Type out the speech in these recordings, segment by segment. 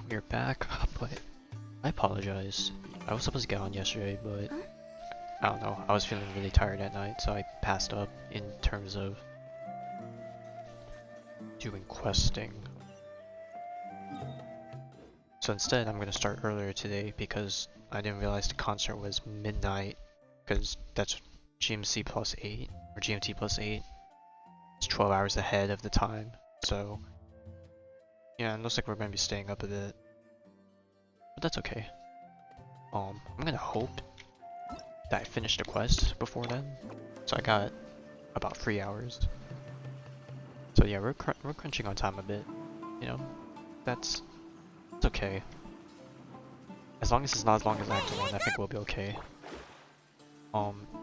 You're back, but I apologize. I was supposed to get on yesterday, but I don't know. I was feeling really tired at night, so I passed up in terms of doing questing. So instead, I'm gonna start earlier today because I didn't realize the concert was midnight, because that's GMC plus 8, or GMT plus 8. It's 12 hours ahead of the time, so yeah, it looks like we're gonna be staying up a bit. But that's okay. I'm gonna hope that I finish the quest before then. So I got about 3 hours. So yeah, we're crunching on time a bit. You know, it's okay. As long as it's not as long as Act 1, I think we'll be okay.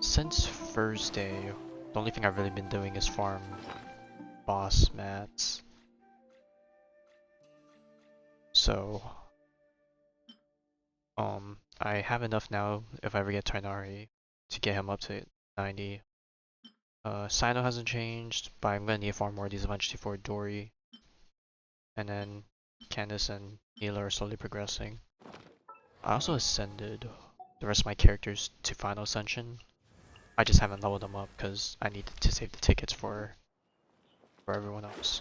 Since Thursday, the only thing I've really been doing is farm boss mats. So, I have enough now if I ever get Tainari to get him up to 90. Sino hasn't changed, but I'm gonna need to farm more of these eventually for Dory. And then Candace and Mila are slowly progressing. I also ascended the rest of my characters to Final Ascension. I just haven't leveled them up because I need to save the tickets for everyone else.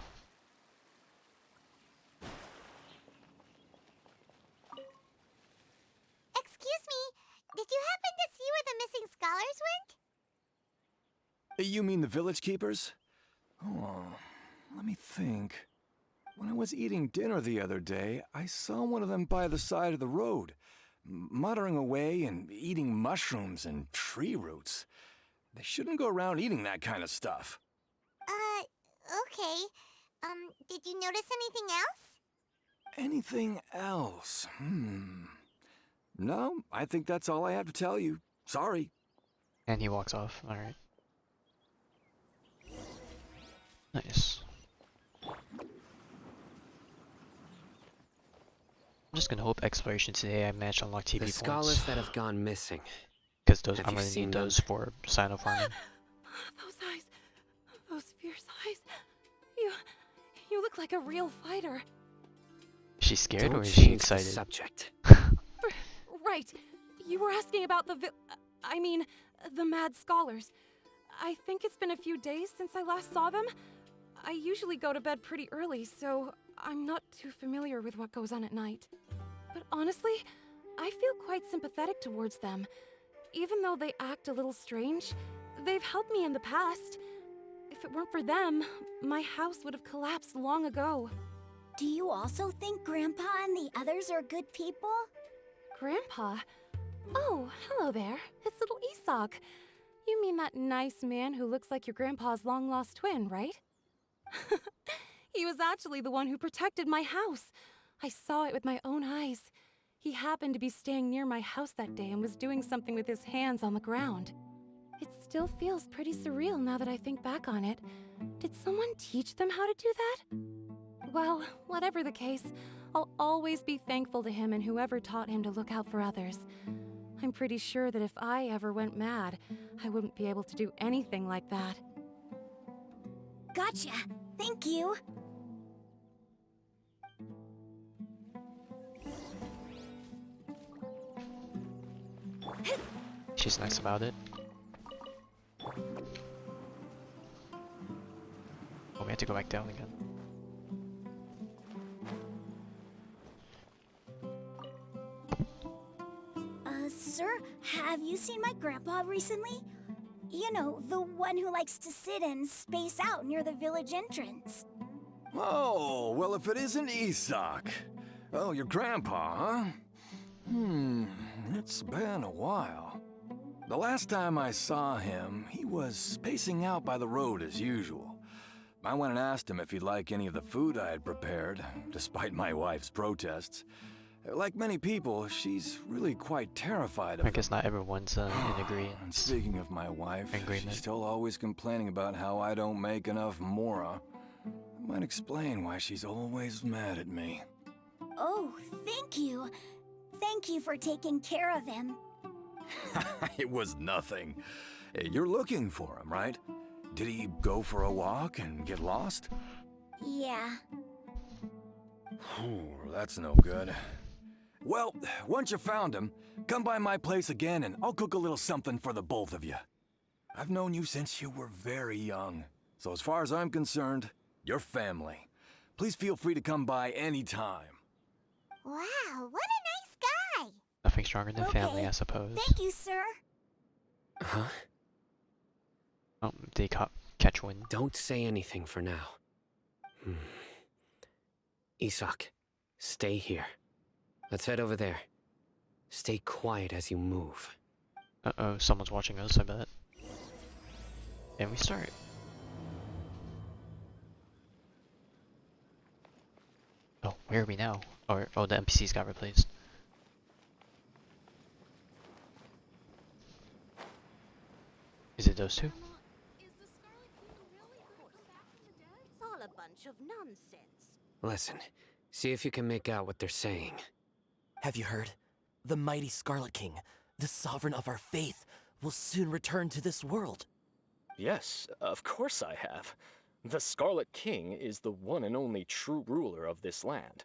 Excuse me, did you happen to see where the missing scholars went? You mean the village keepers? Oh, let me think. When I was eating dinner the other day, I saw one of them by the side of the road, muttering away and eating mushrooms and tree roots. They shouldn't go around eating that kind of stuff. Okay. Did you notice anything else? Anything else? No, I think that's all I have to tell you. Sorry. And he walks off. Alright. Nice. I'm just gonna hope exploration today I managed to unlock TP The points. scholars that have gone missing. Because those Have I'm you gonna seen need them? those for Sino farming. Those eyes, those fierce eyes. You look like a real fighter. Is she scared or Don't is she change the excited? subject. Right. You were asking about the the mad scholars. I think it's been a few days since I last saw them. I usually go to bed pretty early, so I'm not too familiar with what goes on at night. But honestly, I feel quite sympathetic towards them. Even though they act a little strange, they've helped me in the past. If it weren't for them, my house would have collapsed long ago. Do you also think Grandpa and the others are good people? Grandpa? Oh, hello there. It's little Isak. You mean that nice man who looks like your grandpa's long-lost twin, right? He was actually the one who protected my house. I saw it with my own eyes. He happened to be staying near my house that day and was doing something with his hands on the ground. It still feels pretty surreal now that I think back on it. Did someone teach them how to do that? Well, whatever the case, I'll always be thankful to him and whoever taught him to look out for others. I'm pretty sure that if I ever went mad, I wouldn't be able to do anything like that. Gotcha. Thank you. She's nice about it. Oh, we have to go back down again. Sir, have you seen my grandpa recently? You know, the one who likes to sit and space out near the village entrance. Oh, well, if it isn't Isak. Oh, your grandpa, huh? It's been a while. The last time I saw him, he was spacing out by the road as usual. I went and asked him if he'd like any of the food I had prepared, despite my wife's protests. Like many people, she's really quite terrified of I guess not everyone's in agreement. And speaking of my wife, Agreement. she's still always complaining about how I don't make enough mora. That might explain why she's always mad at me. Oh, thank you. Thank you for taking care of him. It was nothing. Hey, you're looking for him, right? Did he go for a walk and get lost? Yeah. Ooh, that's no good. Well, once you found him, come by my place again and I'll cook a little something for the both of you. I've known you since you were very young, so as far as I'm concerned, you're family. Please feel free to come by anytime. Wow, what a nice guy! Nothing stronger than family, Okay, I suppose. Thank you, sir. Huh? Oh, they catch wind. Don't say anything for now. Isak, stay here. Let's head over there. Stay quiet as you move. Uh-oh, someone's watching us, I bet. And we start. Oh, where are we now? Oh, the NPCs got replaced. Is it those two? It's all a bunch of nonsense. Listen, see if you can make out what they're saying. Have you heard? The mighty Scarlet King, the sovereign of our faith, will soon return to this world. Yes, of course I have. The Scarlet King is the one and only true ruler of this land.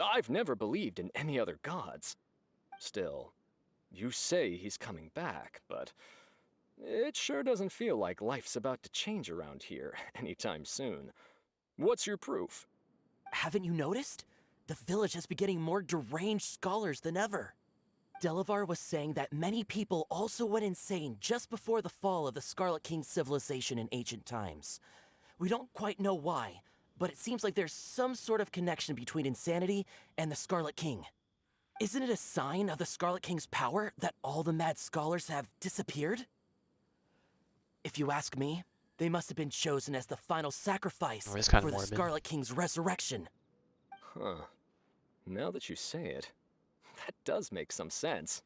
I've never believed in any other gods. Still, you say he's coming back, but it sure doesn't feel like life's about to change around here anytime soon. What's your proof? Haven't you noticed? The village has been getting more deranged scholars than ever. Delavar was saying that many people also went insane just before the fall of the Scarlet King civilization in ancient times. We don't quite know why, but it seems like there's some sort of connection between insanity and the Scarlet King. Isn't it a sign of the Scarlet King's power that all the mad scholars have disappeared? If you ask me, they must have been chosen as the final sacrifice Oh, it's kind for of the morbid. Scarlet King's resurrection. Huh. Now that you say it, that does make some sense.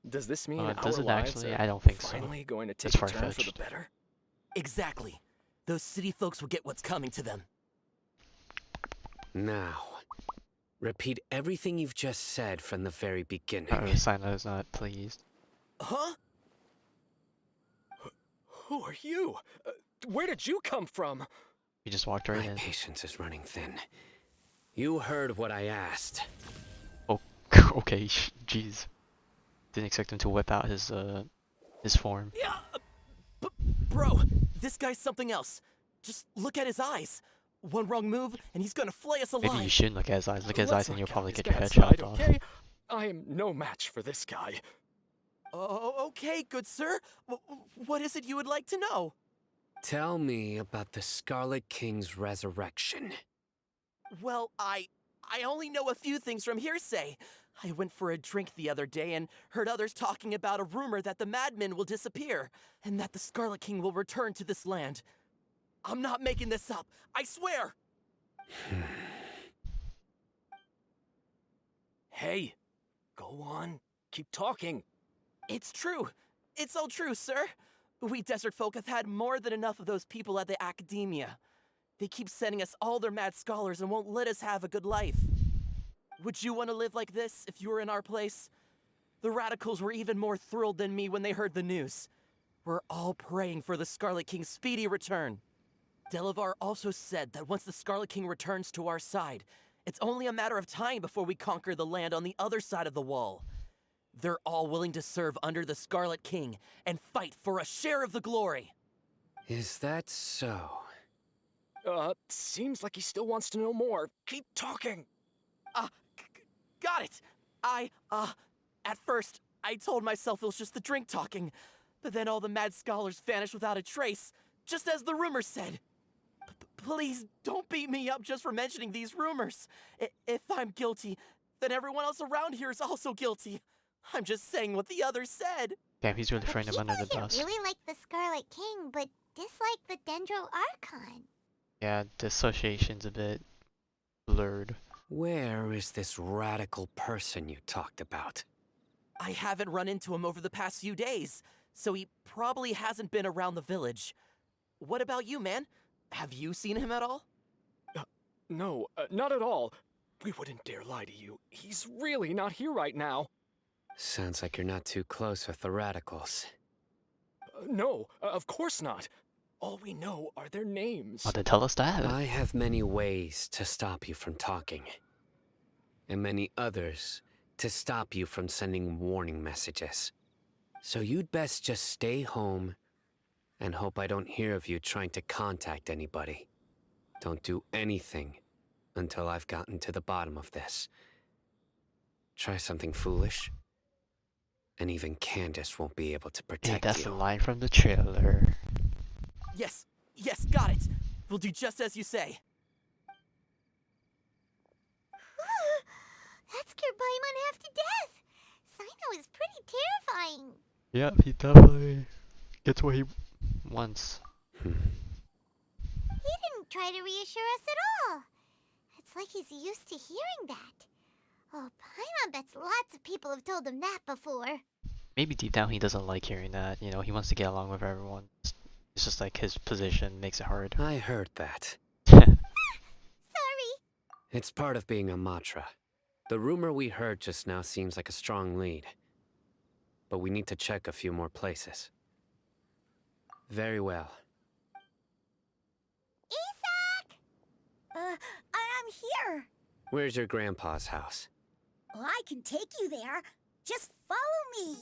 Does this mean our does it lives actually? are I don't think so. finally going to It's take a turn for the far-fetched. better? Exactly. Those city folks will get what's coming to them. Now, repeat everything you've just said from the very beginning. Uh-oh, Sino is not pleased. Huh? Who are you? Where did you come from? We just walked right My in. patience is running thin. You heard what I asked. Oh, okay, jeez. Didn't expect him to whip out his form. Yeah, bro, this guy's something else. Just look at his eyes. One wrong move, and he's gonna flay us alive. Maybe you shouldn't look at his eyes. Look at his Let's eyes and not you'll count probably this get your guy head outside, chopped off. okay? I am no match for this guy. Oh, okay, good sir. What is it you would like to know? Tell me about the Scarlet King's resurrection. Well, I only know a few things from hearsay. I went for a drink the other day and heard others talking about a rumor that the madmen will disappear and that the Scarlet King will return to this land. I'm not making this up. I swear. Hey, go on. Keep talking. It's true. It's all true, sir. We desert folk have had more than enough of those people at the academia. They keep sending us all their mad scholars and won't let us have a good life. Would you want to live like this if you were in our place? The radicals were even more thrilled than me when they heard the news. We're all praying for the Scarlet King's speedy return. Delavar also said that once the Scarlet King returns to our side, it's only a matter of time before we conquer the land on the other side of the wall. They're all willing to serve under the Scarlet King and fight for a share of the glory. Is that so? Seems like he still wants to know more. Keep talking. Got it. At first, I told myself it was just the drink talking, but then all the mad scholars vanished without a trace, just as the rumors said. Please don't beat me up just for mentioning these rumors. If I'm guilty, then everyone else around here is also guilty. I'm just saying what the others said. Damn, he's really throwing him under the bus. Really like the Scarlet King, but dislike the Dendro Archon. Yeah, the association's a bit blurred. Where is this radical person you talked about? I haven't run into him over the past few days, so he probably hasn't been around the village. What about you, man? Have you seen him at all? No, not at all. We wouldn't dare lie to you. He's really not here right now. Sounds like you're not too close with the radicals. No, of course not. All we know are their names. Oh, they tell us that? I have many ways to stop you from talking, and many others to stop you from sending warning messages. So you'd best just stay home and hope I don't hear of you trying to contact anybody. Don't do anything until I've gotten to the bottom of this. Try something foolish, and even Candace won't be able to Hey, protect that's you. the line from the trailer. Yes, yes, got it. We'll do just as you say. That scared Paimon half to death. Sino is pretty terrifying. Yep, he definitely gets what he wants. He didn't try to reassure us at all. It's like he's used to hearing that. Oh, Paimon bets lots of people have told him that before. Maybe deep down he doesn't like hearing that. You know, he wants to get along with everyone. It's just like his position makes it hard. I heard that. Sorry. It's part of being a Matra. The rumor we heard just now seems like a strong lead. But we need to check a few more places. Very well. Isak! I'm here. Where's your grandpa's house? Well, I can take you there. Just follow me.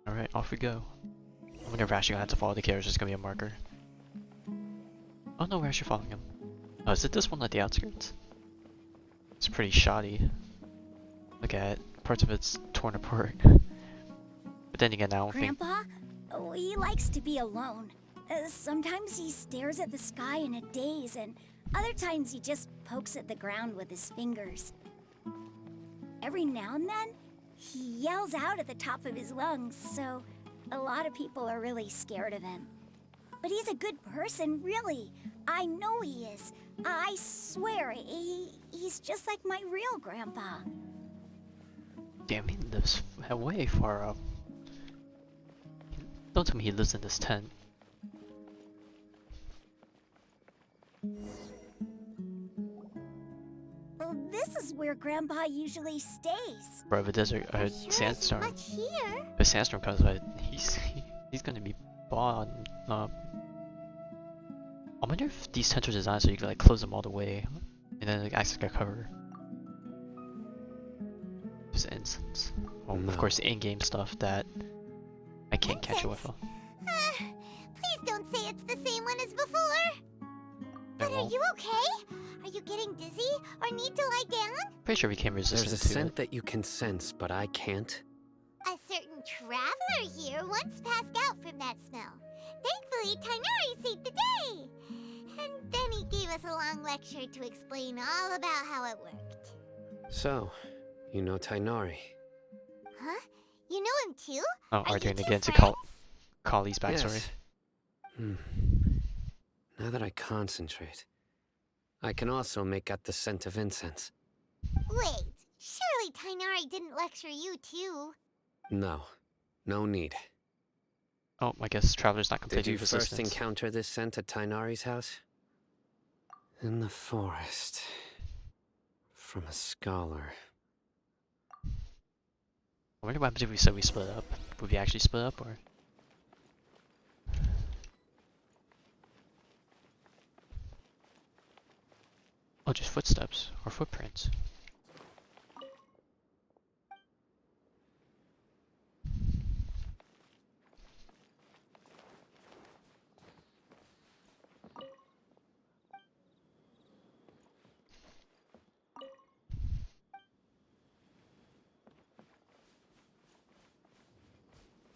Alright, off we go. I wonder if we're actually gonna have to follow the carriage. There's gonna be a marker. Oh no, we're actually following him. Oh, is it this one at the outskirts? It's pretty shoddy. Look at it. Parts of it's torn apart. But then again, I don't think... Grandpa? Oh, he likes to be alone. Sometimes he stares at the sky in a daze, and other times he just pokes at the ground with his fingers. Every now and then, he yells out at the top of his lungs, so a lot of people are really scared of him. But he's a good person, really. I know he is. I swear, he's just like my real grandpa. Damn, he lives way far up. Don't tell me he lives in this tent. Well, this is where Grandpa usually stays. Bro, if a desert, There a sure isn't sandstorm. much here. If a sandstorm comes by, he's gonna be bond. I wonder if these tents are designed so you can like close them all the way, and then it acts like a cover. Just instance. Well, No. of course, in-game stuff that I can't catch a whiff of. Please don't say it's the same one as before. But are won't. you okay? Are you getting dizzy or need to lie down? Pretty sure we became resistant There's a to scent it. that you can sense, but I can't. A certain traveler here once passed out from that smell. Thankfully, Tainari saved the day. And then he gave us a long lecture to explain all about how it worked. So, you know Tainari? Huh? You know him too? Oh, Are are you doing two again to friends? Kali's backstory. Yes. Now that I concentrate, I can also make out the scent of incense. Wait, surely Tainari didn't lecture you too. No, no need. Oh, I guess Traveler's not Did completely you first resistant. encounter this scent at Tainari's house? In the forest. From a scholar. I wonder what happens if we said we split up. Would we actually split up, or? Oh, just footsteps or footprints.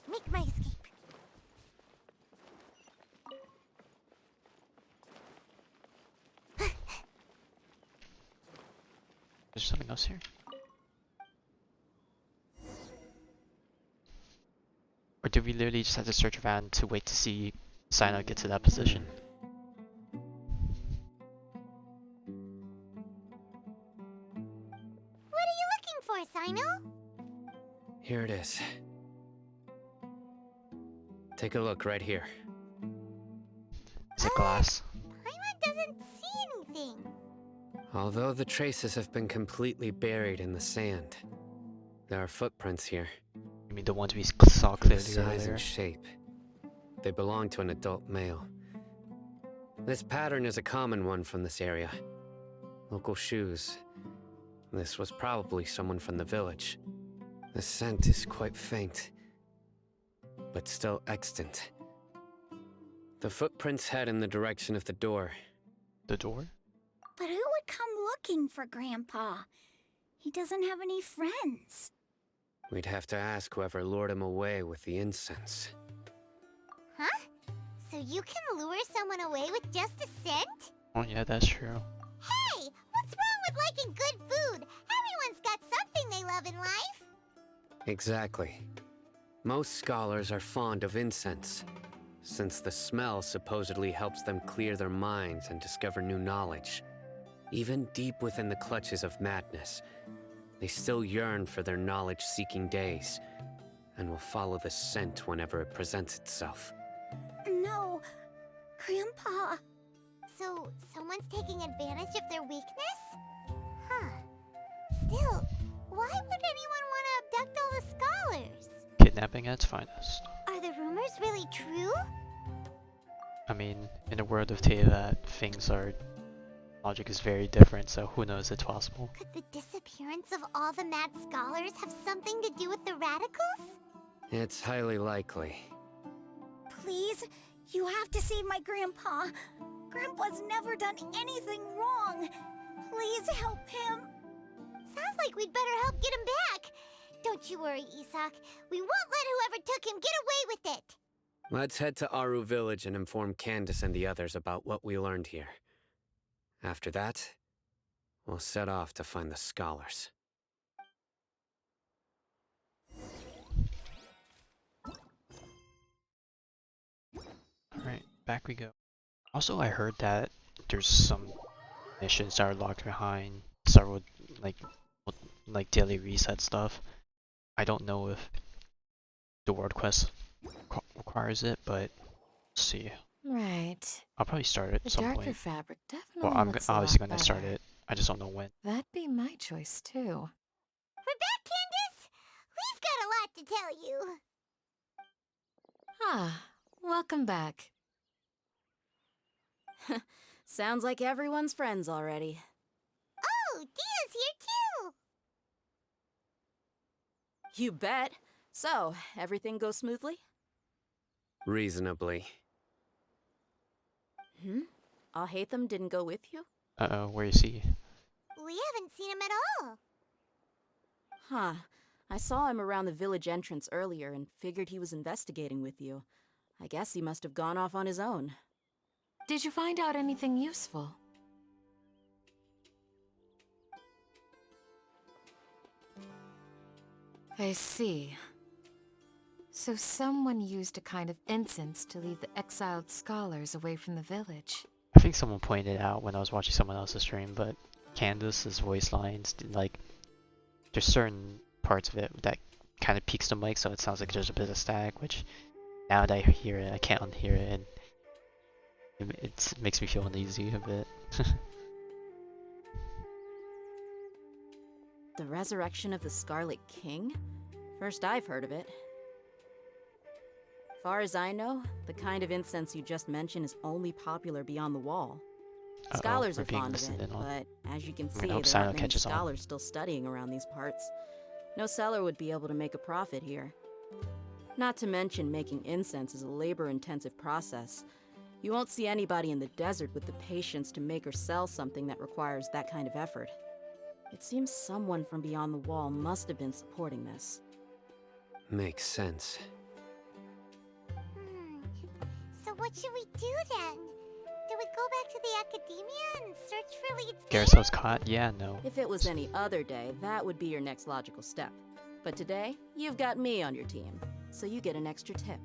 Make my escape. Is there something else here? Or did we literally just have to search around to wait to see Sino get to that position? What are you looking for, Sino? Here it is. Take a look right here. Is it glass? Paimon doesn't see anything. Although the traces have been completely buried in the sand, there are footprints here. I mean, the ones we saw The clearly size earlier. and shape. They belong to an adult male. This pattern is a common one from this area. Local shoes. This was probably someone from the village. The scent is quite faint, but still extant. The footprints head in the direction of the door. The door? But who would come looking for Grandpa? He doesn't have any friends. We'd have to ask whoever lured him away with the incense. Huh? So you can lure someone away with just a scent? Oh yeah, that's true. Hey, what's wrong with liking good food? Everyone's got something they love in life. Exactly. Most scholars are fond of incense, since the smell supposedly helps them clear their minds and discover new knowledge. Even deep within the clutches of madness, they still yearn for their knowledge-seeking days, and will follow the scent whenever it presents itself. No, Grandpa. So, someone's taking advantage of their weakness? Huh. Still, why would anyone want to abduct all the scholars? Kidnapping at its finest. Are the rumors really true? I mean, in a world of Teyvat, logic is very different, so who knows, it's possible. Could the disappearance of all the mad scholars have something to do with the radicals? It's highly likely. Please, you have to save my Grandpa. Grandpa's never done anything wrong. Please help him. Sounds like we'd better help get him back. Don't you worry, Isak. We won't let whoever took him get away with it. Let's head to Aru Village and inform Candace and the others about what we learned here. After that, we'll set off to find the scholars. Alright, back we go. Also, I heard that there's some missions that are locked behind several, like daily reset stuff. I don't know if the world quest requires it, but let's see. Right. I'll probably start it The at some darker point. fabric definitely Well, I'm looks a obviously lot gonna start better. it. I just don't know when. That'd be my choice, too. We're back, Candace! We've got a lot to tell you. Ah, welcome back. Sounds like everyone's friends already. Oh, Dia's here too! You bet. So, everything goes smoothly? Reasonably. Alhaitham didn't go with you? Uh-oh, where is he? We haven't seen him at all. Huh. I saw him around the village entrance earlier and figured he was investigating with you. I guess he must have gone off on his own. Did you find out anything useful? I see. So someone used a kind of incense to lead the exiled scholars away from the village. I think someone pointed it out when I was watching someone else's stream, but Candace's voice lines, like, there's certain parts of it that kind of peaks the mic, so it sounds like there's a bit of static, which now that I hear it, I can't unhear it, and it makes me feel uneasy a bit. The resurrection of the Scarlet King? First I've heard of it. Far as I know, the kind of incense you just mentioned is only popular beyond the wall. Uh-oh, Scholars we're are being fond of listened it, in on. but as you can I see, hope there Sino aren't many catches on. scholars still studying around these parts. No seller would be able to make a profit here. Not to mention, making incense is a labor-intensive process. You won't see anybody in the desert with the patience to make or sell something that requires that kind of effort. It seems someone from beyond the wall must have been supporting this. Makes sense. So what should we do then? Do we go back to the academia and search for leads Get there? ourselves caught? Yeah, no. If it was any other day, that would be your next logical step. But today, you've got me on your team, so you get an extra tip.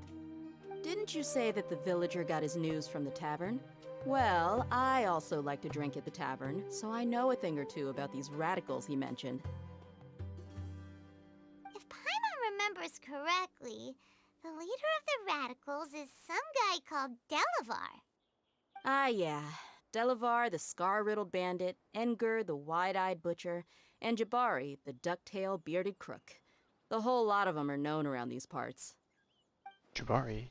Didn't you say that the villager got his news from the tavern? Well, I also like to drink at the tavern, so I know a thing or two about these radicals he mentioned. If Paimon remembers correctly, the leader of the radicals is some guy called Delavar. Ah, yeah. Delavar, the scar-riddled bandit, Engur, the wide-eyed butcher, and Jabari, the duck-tailed bearded crook. The whole lot of them are known around these parts. Jabari?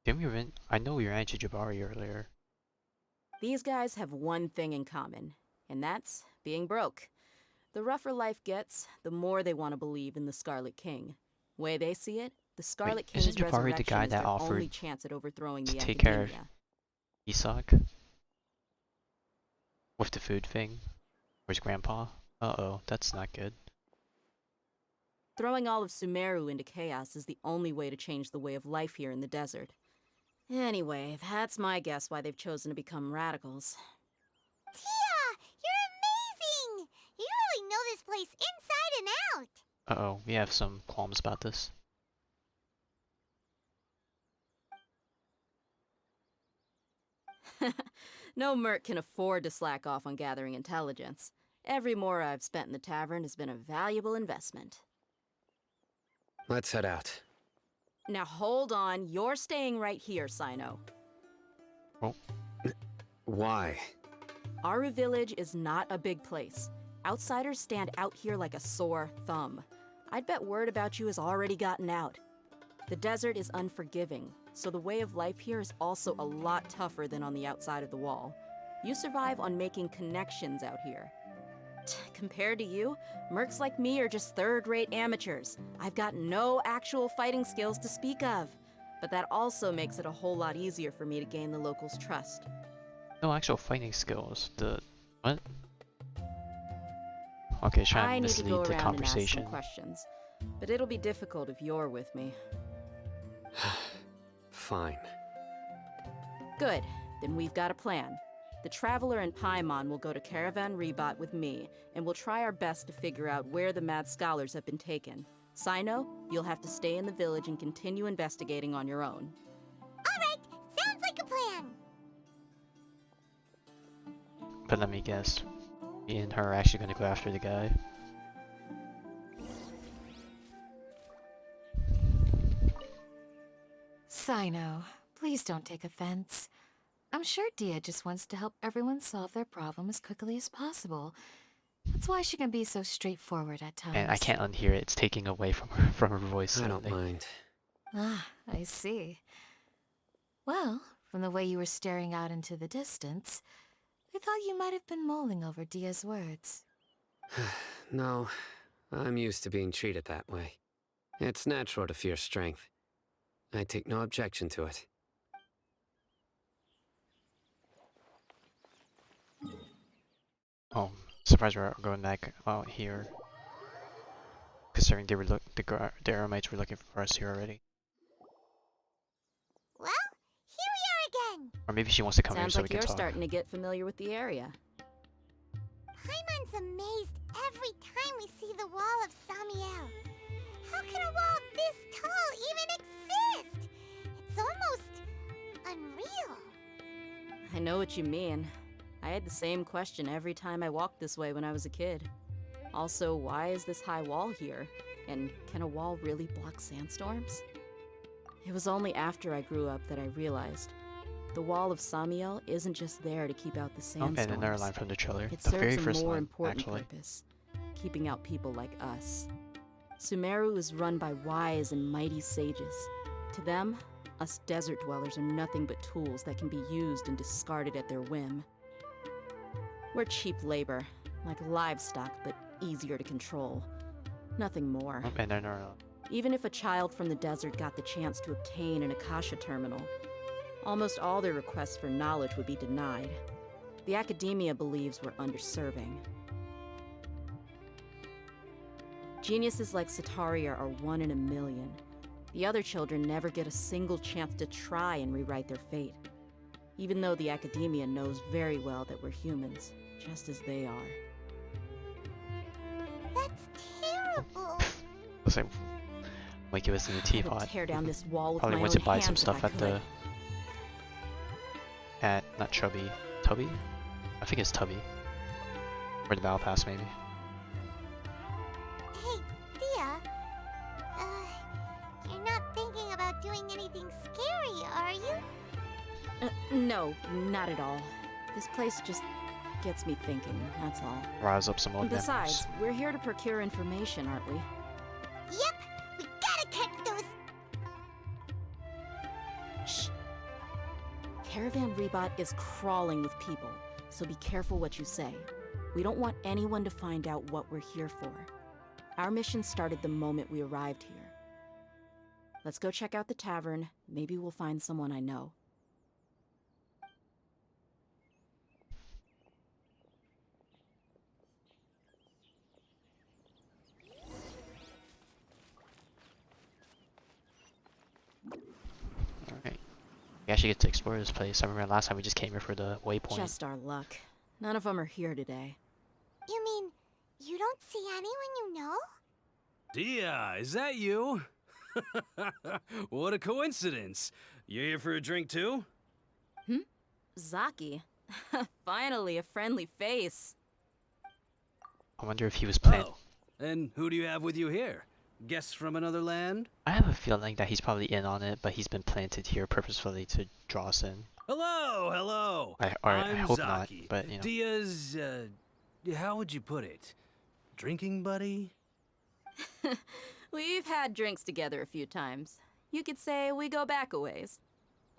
Didn't we I know we ran into Jabari earlier. These guys have one thing in common, and that's being broke. The rougher life gets, the more they want to believe in the Scarlet King. Way they see it, the Scarlet Wait, isn't King's Jabari the resurrection guy is that their offered only chance at overthrowing to the take care of Academia. Isak? With the food thing? Where's Grandpa? Uh-oh, that's not good. Throwing all of Sumeru into chaos is the only way to change the way of life here in the desert. Anyway, that's my guess why they've chosen to become radicals. Tia, you're amazing! You really know this place inside and out. Uh-oh, we have some qualms about this. No merc can afford to slack off on gathering intelligence. Every more I've spent in the tavern has been a valuable investment. Let's head out. Now hold on, you're staying right here, Sino. Oh, Why? Aru Village is not a big place. Outsiders stand out here like a sore thumb. I'd bet word about you has already gotten out. The desert is unforgiving, so the way of life here is also a lot tougher than on the outside of the wall. You survive on making connections out here. Compared to you, mercs like me are just third-rate amateurs. I've got no actual fighting skills to speak of. But that also makes it a whole lot easier for me to gain the locals' trust. no actual fighting skills. What? Okay, trying I to need to go mislead the around and ask conversation. some questions, but it'll be difficult if you're with me. Fine. Good, then we've got a plan. The Traveler and Paimon will go to Caravan Rebot with me, and we'll try our best to figure out where the Mad Scholars have been taken. Sino, you'll have to stay in the village and continue investigating on your own. Alright, sounds like a plan. But let me guess. Me and her are actually gonna go after the guy. Sino, please don't take offense. I'm sure Dia just wants to help everyone solve their problem as quickly as possible. That's why she can be so straightforward at times. And I can't unhear it. It's taking away from her voice. I don't mind. Ah, I see. Well, from the way you were staring out into the distance, I thought you might have been mulling over Dia's words. No, I'm used to being treated that way. It's natural to fear strength. I take no objection to it. Oh, surprised we're going back out here. Considering they were the Aromites were looking for us here already. Well, here we are again. Or maybe she wants to come Sounds here so like we can you're talk. starting to get familiar with the area. Paimon's amazed every time we see the wall of Samiel. How can a wall this tall even exist? It's almost unreal. I know what you mean. I had the same question every time I walked this way when I was a kid. Also, why is this high wall here? And can a wall really block sandstorms? It was only after I grew up that I realized the wall of Samiel isn't just there to keep out the sandstorms. Okay, another line from the trailer. It The very serves a first more line, important actually. purpose, keeping out people like us. Sumeru is run by wise and mighty sages. To them, us desert dwellers are nothing but tools that can be used and discarded at their whim. We're cheap labor, like livestock, but easier to control. Nothing more. Oh, and then Even if a child from the desert got the chance to obtain an Akasha terminal, almost all their requests for knowledge would be denied. The Academia believes we're underserving. Geniuses like Sataria are one in a million. The other children never get a single chance to try and rewrite their fate, even though the Academia knows very well that we're humans, just as they are. That's terrible. looks like it was in the I would teapot. tear down this wall with Probably my went own to buy some hands if stuff I at could. not Tubby? I think it's Tubby. Or the Battle Pass, maybe. Hey, Dia. You're not thinking about doing anything scary, are you? No, not at all. This place just gets me thinking, that's all. Rise up some old And besides, memories. we're here to procure information, aren't we? Yep, we gotta catch those. Shh. Caravan Rebot is crawling with people, so be careful what you say. We don't want anyone to find out what we're here for. Our mission started the moment we arrived here. Let's go check out the tavern. Maybe we'll find someone I know. Alright. We actually get to explore this place. I remember last time we just came here for the waypoint. Just our luck. None of them are here today. You mean you don't see anyone you know? Dia, is that you? What a coincidence. You here for a drink too? Zaki. Finally, a friendly face. I wonder if he was planning. Oh, and who do you have with you here? Guests from another land? I have a feeling that he's probably in on it, but he's been planted here purposefully to draw us in. Hello, hello. I I'm hope Zaki. not, but you know. Dia's, how would you put it? Drinking buddy? We've had drinks together a few times. You could say we go back a ways.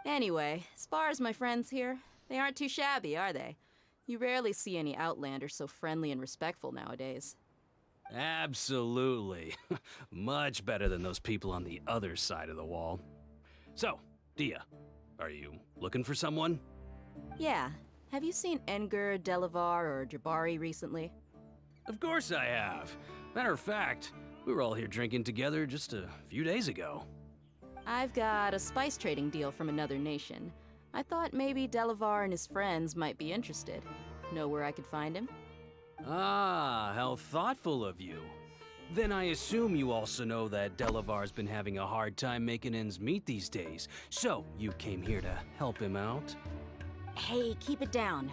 Anyway, as far as my friends here, they aren't too shabby, are they? You rarely see any Outlanders so friendly and respectful nowadays. Absolutely. Much better than those people on the other side of the wall. So, Dia, are you looking for someone? Yeah. Have you seen Enger, Delavar, or Jabari recently? Of course I have. Matter of fact, we were all here drinking together just a few days ago. I've got a spice trading deal from another nation. I thought maybe Delavar and his friends might be interested. Know where I could find him? Ah, how thoughtful of you. Then I assume you also know that Delavar's been having a hard time making ends meet these days, so you came here to help him out? Hey, keep it down.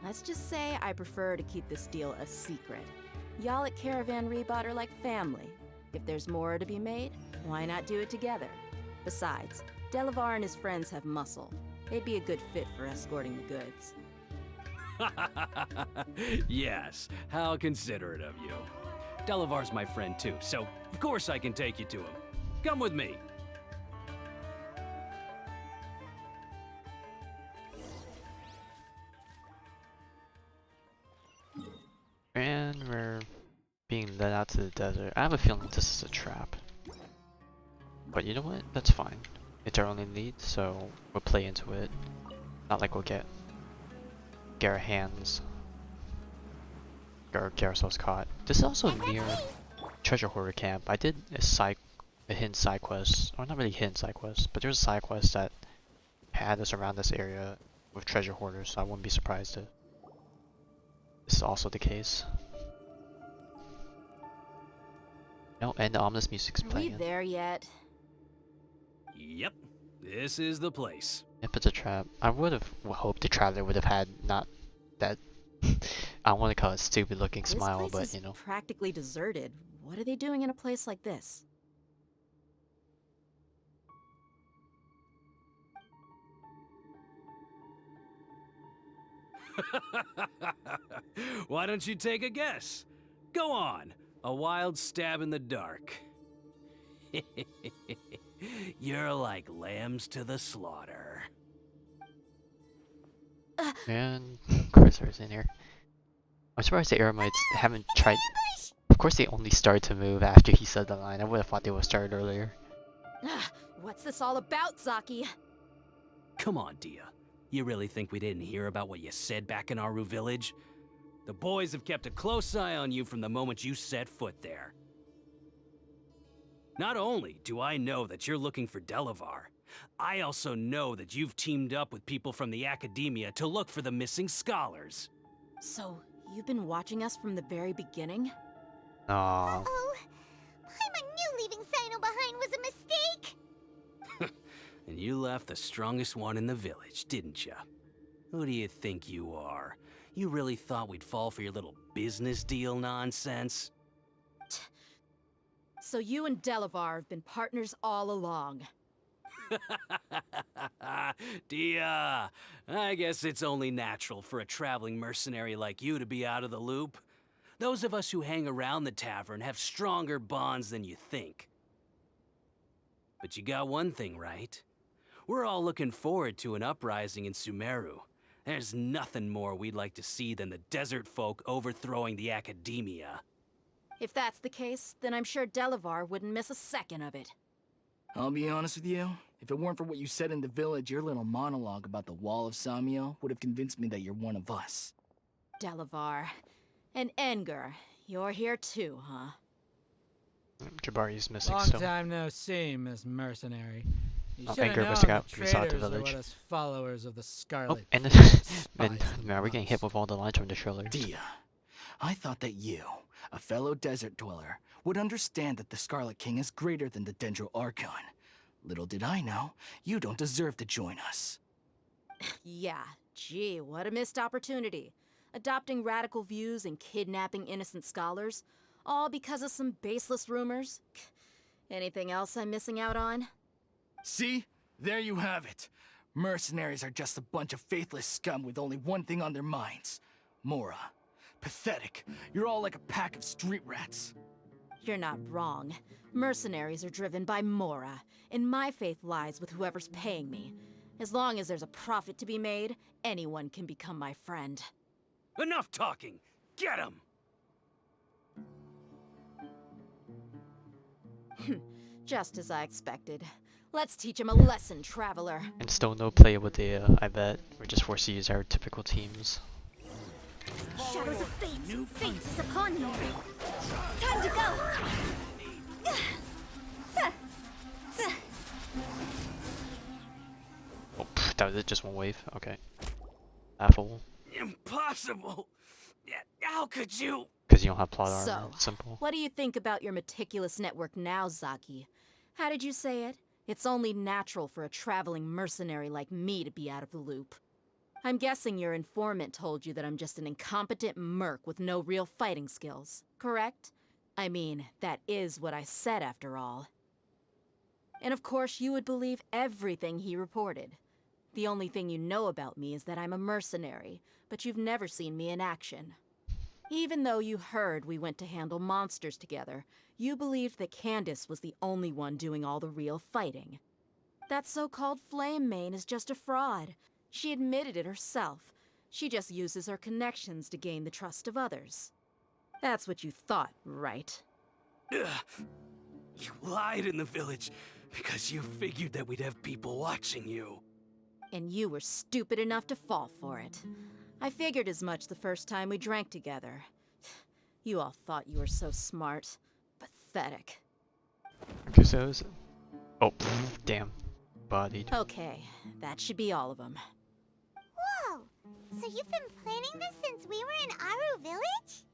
Let's just say I prefer to keep this deal a secret. Y'all at Caravan Rebot are like family. If there's more to be made, why not do it together? Besides, Delavar and his friends have muscle. They'd be a good fit for escorting the goods. Yes, how considerate of you. Delavar's my friend too, so of course I can take you to him. Come with me. And we're being led out to the desert. I have a feeling this is a trap. But you know what? That's fine. It's our only lead, so we'll play into it. Not like we'll get our hands or get ourselves caught. This is also near Treasure Hoarder Camp. I did a hidden side quest, or not really hidden side quest, but there's a side quest that had us around this area with treasure hoarders, so I wouldn't be surprised if this is also the case. No, and the ominous music's Are we playing. there yet? Yep, this is the place. If it's a trap, I would have hoped the traveler would have had not that. I want to call it stupid looking smile, This place but you know. is practically deserted. What are they doing in a place like this? Why don't you take a guess? Go on, a wild stab in the dark. You're like lambs to the slaughter. And Cruiser's in here. I'm surprised the Eremites haven't tried. Of course, they only started to move after he said the line. I would have thought they would have started earlier. What's this all about, Zaki? Come on, Dia. You really think we didn't hear about what you said back in Aru village? The boys have kept a close eye on you from the moment you set foot there. Not only do I know that you're looking for Delavar, I also know that you've teamed up with people from the Academia to look for the missing scholars. So, you've been watching us from the very beginning? Aww. Oh, Paimon knew leaving Sino behind was a mistake. And you left the strongest one in the village, didn't ya? Who do you think you are? You really thought we'd fall for your little business deal nonsense? So you and Delavar have been partners all along. Dia, I guess it's only natural for a traveling mercenary like you to be out of the loop. Those of us who hang around the tavern have stronger bonds than you think. But you got one thing right. We're all looking forward to an uprising in Sumeru. There's nothing more we'd like to see than the desert folk overthrowing the academia. If that's the case, then I'm sure Delavar wouldn't miss a second of it. I'll be honest with you. If it weren't for what you said in the village, your little monologue about the Wall of Samiel would have convinced me that you're one of us. Delavar. And Enger, you're here too, huh? Jabari's missing Long still. time no see, Miss Mercenary. You Oh, should have Edgar known must have the got released out of the traitors are village. what us followers of the Oh, Scarlet and King then despise the now we're getting hit most. with all the lines from the trailers. Dia, I thought that you, a fellow desert dweller, would understand that the Scarlet King is greater than the Dendro Archon. Little did I know, you don't deserve to join us. Yeah, gee, what a missed opportunity. Adopting radical views and kidnapping innocent scholars, all because of some baseless rumors. Anything else I'm missing out on? See? There you have it. Mercenaries are just a bunch of faithless scum with only one thing on their minds. Mora. Pathetic. You're all like a pack of street rats. You're not wrong. Mercenaries are driven by Mora, and my faith lies with whoever's paying me. As long as there's a profit to be made, anyone can become my friend. Enough talking! Get him! Just as I expected. Let's teach him a lesson, traveler. And still no play with the, I bet. We're just forced to use our typical teams. Shadows of fate. Fate is upon you. Time to go. Oh, pff, that was it, just one wave? Okay. Apple. Impossible! How could you? Because you don't have plot armor. So, It's simple. what do you think about your meticulous network now, Zaki? How did you say it? It's only natural for a traveling mercenary like me to be out of the loop. I'm guessing your informant told you that I'm just an incompetent merc with no real fighting skills, correct? I mean, that is what I said after all. And of course, you would believe everything he reported. The only thing you know about me is that I'm a mercenary, but you've never seen me in action. Even though you heard we went to handle monsters together, you believed that Candace was the only one doing all the real fighting. That so-called Flame Mane is just a fraud. She admitted it herself. She just uses her connections to gain the trust of others. That's what you thought, right? Ugh. You lied in the village because you figured that we'd have people watching you. And you were stupid enough to fall for it. I figured as much the first time we drank together. You all thought you were so smart. Pathetic. Okay, so is it? Oh, pff, damn. Bodied. Okay, that should be all of them. Whoa! So you've been planning this since we were in Aru Village?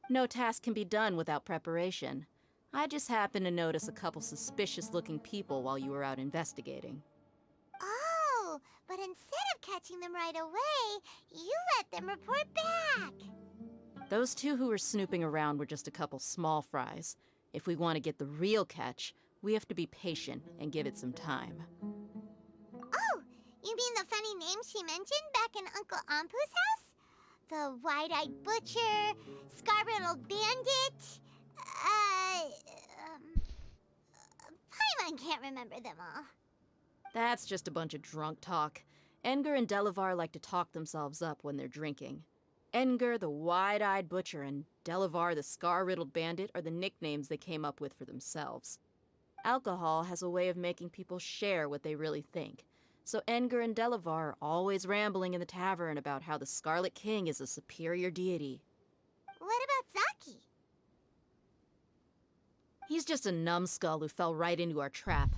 No task can be done without preparation. I just happened to notice a couple suspicious-looking people while you were out investigating. Oh, but instead of catching them right away, you let them report back. Those two who were snooping around were just a couple small fries. If we want to get the real catch, we have to be patient and give it some time. Oh, you mean the funny name she mentioned back in Uncle Ampu's house? The wide-eyed butcher, scar-riddled bandit, Paimon can't remember them all. That's just a bunch of drunk talk. Enger and Delavar like to talk themselves up when they're drinking. Enger, the wide-eyed butcher, and Delavar, the scar-riddled bandit, are the nicknames they came up with for themselves. Alcohol has a way of making people share what they really think. So Enger and Delavar are always rambling in the tavern about how the Scarlet King is a superior deity. What about Zaki? He's just a numbskull who fell right into our trap.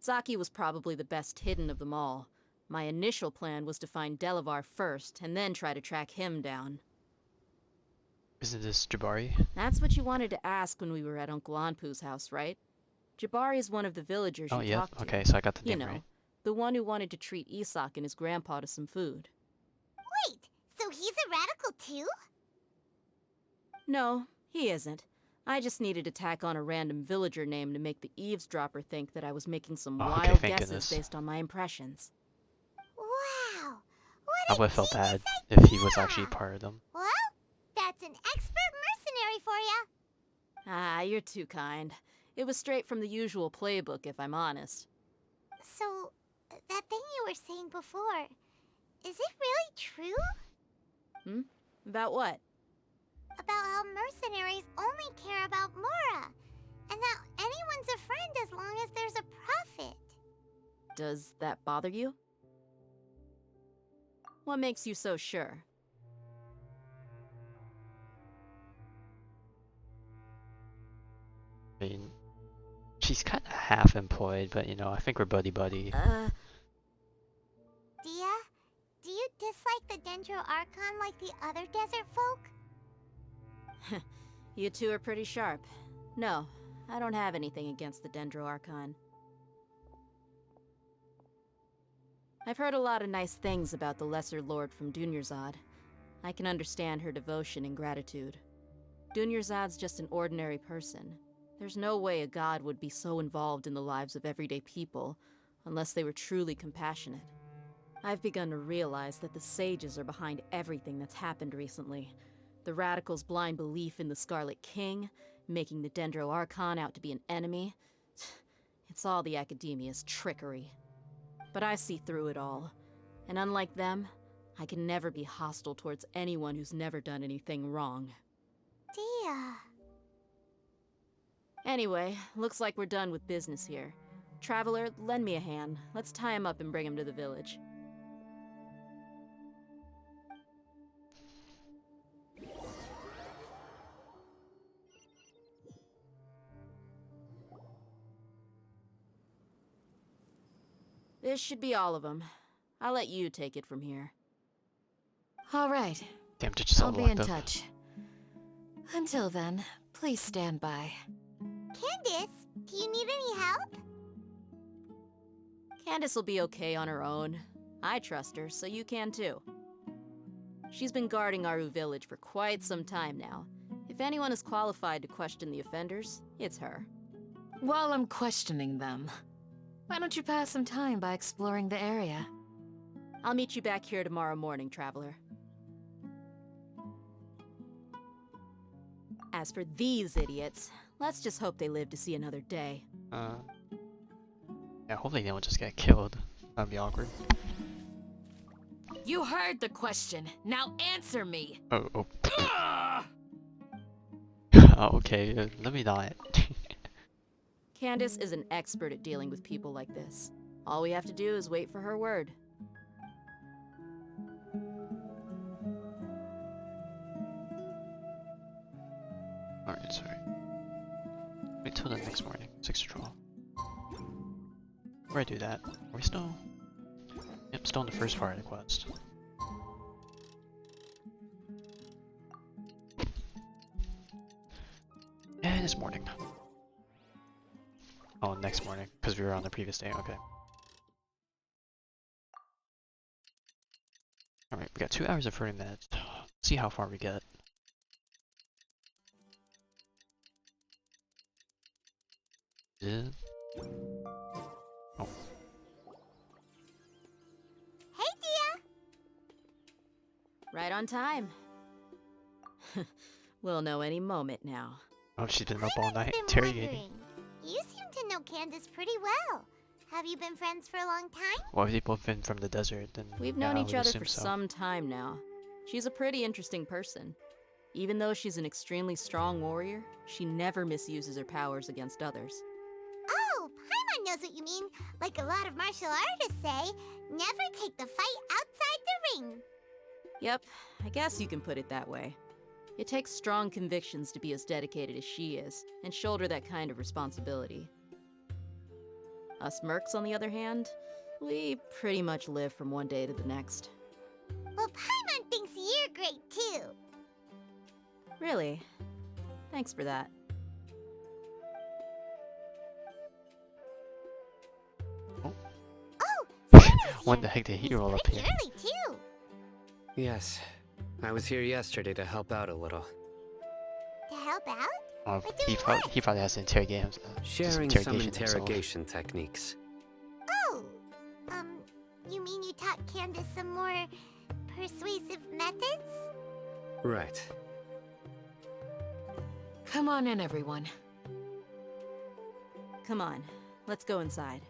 Zaki was probably the best hidden of them all. My initial plan was to find Delavar first, and then try to track him down. Isn't this Jabari? That's what you wanted to ask when we were at Uncle Anpu's house, right? Jabari is one of the villagers Oh, you yeah. talked to. Okay, so I got the You name know, right. the one who wanted to treat Isak and his grandpa to some food. Wait, so he's a radical too? No, he isn't. I just needed to tack on a random villager name to make the eavesdropper think that I was making some Oh, okay, wild thank guesses goodness. based on my impressions. Wow, I what would a have felt genius bad if he was idea! actually part of them. Well, that's an expert mercenary for ya. Ah, you're too kind. It was straight from the usual playbook, if I'm honest. So, that thing you were saying before, is it really true? About what? About how mercenaries only care about Mora, and that anyone's a friend as long as there's a profit. Does that bother you? What makes you so sure? I mean, she's kind of half employed, but you know, I think we're buddy-buddy. Dia, do you dislike the Dendro Archon like the other desert folk? You two are pretty sharp. No, I don't have anything against the Dendro Archon. I've heard a lot of nice things about the Lesser Lord from Dunyarzad. I can understand her devotion and gratitude. Dunyarzad's just an ordinary person. There's no way a god would be so involved in the lives of everyday people, unless they were truly compassionate. I've begun to realize that the sages are behind everything that's happened recently. The radicals' blind belief in the Scarlet King, making the Dendro Archon out to be an enemy. It's all the Academia's trickery. But I see through it all. And unlike them, I can never be hostile towards anyone who's never done anything wrong. Dia. Anyway, looks like we're done with business here. Traveler, lend me a hand. Let's tie him up and bring him to the village. This should be all of them. I'll let you take it from here. All right. Damn, did you I'll be in touch. Until then, please stand by. Candace, do you need any help? Candace will be okay on her own. I trust her, so you can too. She's been guarding Aru village for quite some time now. If anyone is qualified to question the offenders, it's her. While I'm questioning them, why don't you pass some time by exploring the area? I'll meet you back here tomorrow morning, Traveler. As for these idiots, let's just hope they live to see another day. Yeah, hopefully they don't just get killed. That'd be awkward. You heard the question. Now answer me. Oh. Okay, let me not. Candace is an expert at dealing with people like this. All we have to do is wait for her word. Alright, sorry. Wait till the next morning, 6 to 12. Before I do that, are we still... Yep, still in the first part of the quest. And it's morning. Oh, next morning, because we were on the previous day, okay. Alright, we got 2 hours and 30 minutes. See how far we get. Oh. Hey, Dia! Right on time. We'll know any moment now. Oh, she's been up all night Been interrogating. wondering, you seem to know Candace pretty well. Have you been friends for a long time? Well, if they both been from the desert, then We've yeah, known I each would other assume for so. some time now. She's a pretty interesting person. Even though she's an extremely strong warrior, she never misuses her powers against others. Oh, Paimon knows what you mean. Like a lot of martial artists say, never take the fight outside the ring. Yep, I guess you can put it that way. It takes strong convictions to be as dedicated as she is, and shoulder that kind of responsibility. Us mercs, on the other hand, we pretty much live from one day to the next. Well, Paimon thinks you're great too. Really? Thanks for that. Oh, Sumeru's When here. the heck did he He's roll up pretty here? early too. Yes, I was here yesterday to help out a little. To help out? Oh, But he, doing he probably has to interrogate him. Sharing just some himself. interrogation techniques. Oh, you mean you taught Candace some more persuasive methods? Right. Come on in, everyone. Come on, let's go inside.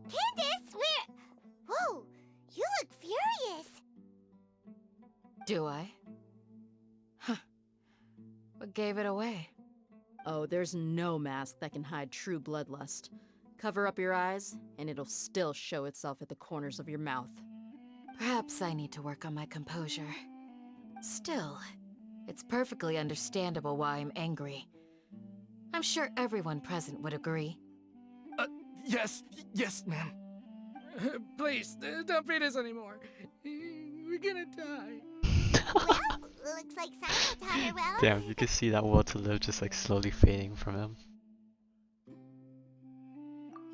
Candace, where... Whoa, you look furious. Do I? Huh. What gave it away? Oh, there's no mask that can hide true bloodlust. Cover up your eyes, and it'll still show itself at the corners of your mouth. Perhaps I need to work on my composure. Still, it's perfectly understandable why I'm angry. I'm sure everyone present would agree. Yes, ma'am. Please, don't beat us anymore. We're gonna die. Well, looks like Simon taught her well. Damn, you can see that will to live just like slowly fading from him.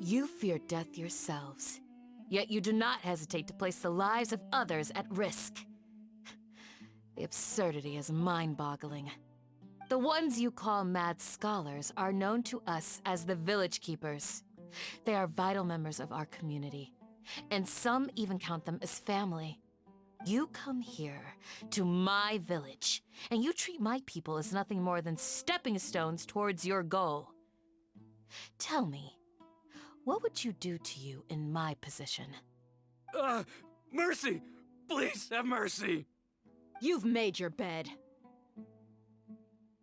You fear death yourselves, yet you do not hesitate to place the lives of others at risk. The absurdity is mind-boggling. The ones you call mad scholars are known to us as the Village Keepers. They are vital members of our community, and some even count them as family. You come here, to my village, and you treat my people as nothing more than stepping stones towards your goal. Tell me, what would you do to you in my position? Mercy! Please, have mercy! You've made your bed.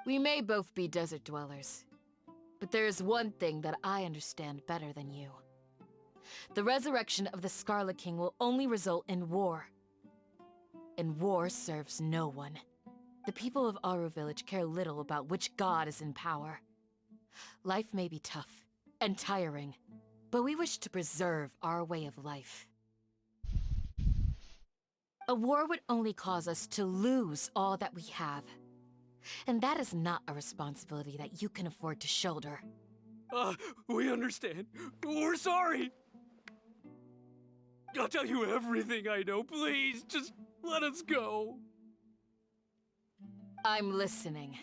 We may both be desert dwellers, but there is one thing that I understand better than you. The resurrection of the Scarlet King will only result in war. And war serves no one. The people of Aru Village care little about which god is in power. Life may be tough and tiring, but we wish to preserve our way of life. A war would only cause us to lose all that we have. And that is not a responsibility that you can afford to shoulder. We understand. We're sorry. I'll tell you everything I know. Please, just let us go. I'm listening.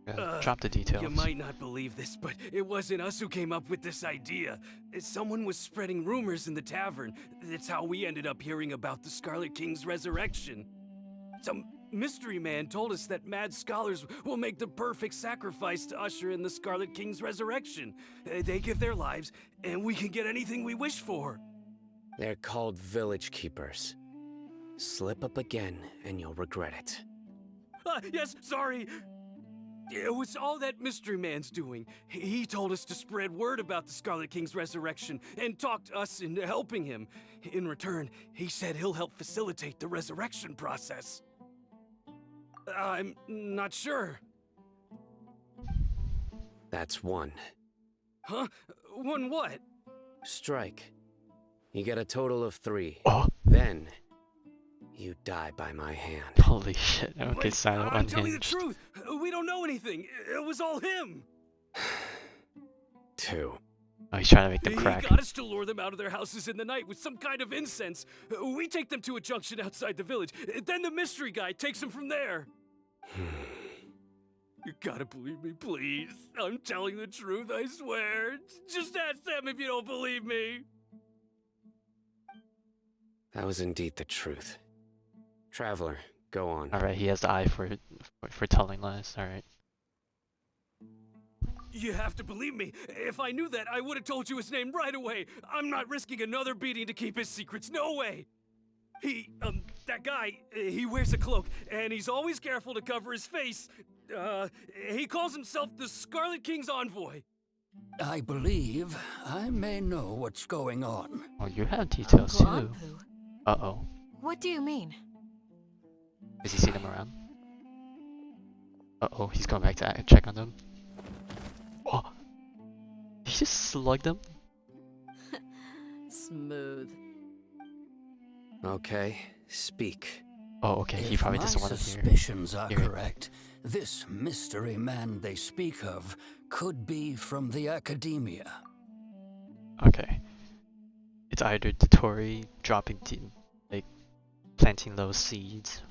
Yeah, drop the details. You might not believe this, but it wasn't us who came up with this idea. Someone was spreading rumors in the tavern. That's how we ended up hearing about the Scarlet King's resurrection. Some mystery man told us that mad scholars will make the perfect sacrifice to usher in the Scarlet King's resurrection. They give their lives, and we can get anything we wish for. They're called Village Keepers. Slip up again, and you'll regret it. Yes, sorry. It was all that mystery man's doing. He told us to spread word about the Scarlet King's resurrection and talked us into helping him. In return, he said he'll help facilitate the resurrection process. I'm not sure. That's one. Huh? One what? Strike. You get a total of 3. Oh. Then, you die by my hand. Holy shit. Okay, Wait, Silo I'm telling the unhinged. truth. We don't know anything. It was all him. 2. Oh, he's trying to make them He crack. got us to lure them out of their houses in the night with some kind of incense. We take them to a junction outside the village. Then the mystery guy takes them from there. You gotta believe me, please. I'm telling the truth, I swear. Just ask them if you don't believe me. That was indeed the truth. Traveler, go on. Alright, he has the eye for telling lies. Alright. You have to believe me. If I knew that, I would have told you his name right away. I'm not risking another beating to keep his secrets. No way. That guy, he wears a cloak, and he's always careful to cover his face. He calls himself the Scarlet King's envoy. I believe I may know what's going on. Oh, you have details too. Uncle Anpu, Uh-oh. what do you mean? Does he see them around? Uh-oh, he's going back to check on them. Oh! He just slugged them? Smooth. Okay, speak. Oh, okay, he If probably my doesn't want to hear. suspicions are hear it. correct, this mystery man they speak of could be from the academia. Okay. It's either Totori dropping, like, planting those seeds,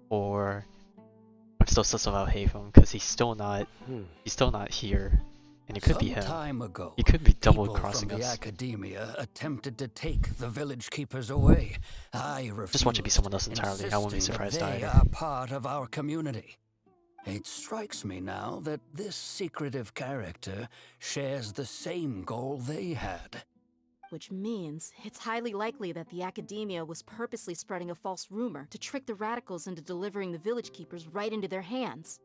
or I'm still sus about Haytham because he's still not here, and it could be him. Some time ago, He could be double people crossing from the us. academia attempted to take the village keepers away. I refused, Just watch it be someone else entirely. I wouldn't be insisting that surprised they either. are part of our community. It strikes me now that this secretive character shares the same goal they had. Which means it's highly likely that the Academia was purposely spreading a false rumor to trick the radicals into delivering the village keepers right into their hands.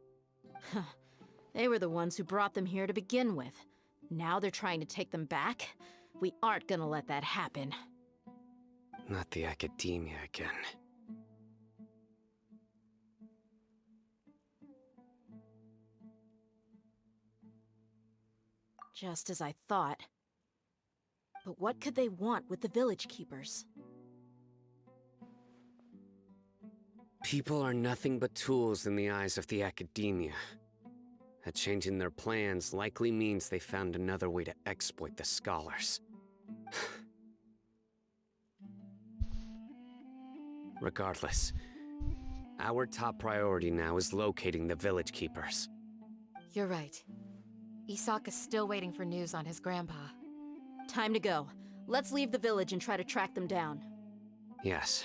They were the ones who brought them here to begin with. Now they're trying to take them back? We aren't gonna let that happen. Not the Academia again. Just as I thought. But what could they want with the village keepers? People are nothing but tools in the eyes of the Academia. A change in their plans likely means they found another way to exploit the scholars. Regardless, our top priority now is locating the village keepers. You're right. Isak is still waiting for news on his grandpa. Time to go. Let's leave the village and try to track them down. Yes.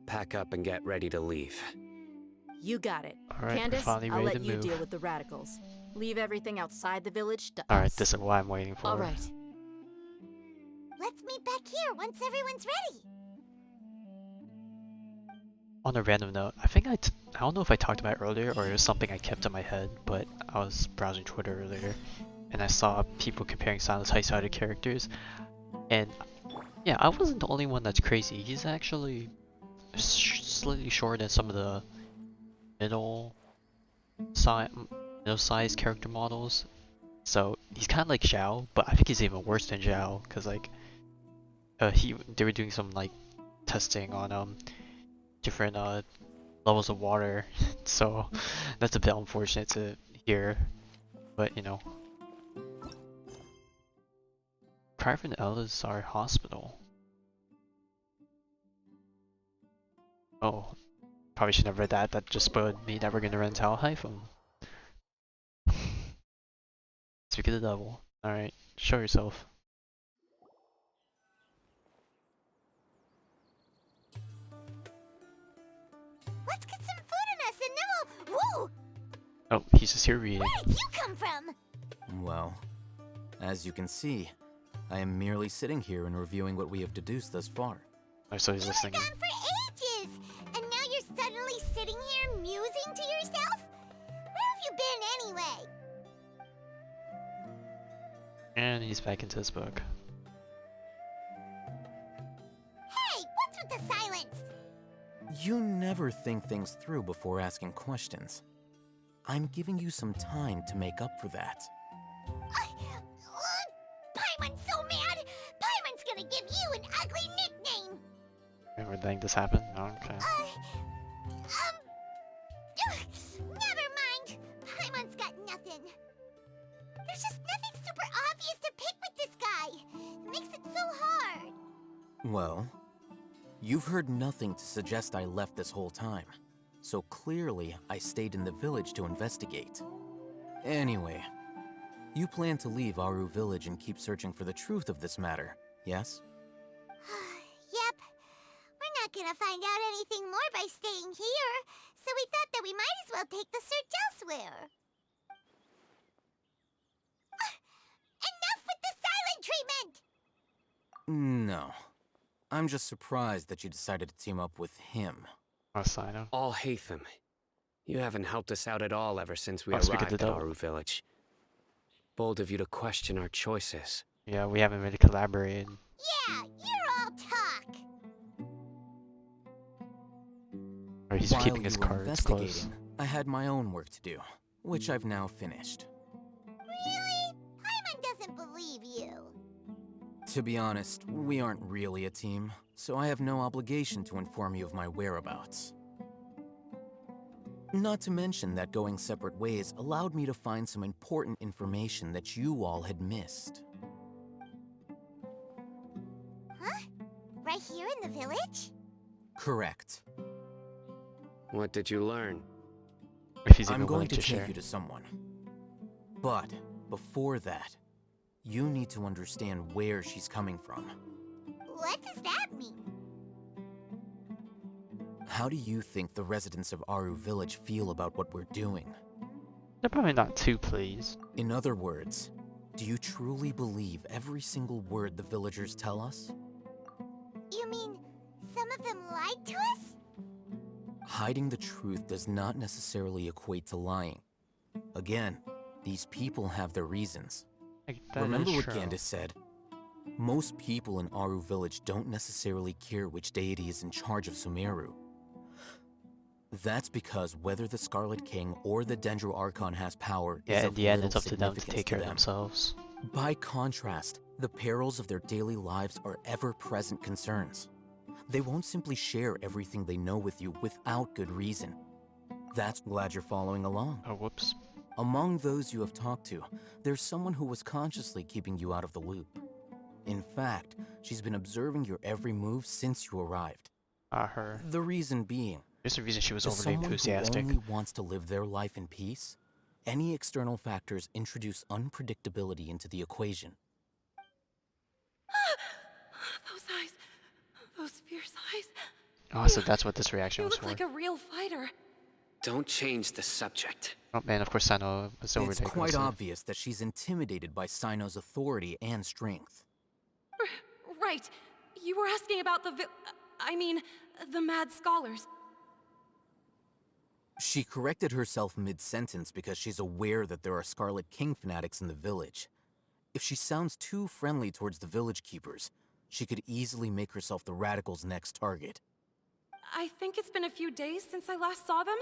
Pack up and get ready to leave. You got it. Alright, Candace, finally I'll ready let to you move. deal with the radicals. Leave everything outside the village to Alright, us. this is what I'm waiting for. All right. Let's meet back here once everyone's ready. On a random note, I don't know if I talked about it earlier or it was something I kept in my head, but I was browsing Twitter earlier and I saw people comparing Silence Heights to other characters, and yeah, I wasn't the only one that's crazy. He's actually slightly shorter than some of the middle-sized character models. So he's kind of like Xiao, but I think he's even worse than Xiao, because like they were doing some like testing on different levels of water, so that's a bit unfortunate to hear, but you know. Private Elazar Hospital. Oh, probably should have read that. That just spoiled me never gonna rent out Hypham. Speak of the devil. Alright, show yourself. Let's get some food in us and then we'll... Woo! Oh, he's just here reading. Where did you come from? Well, as you can see, I am merely sitting here and reviewing what we have deduced thus far. Oh, so he's You were listening. gone for ages, and now you're suddenly sitting here musing to yourself? Where have you been anyway? And he's back into his book. Hey, what's with the silence? You never think things through before asking questions. I'm giving you some time to make up for that. Paimon's so mad! Paimon's gonna give you an ugly nickname! We're letting this happen? Okay. Never mind. Paimon's got nothing. There's just nothing super obvious to pick with this guy. It makes it so hard. Well, you've heard nothing to suggest I left this whole time. So clearly, I stayed in the village to investigate. Anyway, you plan to leave Aru Village and keep searching for the truth of this matter, yes? Yep. We're not gonna find out anything more by staying here, so we thought that we might as well take the search elsewhere. Enough with the silent treatment! No. I'm just surprised that you decided to team up with him. Asino. All Hatham. You haven't helped us out at all ever since we Oh, speak of arrived the at devil. Aru Village. Bold of you to question our choices. Yeah, we haven't really collaborated. Yeah, you're all talk. Or he's While keeping his you were cards close. investigating, I had my own work to do, which I've now finished. Really? Paimon doesn't believe you. To be honest, we aren't really a team, so I have no obligation to inform you of my whereabouts. Not to mention that going separate ways allowed me to find some important information that you all had missed. Huh? Right here in the village? Correct. What did you learn? If he's even I'm going willing to take share. you to someone. But before that, you need to understand where she's coming from. What does that mean? How do you think the residents of Aru Village feel about what we're doing? They're probably not too pleased. In other words, Do you truly believe every single word the villagers tell us? You mean some of them lied to us? Hiding the truth does not necessarily equate to lying. Again, these people have their reasons. Like, that Remember is what true. Gandhi said? Most people in Aru village don't necessarily care which deity is in charge of Sumeru. That's because whether the Scarlet King or the Dendro Archon has power Yeah, is in of the end, little it's up to them to significance take care of them. themselves. By contrast, the perils of their daily lives are ever-present concerns. They won't simply share everything they know with you without good reason. That's glad you're following along. Oh, whoops. Among those you have talked to, there's someone who was consciously keeping you out of the loop. In fact, she's been observing your every move since you arrived. Her. The reason being, There's a reason she was to overly someone enthusiastic. who only wants to live their life in peace, any external factors introduce unpredictability into the equation. Those eyes. Those fierce eyes. Oh, so that's what this reaction You was look for. like a real fighter. Don't change the subject. Oh man, of course Sano was overly It's quite aggressive. obvious that she's intimidated by Sino's authority and strength. Right. You were asking about the mad scholars. She corrected herself mid-sentence because she's aware that there are Scarlet King fanatics in the village. If she sounds too friendly towards the village keepers, she could easily make herself the radicals' next target. I think it's been a few days since I last saw them.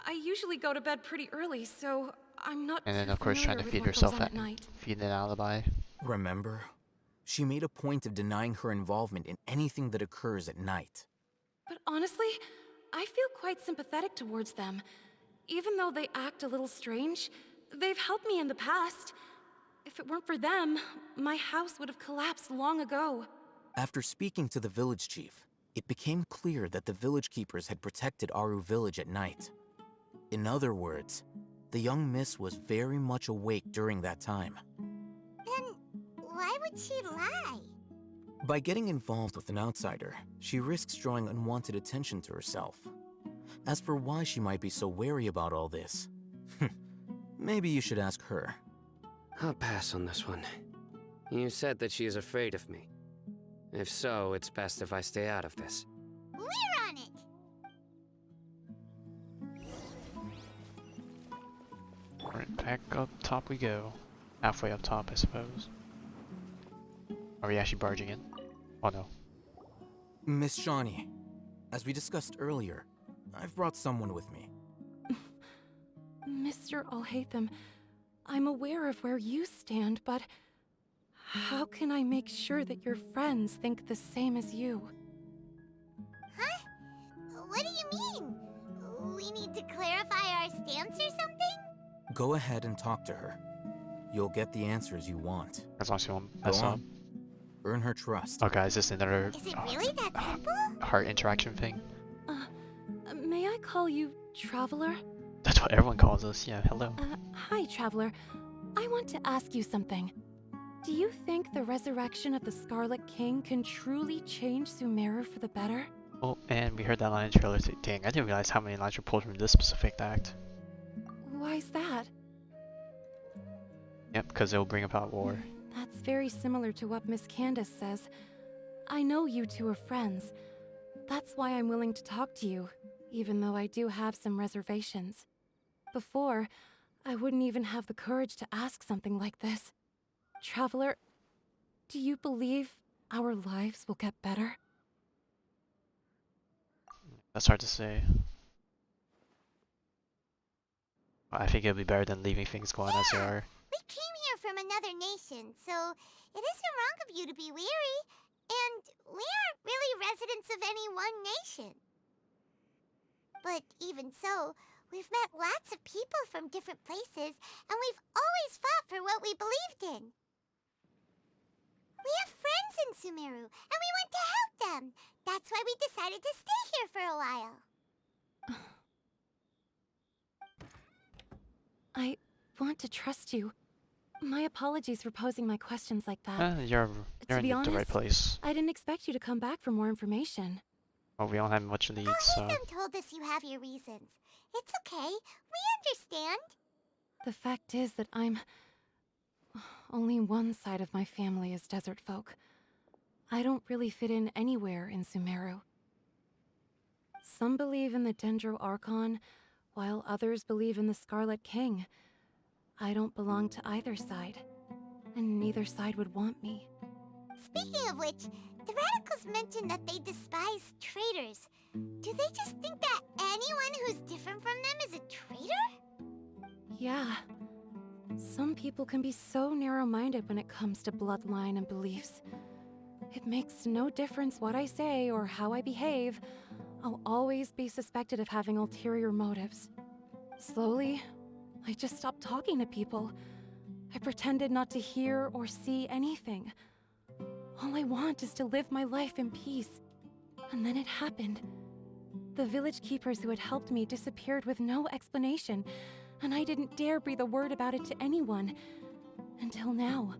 I usually go to bed pretty early, so I'm not And then too of course trying to familiar feed with what herself goes on at night. feed an alibi. Remember? She made a point of denying her involvement in anything that occurs at night. But honestly, I feel quite sympathetic towards them. Even though they act a little strange, they've helped me in the past. If it weren't for them, my house would have collapsed long ago. After speaking to the village chief, it became clear that the village keepers had protected Aru village at night. In other words, the young miss was very much awake during that time. Then why would she lie? By getting involved with an outsider, she risks drawing unwanted attention to herself. As for why she might be so wary about all this, maybe you should ask her. I'll pass on this one. You said that she is afraid of me. If so, it's best if I stay out of this. We're on it! Alright, back up top we go. Halfway up top, I suppose. Are we actually barging in? Oh no. Miss Shawnee, as we discussed earlier, I've brought someone with me. Mr. Alhaitham, I'm aware of where you stand, but how can I make sure that your friends think the same as you? Huh? What do you mean? We need to clarify our stance or something? Go ahead and talk to her. You'll get the answers you want. As long as you won't Go mess up. on. Earn her trust. Oh guys, this is another Is it really that simple? heart interaction thing. May I call you Traveler? That's what everyone calls us. Yeah, hello. Hi, Traveler. I want to ask you something. Do you think the resurrection of the Scarlet King can truly change Sumeru for the better? Oh, and we heard that line in trailer. Dang, I didn't realize how many lines were pulled from this specific act. Why's that? Yep, because it'll bring about war. That's very similar to what Miss Candace says. I know you two are friends. That's why I'm willing to talk to you, even though I do have some reservations. Before, I wouldn't even have the courage to ask something like this. Traveler, do you believe our lives will get better? That's hard to say. I think it'll be better than leaving things going as they are. We came here from another nation, so it isn't wrong of you to be weary. And we aren't really residents of any one nation. But even so, we've met lots of people from different places, and we've always fought for what we believed in. We have friends in Sumeru, and we want to help them. That's why we decided to stay here for a while. I want to trust you. My apologies for posing my questions like that. You're To in be the honest, right place. I didn't expect you to come back for more information. Well, we don't have much leads, so... Them told us you have your reasons. It's okay. We understand. The fact is that I'm only one side of my family is desert folk. I don't really fit in anywhere in Sumeru. Some believe in the Dendro Archon, while others believe in the Scarlet King. I don't belong to either side, and neither side would want me. Speaking of which, the radicals mentioned that they despise traitors. Do they just think that anyone who's different from them is a traitor? Yeah. Some people can be so narrow-minded when it comes to bloodline and beliefs. It makes no difference what I say or how I behave. I'll always be suspected of having ulterior motives. Slowly, I just stopped talking to people. I pretended not to hear or see anything. All I want is to live my life in peace. And then it happened. The village keepers who had helped me disappeared with no explanation, and I didn't dare breathe a word about it to anyone. Until now.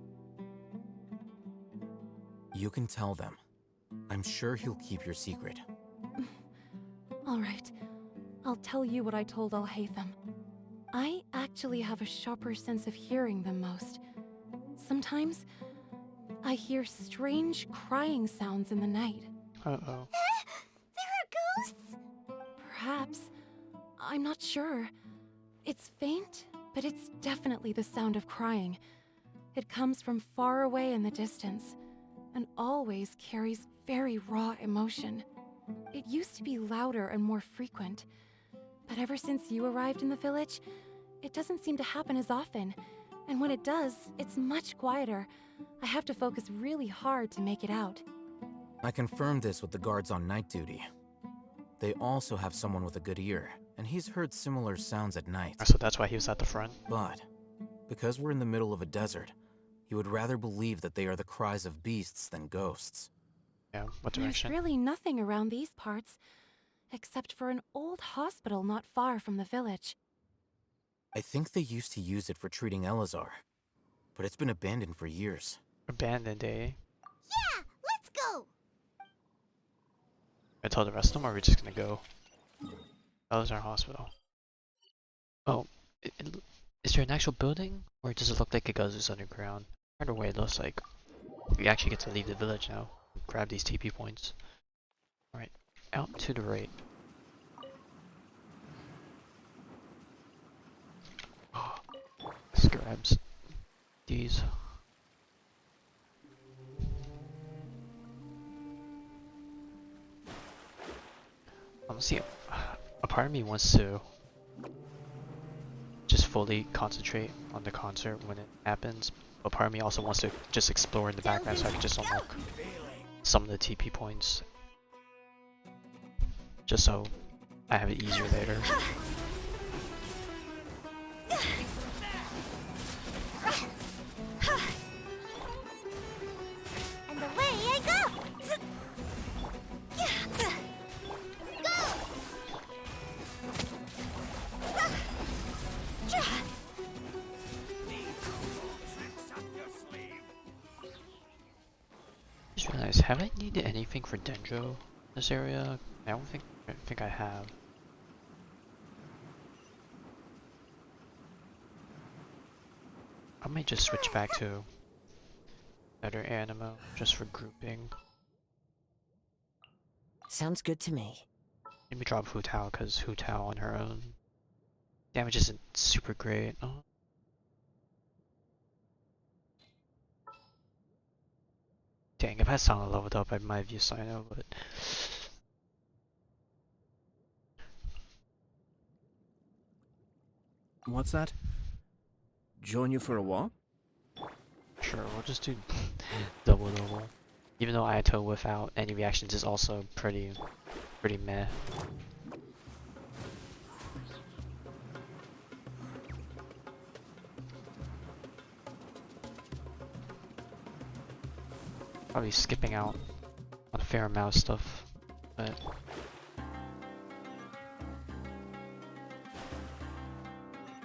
You can tell them. I'm sure he'll keep your secret. All right. I'll tell you what I told Al-Haytham. I actually have a sharper sense of hearing than most. Sometimes, I hear strange crying sounds in the night. Uh-oh. There are ghosts? Perhaps. I'm not sure. It's faint, but it's definitely the sound of crying. It comes from far away in the distance, and always carries very raw emotion. It used to be louder and more frequent, but ever since you arrived in the village, it doesn't seem to happen as often, and when it does, it's much quieter. I have to focus really hard to make it out. I confirmed this with the guards on night duty. They also have someone with a good ear, and he's heard similar sounds at night. So that's why he was at the front? But, because we're in the middle of a desert, he would rather believe that they are the cries of beasts than ghosts. Yeah, what direction? There's really nothing around these parts, except for an old hospital not far from the village. I think they used to use it for treating Elazar, but it's been abandoned for years. Abandoned, eh? Yeah, let's go! I tell the rest of them, or are we just gonna go? Elazar Hospital. Oh, is there an actual building? Or does it look like it goes underground? Either way, it looks like we actually get to leave the village now. Grab these TP points. Alright, out to the right. This grabs these. See, a part of me wants to just fully concentrate on the concert when it happens, but part of me also wants to just explore in the background so I can just unlock some of the TP points, just so I have it easier later. And away I go! Just realized, have I needed anything for Dendro in this area? I don't think I have. I might just switch back to better animo just for grouping. Sounds good to me. Let me drop Hu Tao because Hu Tao on her own damage isn't super great. Oh. Dang, if I had Sana leveled up, I might have used Sino, but What's that? Join you for a walk? sure, we'll just do double. Even though Ayato without any reactions is also pretty meh. Probably skipping out on a fair amount of stuff, but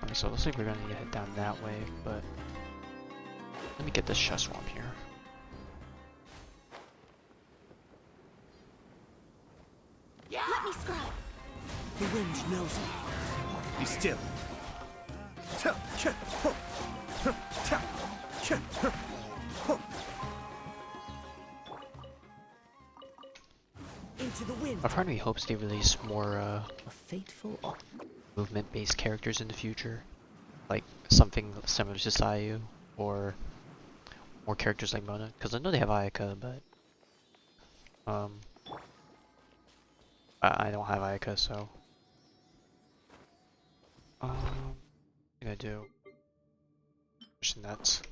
okay, so it looks like we're gonna head down that way, but let me get this chest swarm here. Let me scrub. The wind knows me. Be still. Into the wind. A part of me hopes they release more A fateful. movement-based characters in the future, like something similar to Sayu, or more characters like Mona. Because I know they have Ayaka, but I don't have Ayaka, so what am I gonna do? Push nuts,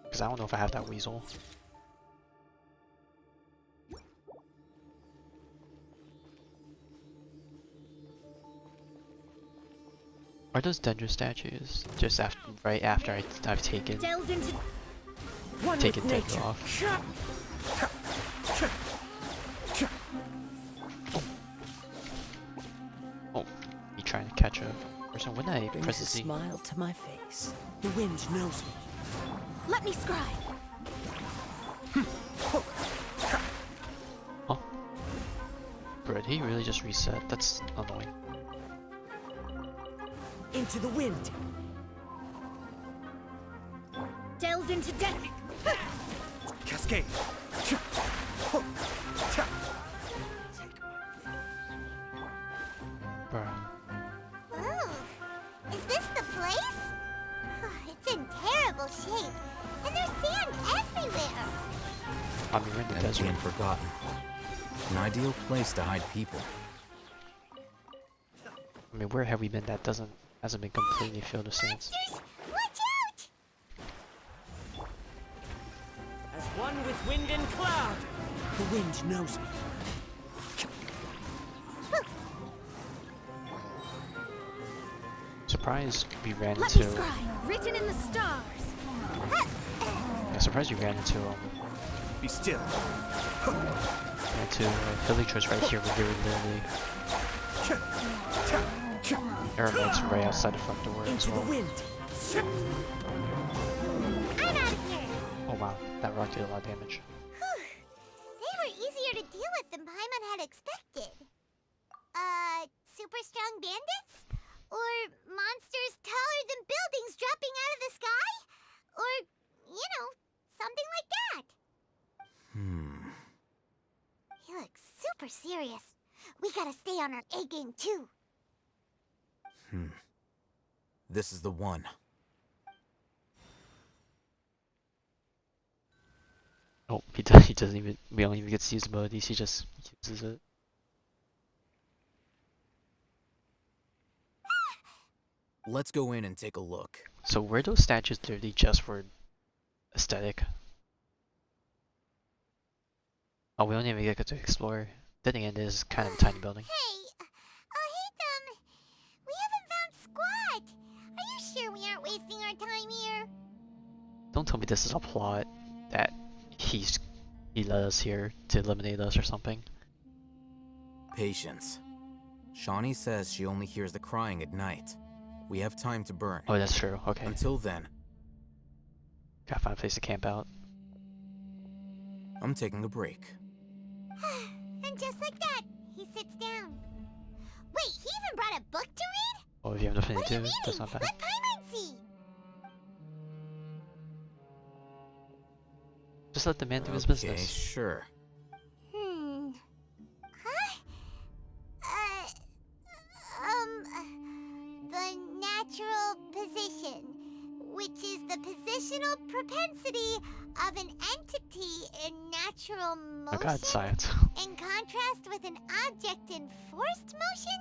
because I don't know if I have that weasel. Are those Dendro statues just after, right after I've taken Dendro off? Oh, you trying to catch a person? When I press the Z? Smile to my face. The wind knows me. Let me scribe. Oh, bro, did he really just reset? That's annoying. Into the wind. Delve into death. Cascade. Bro. Oh, is this the place? It's in terrible shape, and there's sand everywhere. I mean, we're in the Empty desert. and forgotten. An ideal place to hide people. I mean, where have we been that hasn't been completely filled with sands? Monsters, watch out! As one with wind and cloud. The wind knows me. Surprised we ran Let me into. scribe. Written in the stars. Yeah, surprised we ran into Be still. ran into villagers right here when they were literally airmates right outside the front door as Into the well. wind. I'm out of here. Oh wow, that rock did a lot of damage. They were easier to deal with than Paimon had expected. Super strong bandits? Or monsters taller than buildings dropping out of the sky? Or, something like that. He looks super serious. We gotta stay on our A game too. This is the one. Oh, he doesn't even. We don't even get to use abilities. He just uses it. Let's go in and take a look. So were those statues literally just for aesthetic? Oh, we don't even get to explore. Then again, it is kind of a tiny building. Hey, we haven't found squat. Are you sure we aren't wasting our time here? Don't tell me this is a plot that he led us here to eliminate us or something. Patience. Shawnee says she only hears the crying at night. We have time to burn. Oh, that's true. Okay. Until then, Gotta find a place to camp out. I'm taking a break. And just like that, he sits down. Wait, he even brought a book to read? Oh, if you have nothing What to are you do, that's reading? not bad. Let Paimon see. Just let the man do his Okay, business. sure. Huh? The natural position, which is the positional propensity of an entity in natural motion. Oh god, science. In contrast with an object in forced motion?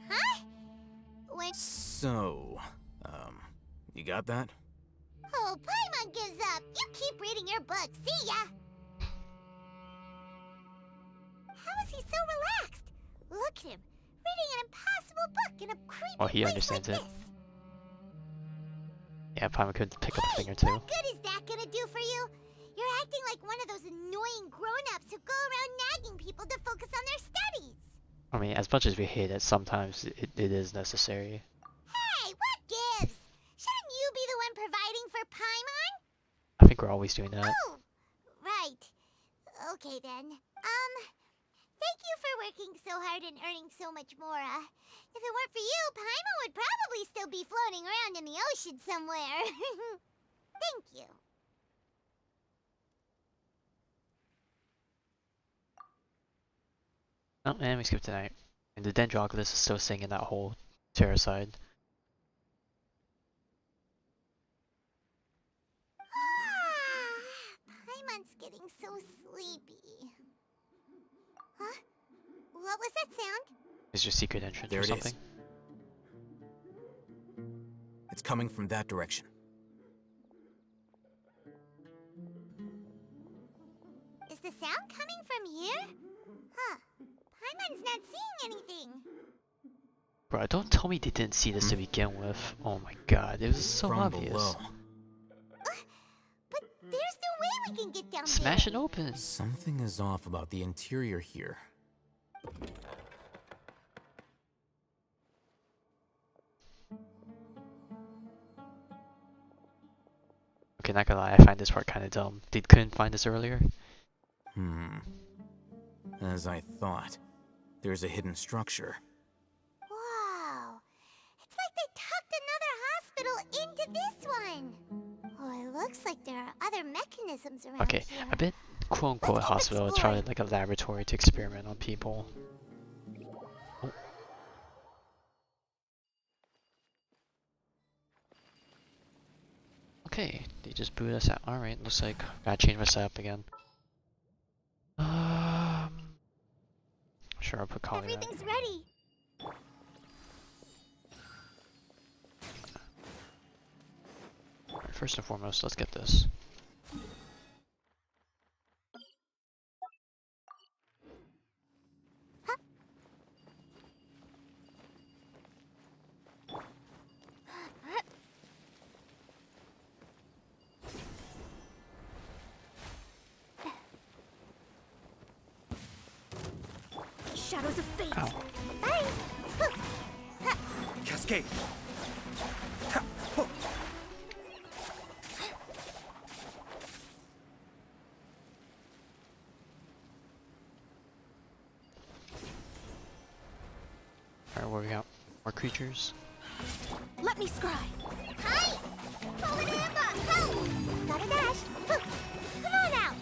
Huh? When So, you got that? Oh, Paimon gives up. You keep reading your book. See ya. How is he so relaxed? Look at him, reading an impossible book in a creepy Oh, he place understands like it. this. Yeah, probably could pick up a thing or two. What good is that gonna do for you? You're acting like one of those annoying grown-ups who go around nagging people to focus on their studies. I mean, as much as we hate it, sometimes it is necessary. Hey, what gives? Shouldn't you be the one providing for Paimon? I think we're always doing that. Oh, right. Okay then. Thank you for working so hard and earning so much more. If it weren't for you, Paimon would probably still be floating around in the ocean somewhere. Thank you. Oh, and we skipped tonight. And the Dendroculus is still staying in that hole. Terracide. Paimon's getting so sleepy. Huh? What was that sound? Is your secret entrance There or it something? is. It's coming from that direction. Is the sound coming from here? Huh. Paimon's not seeing anything. Bro, don't tell me they didn't see this to begin with. Oh my god, it was so From obvious. below. But there's no way we can get down Smash there. it open. Something is off about the interior here. Okay, not gonna lie, I find this part kinda dumb. They couldn't find this earlier? As I thought. There's a hidden structure. Wow. It's like they tucked another hospital into this one. Oh, it looks like there are other mechanisms around Okay, here. I bet quote-unquote hospital is probably like a laboratory to experiment on people. Oh. Okay, they just booted us out. Alright, looks like gotta change my setup again. Sure, I'll put color in. Everything's ready. Alright, first and foremost, let's get this. Shadows of fate. Ow. Bye. Cascade! Alright, what we got? More creatures? Let me scry. Hi! Forward Grandpa! Help! Gotta dash! Come on out!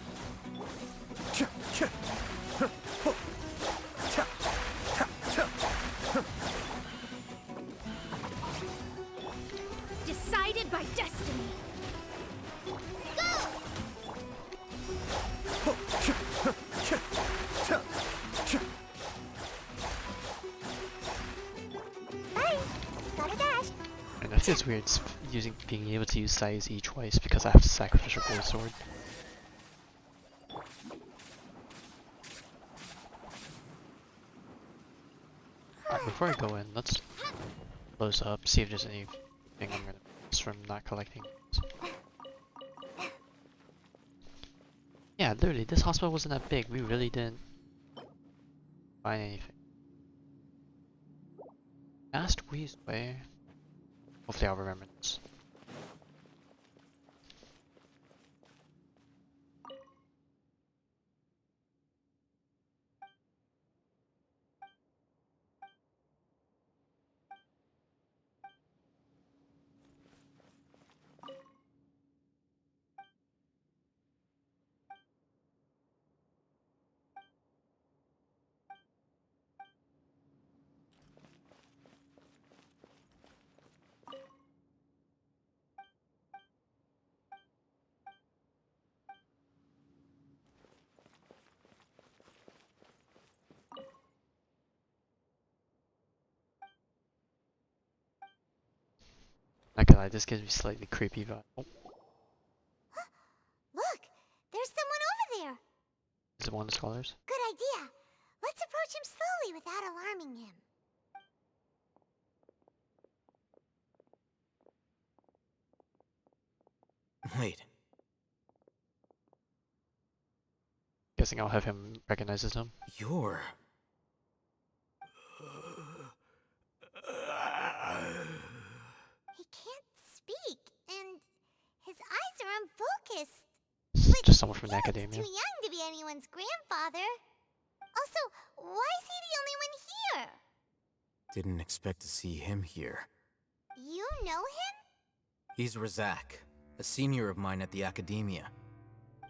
Decided by destiny. Bye! Gotta dash! And I think it's weird being able to use size E twice because I have Sacrificial Gold Sword. Before I go in, let's close up, see if there's anything I'm gonna miss from not collecting. Yeah, literally, this hospital wasn't that big. We really didn't find anything. Last Wheeze Way. Hopefully I'll remember this. Not gonna lie, this gives me slightly creepy vibe. Oh, Look! There's someone over there! is it one of the scholars? Good idea. Let's approach him slowly without alarming him. Wait. Guessing I'll have him recognize him. You're... He can't speak, and his eyes are unfocused. It's just someone from the academia. Too young to be anyone's grandfather. Also, why is he the only one here? Didn't expect to see him here. You know him? He's Razak, a senior of mine at the Academia.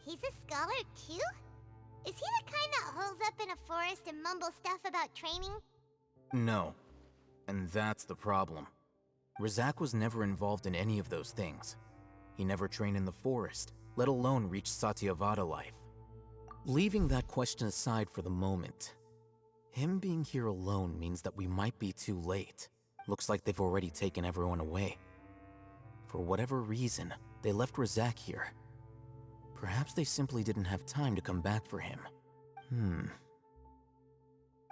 He's a scholar too? Is he the kind that holes up in a forest and mumbles stuff about training? No. And that's the problem. Razak was never involved in any of those things. He never trained in the forest, let alone reach Satyavada life. Leaving that question aside for the moment, him being here alone means that we might be too late. Looks like they've already taken everyone away. For whatever reason, they left Razak here. Perhaps they simply didn't have time to come back for him.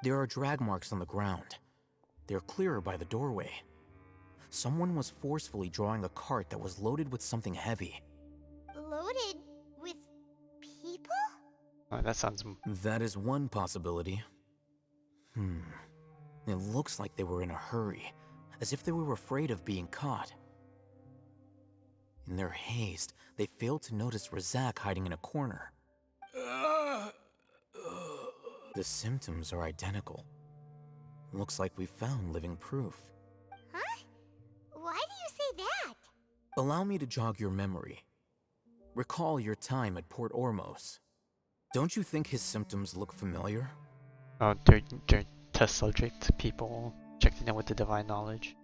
There are drag marks on the ground. They're clearer by the doorway. Someone was forcefully drawing a cart that was loaded with something heavy. Loaded with people? Oh, that sounds... That is one possibility. It looks like they were in a hurry, as if they were afraid of being caught. In their haste, they failed to notice Razak hiding in a corner. The symptoms are identical. Looks like we found living proof. Huh? Why do you say that? Allow me to jog your memory. Recall your time at Port Ormos. Don't you think his symptoms look familiar? Oh, they're test subject people checking in with the divine knowledge.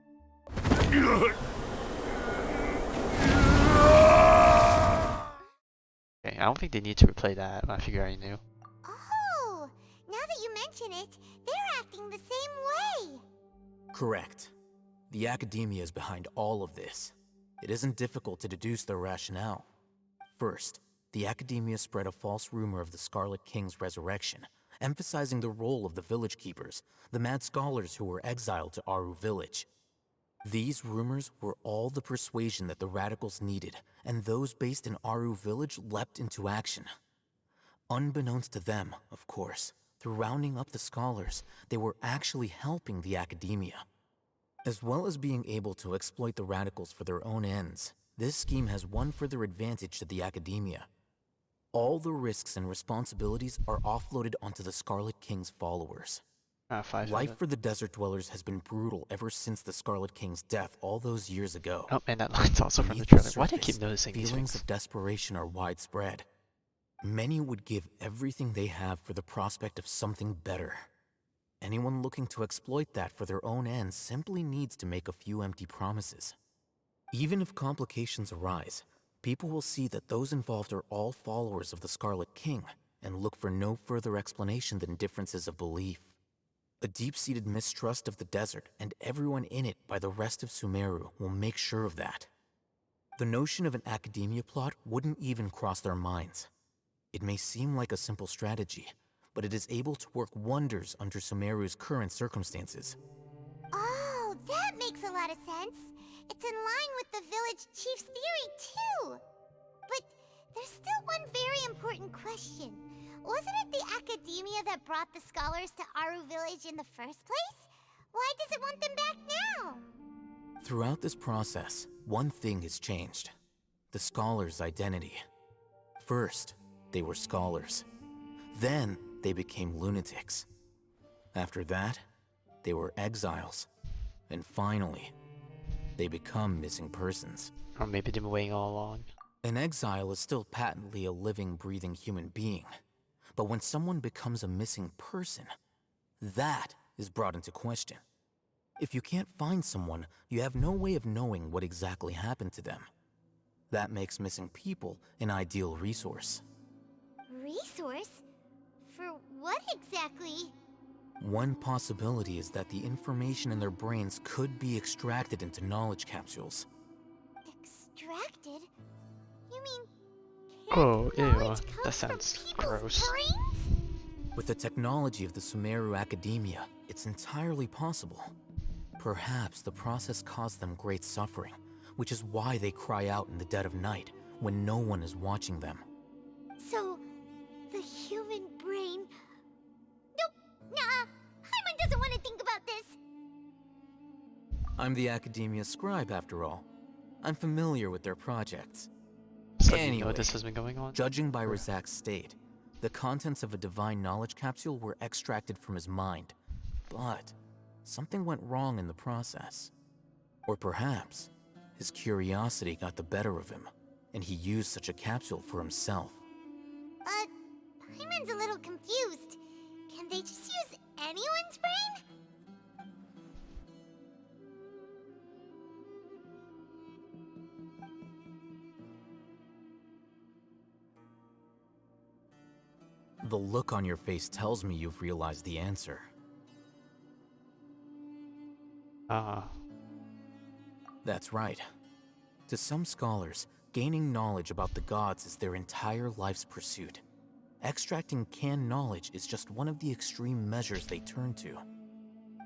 Okay, I don't think they need to replay that. I figure I knew. Oh, now that you mention it, they're acting the same way. Correct. The Academia is behind all of this. It isn't difficult to deduce their rationale. First, the Academia spread a false rumor of the Scarlet King's resurrection, emphasizing the role of the village keepers, the mad scholars who were exiled to Aru village. These rumors were all the persuasion that the radicals needed, and those based in Aru village leapt into action. Unbeknownst to them, of course, through rounding up the scholars, they were actually helping the Academia. As well as being able to exploit the radicals for their own ends, this scheme has one further advantage to the Academia. All the risks and responsibilities are offloaded onto the Scarlet King's followers. Life for the desert dwellers has been brutal ever since the Scarlet King's death all those years ago. Oh, and that line's also from the trailer. Why do I keep noticing these feelings things? of desperation are widespread. Many would give everything they have for the prospect of something better. Anyone looking to exploit that for their own ends simply needs to make a few empty promises. Even if complications arise, people will see that those involved are all followers of the Scarlet King and look for no further explanation than differences of belief. A deep-seated mistrust of the desert and everyone in it by the rest of Sumeru will make sure of that. The notion of an Academia plot wouldn't even cross their minds. It may seem like a simple strategy, but it is able to work wonders under Sumeru's current circumstances. Oh, that makes a lot of sense. It's in line with the village chief's theory, too. But there's still one very important question. Wasn't it the Academia that brought the scholars to Aru village in the first place? Why does it want them back now? Throughout this process, one thing has changed. The scholars' identity. First, they were scholars. Then, they became lunatics. After that, they were exiles. And finally, they become missing persons. Or maybe they've been waiting all along. An exile is still patently a living, breathing human being. But when someone becomes a missing person, that is brought into question. If you can't find someone, you have no way of knowing what exactly happened to them. That makes missing people an ideal resource. Resource? For what exactly? One possibility is that the information in their brains could be extracted into knowledge capsules. Extracted? You mean... Oh, ew. That sounds gross. With the technology of the Sumeru Academia, it's entirely possible. Perhaps the process caused them great suffering, which is why they cry out in the dead of night when no one is watching them. So, the human brain... Nope, nah, Hyman doesn't want to think about this. I'm the Academia scribe, after all. I'm familiar with their projects. So Anyway, you know this has been going on? Judging by Razak's state, the contents of a divine knowledge capsule were extracted from his mind. But something went wrong in the process. Or perhaps his curiosity got the better of him. and he used such a capsule for himself. Paimon's a little confused. Can they just use anyone's brain? The look on your face tells me you've realized the answer. That's right. To some scholars, gaining knowledge about the gods is their entire life's pursuit. Extracting canned knowledge is just one of the extreme measures they turn to.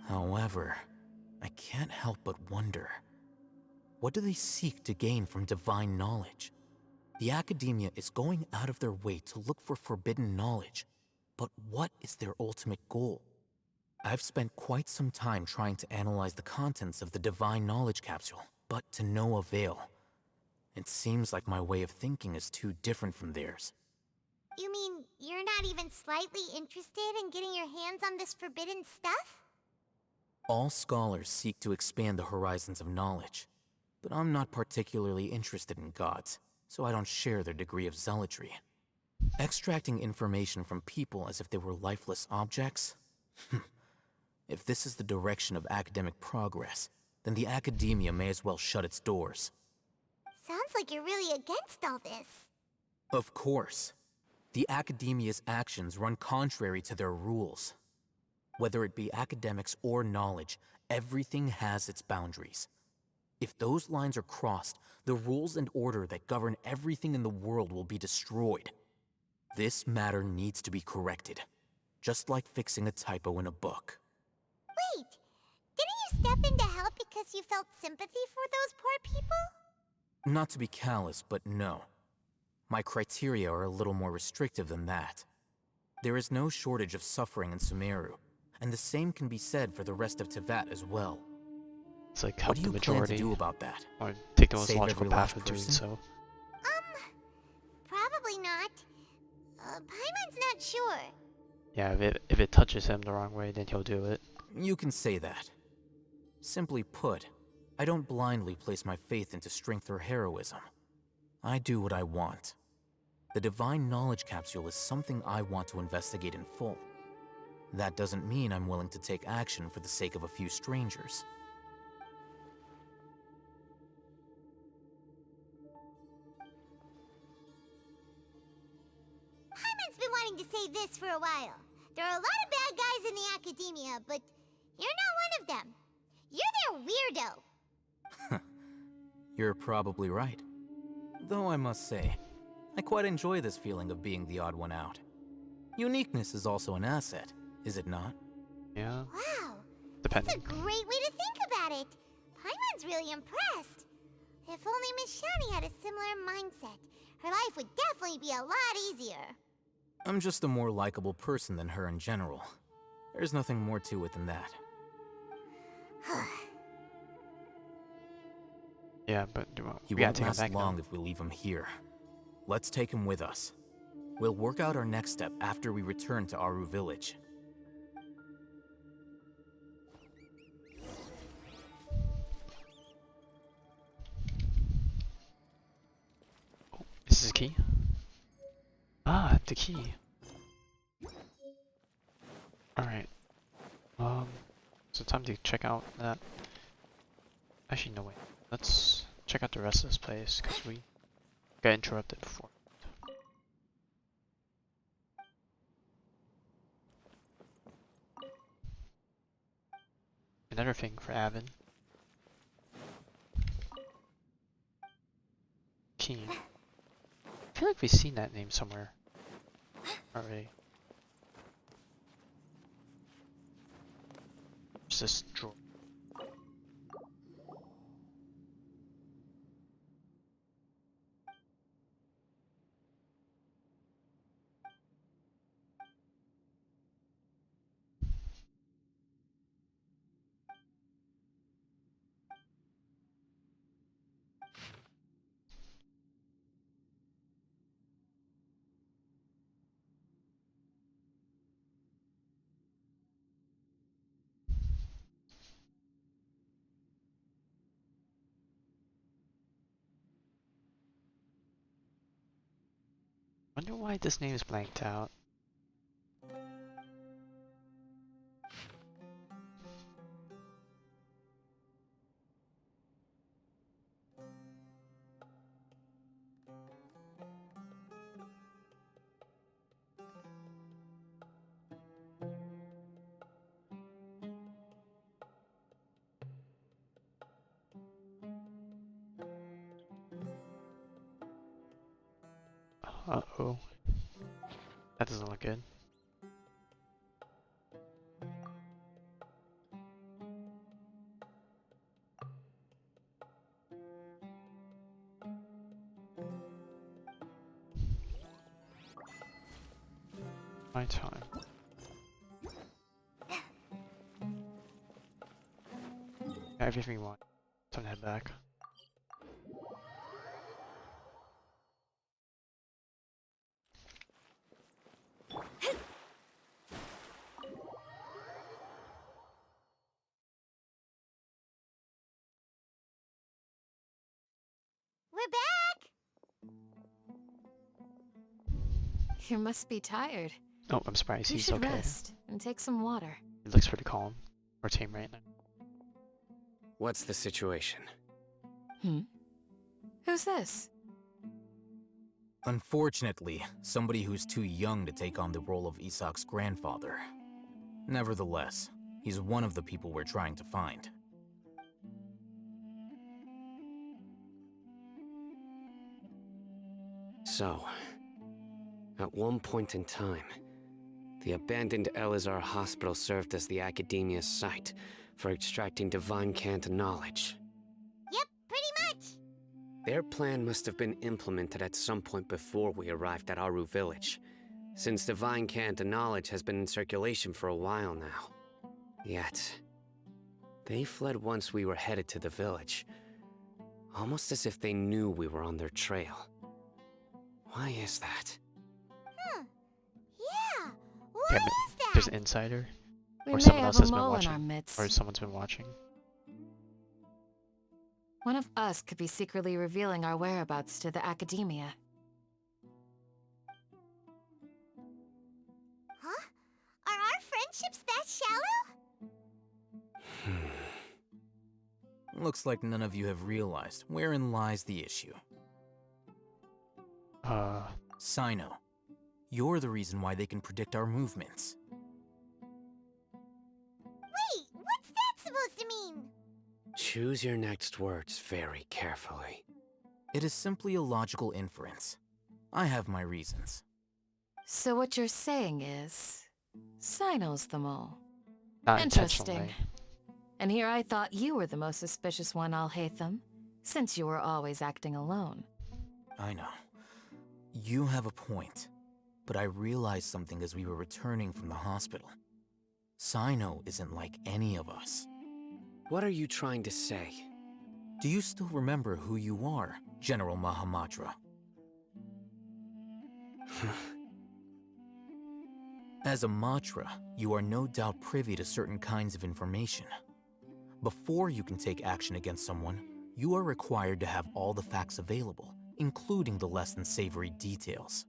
However, I can't help but wonder, what do they seek to gain from divine knowledge? The academia is going out of their way to look for forbidden knowledge, but what is their ultimate goal? I've spent quite some time trying to analyze the contents of the divine knowledge capsule, but to no avail. It seems like my way of thinking is too different from theirs. You mean you're not even slightly interested in getting your hands on this forbidden stuff? All scholars seek to expand the horizons of knowledge, but I'm not particularly interested in gods, so I don't share their degree of zealotry. Extracting information from people as if they were lifeless objects? If this is the direction of academic progress, then the academia may as well shut its doors. Sounds like you're really against all this. Of course. The academia's actions run contrary to their rules. Whether it be academics or knowledge, everything has its boundaries. If those lines are crossed, the rules and order that govern everything in the world will be destroyed. This matter needs to be corrected, just like fixing a typo in a book. Wait, didn't you step in to help because you felt sympathy for those poor people? Not to be callous, but no. My criteria are a little more restrictive than that. There is no shortage of suffering in Sumeru, and the same can be said for the rest of Tevat as well. It's like help what do the you plan majority, to do about that? or take the most Save logical every path last of doing person? so. Probably not. Paimon's not sure. Yeah, if it touches him the wrong way, then he'll do it. You can say that. Simply put, I don't blindly place my faith into strength or heroism. I do what I want. The divine knowledge capsule is something I want to investigate in full. That doesn't mean I'm willing to take action for the sake of a few strangers. Paimon's been wanting to say this for a while. There are a lot of bad guys in the academia, but you're not one of them. You're their weirdo. You're probably right. Though I must say, I quite enjoy this feeling of being the odd one out. Uniqueness is also an asset, is it not? Yeah. Wow, Depending. that's a great way to think about it. Paimon's really impressed. If only Miss Shani had a similar mindset, her life would definitely be a lot easier. I'm just a more likable person than her in general. There's nothing more to it than that. Yeah, but He we gotta won't take him last back long now. if we leave him here. Let's take him with us. We'll work out our next step after we return to Aru village. This is the key? Ah, the key. Alright. So time to check out that. Actually, no, wait. Let's check out the rest of this place, because we got interrupted before. Another thing for Avon. Keen. I feel like we've seen that name somewhere already. What's this drawer? Wonder why this name is blanked out. Uh-oh. That doesn't look good. My time. Everything we want. Time to head back. We're back! You must be tired. Oh, I'm surprised You he's should okay. rest and take some water. He looks pretty calm. Or tame right now. What's the situation? Who's this? Unfortunately, somebody who's too young to take on the role of Isak's grandfather. Nevertheless, he's one of the people we're trying to find. So, at one point in time, the abandoned Elazar hospital served as the Academia's site for extracting divine cant knowledge. Yep, pretty much. Their plan must have been implemented at some point before we arrived at Aru village, since divine cant knowledge has been in circulation for a while now. Yet, they fled once we were headed to the village, almost as if they knew we were on their trail. Why is that? Yeah, why Okay, is that? there's an insider? We Or may someone have else a has been mole in watching? our midst. Or someone's been watching? One of us could be secretly revealing our whereabouts to the Academia. Huh? Are our friendships that shallow? Looks like none of you have realized wherein lies the issue. Sino, you're the reason why they can predict our movements. Wait, what's that supposed to mean? Choose your next words very carefully. It is simply a logical inference. I have my reasons. So what you're saying is, Sino's the mole. Not Interesting. intentionally. And here I thought you were the most suspicious one, Alhaitham, since you were always acting alone. I know. You have a point. But I realized something as we were returning from the hospital. Sino isn't like any of us. What are you trying to say? Do you still remember who you are, General Mahamatra? As a Matra, you are no doubt privy to certain kinds of information. Before you can take action against someone, you are required to have all the facts available, including the less than savory details.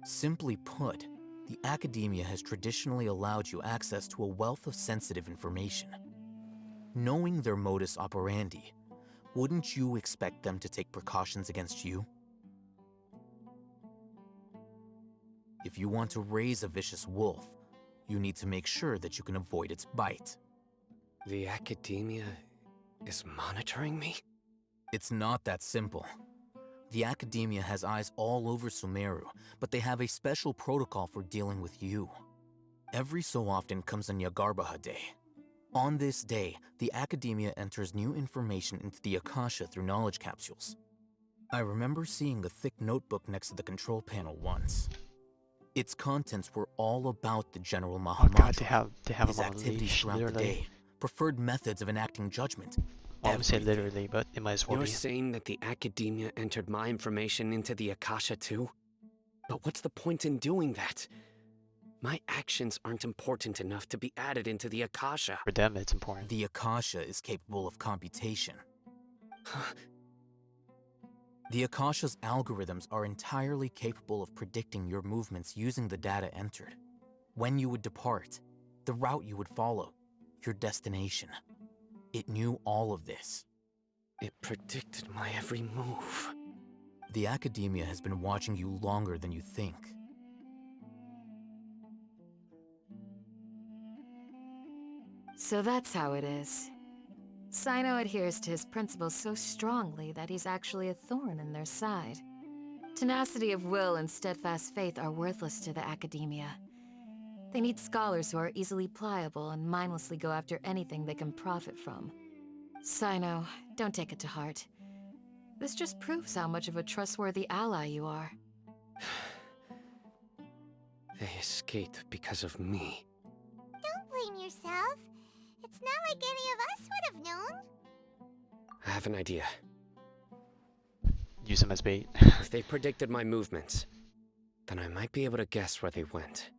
Simply put, the Academia has traditionally allowed you access to a wealth of sensitive information. Knowing their modus operandi, wouldn't you expect them to take precautions against you? If you want to raise a vicious wolf, you need to make sure that you can avoid its bite. The Academia is monitoring me? It's not that simple. The Academia has eyes all over Sumeru, but they have a special protocol for dealing with you. Every so often comes a Nyagarbaha Day. On this day, the Academia enters new information into the Akasha through knowledge capsules. I remember seeing a thick notebook next to the control panel once. Its contents were all about the General Mahamatra, Oh god, they have his him on a activities leash, throughout the literally. day, preferred methods of enacting judgment. Well, I'm saying literally, but it might as well You're be. saying that the Academia entered my information into the Akasha too? But what's the point in doing that? My actions aren't important enough to be added into the Akasha. For them, it's important. The Akasha is capable of computation. The Akasha's algorithms are entirely capable of predicting your movements using the data entered. When you would depart, the route you would follow, your destination. It knew all of this. It predicted my every move. The Academia has been watching you longer than you think. So that's how it is. Sino adheres to his principles so strongly that he's actually a thorn in their side. Tenacity of will and steadfast faith are worthless to the Academia. They need scholars who are easily pliable and mindlessly go after anything they can profit from. Sino, don't take it to heart. This just proves how much of a trustworthy ally you are. They escaped because of me. Don't blame yourself. It's not like any of us would have known. I have an idea. Use him as bait. If they predicted my movements, then I might be able to guess where they went.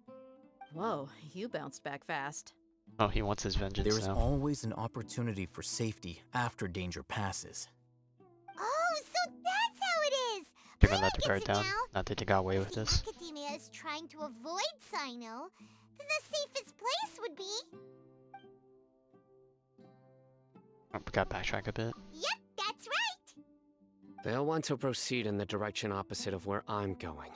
Whoa, you bounced back fast. Oh, he wants his vengeance There is now. always an opportunity for safety after danger passes. Oh, so that's how it is! They're gonna let Paimon the guard gets it down. now. Not that they got away with If the this. Academia is trying to avoid Sino, then the safest place would be... Oh, we gotta backtrack a bit. Yep, that's right! They'll want to proceed in the direction opposite of where I'm going.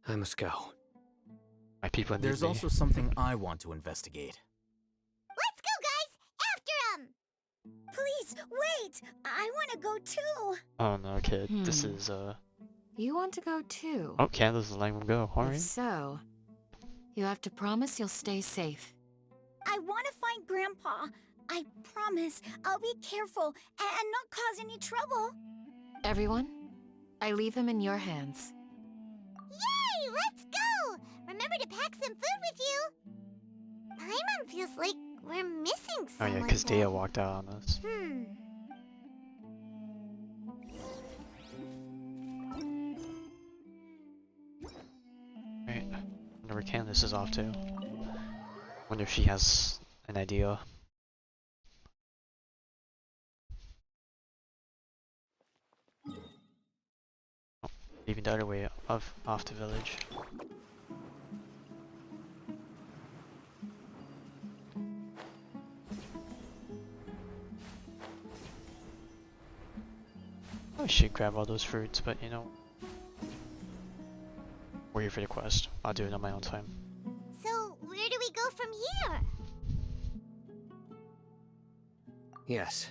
I must go. My people need There's me. also something I want to investigate. Let's go, guys! After him! Please, wait! I want to go too! Oh no, kid. This is, You want to go too? Oh, Candace is letting him go. If Alright. so, you have to promise you'll stay safe. I want to find Grandpa. I promise I'll be careful and not cause any trouble. Everyone, I leave him in your hands. Yay! Let's go! Remember to pack some food with you! Paimon feels like we're missing Oh someone. yeah, because Dea though. walked out on us. Right. Wonder where Candace is off to. Wonder if she has an idea. Oh, leaving the other way off the village. I should grab all those fruits, but you know, we're here for the quest. I'll do it on my own time. So, where do we go from here? Yes.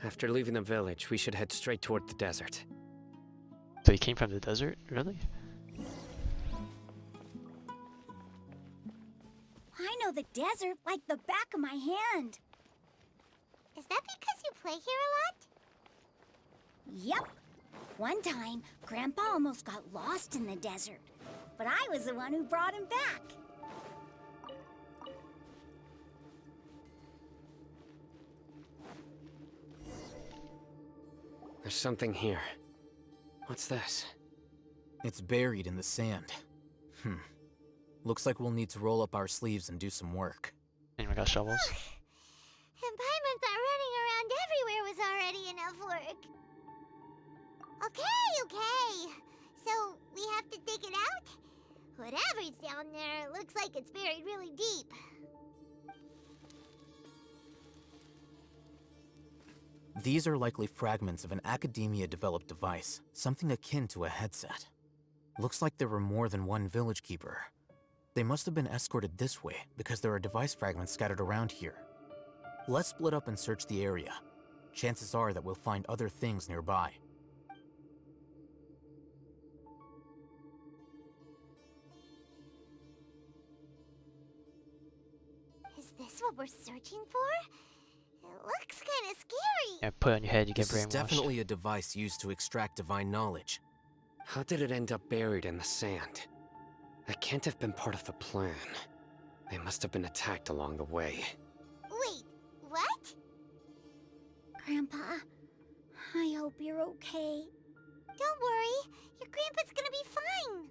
After leaving the village, we should head straight toward the desert. So you came from the desert? Really? I know the desert like the back of my hand. Is that because you play here a lot? Yep. One time, Grandpa almost got lost in the desert, but I was the one who brought him back. There's something here. What's this? It's buried in the sand. Looks like we'll need to roll up our sleeves and do some work. Anyone got shovels? And Paimon thought running around everywhere was already enough work. Okay. So, we have to dig it out? Whatever's down there, looks like it's buried really deep. These are likely fragments of an Academia-developed device, something akin to a headset. Looks like there were more than one village keeper. They must have been escorted this way because there are device fragments scattered around here. Let's split up and search the area. Chances are that we'll find other things nearby. Is this what we're searching for? It looks kind of scary. Yeah, put it on your head, you get This is brainwashed. definitely a device used to extract divine knowledge. How did it end up buried in the sand? That can't have been part of the plan. They must have been attacked along the way. Wait, what? Grandpa, I hope you're okay. Don't worry, your grandpa's gonna be fine.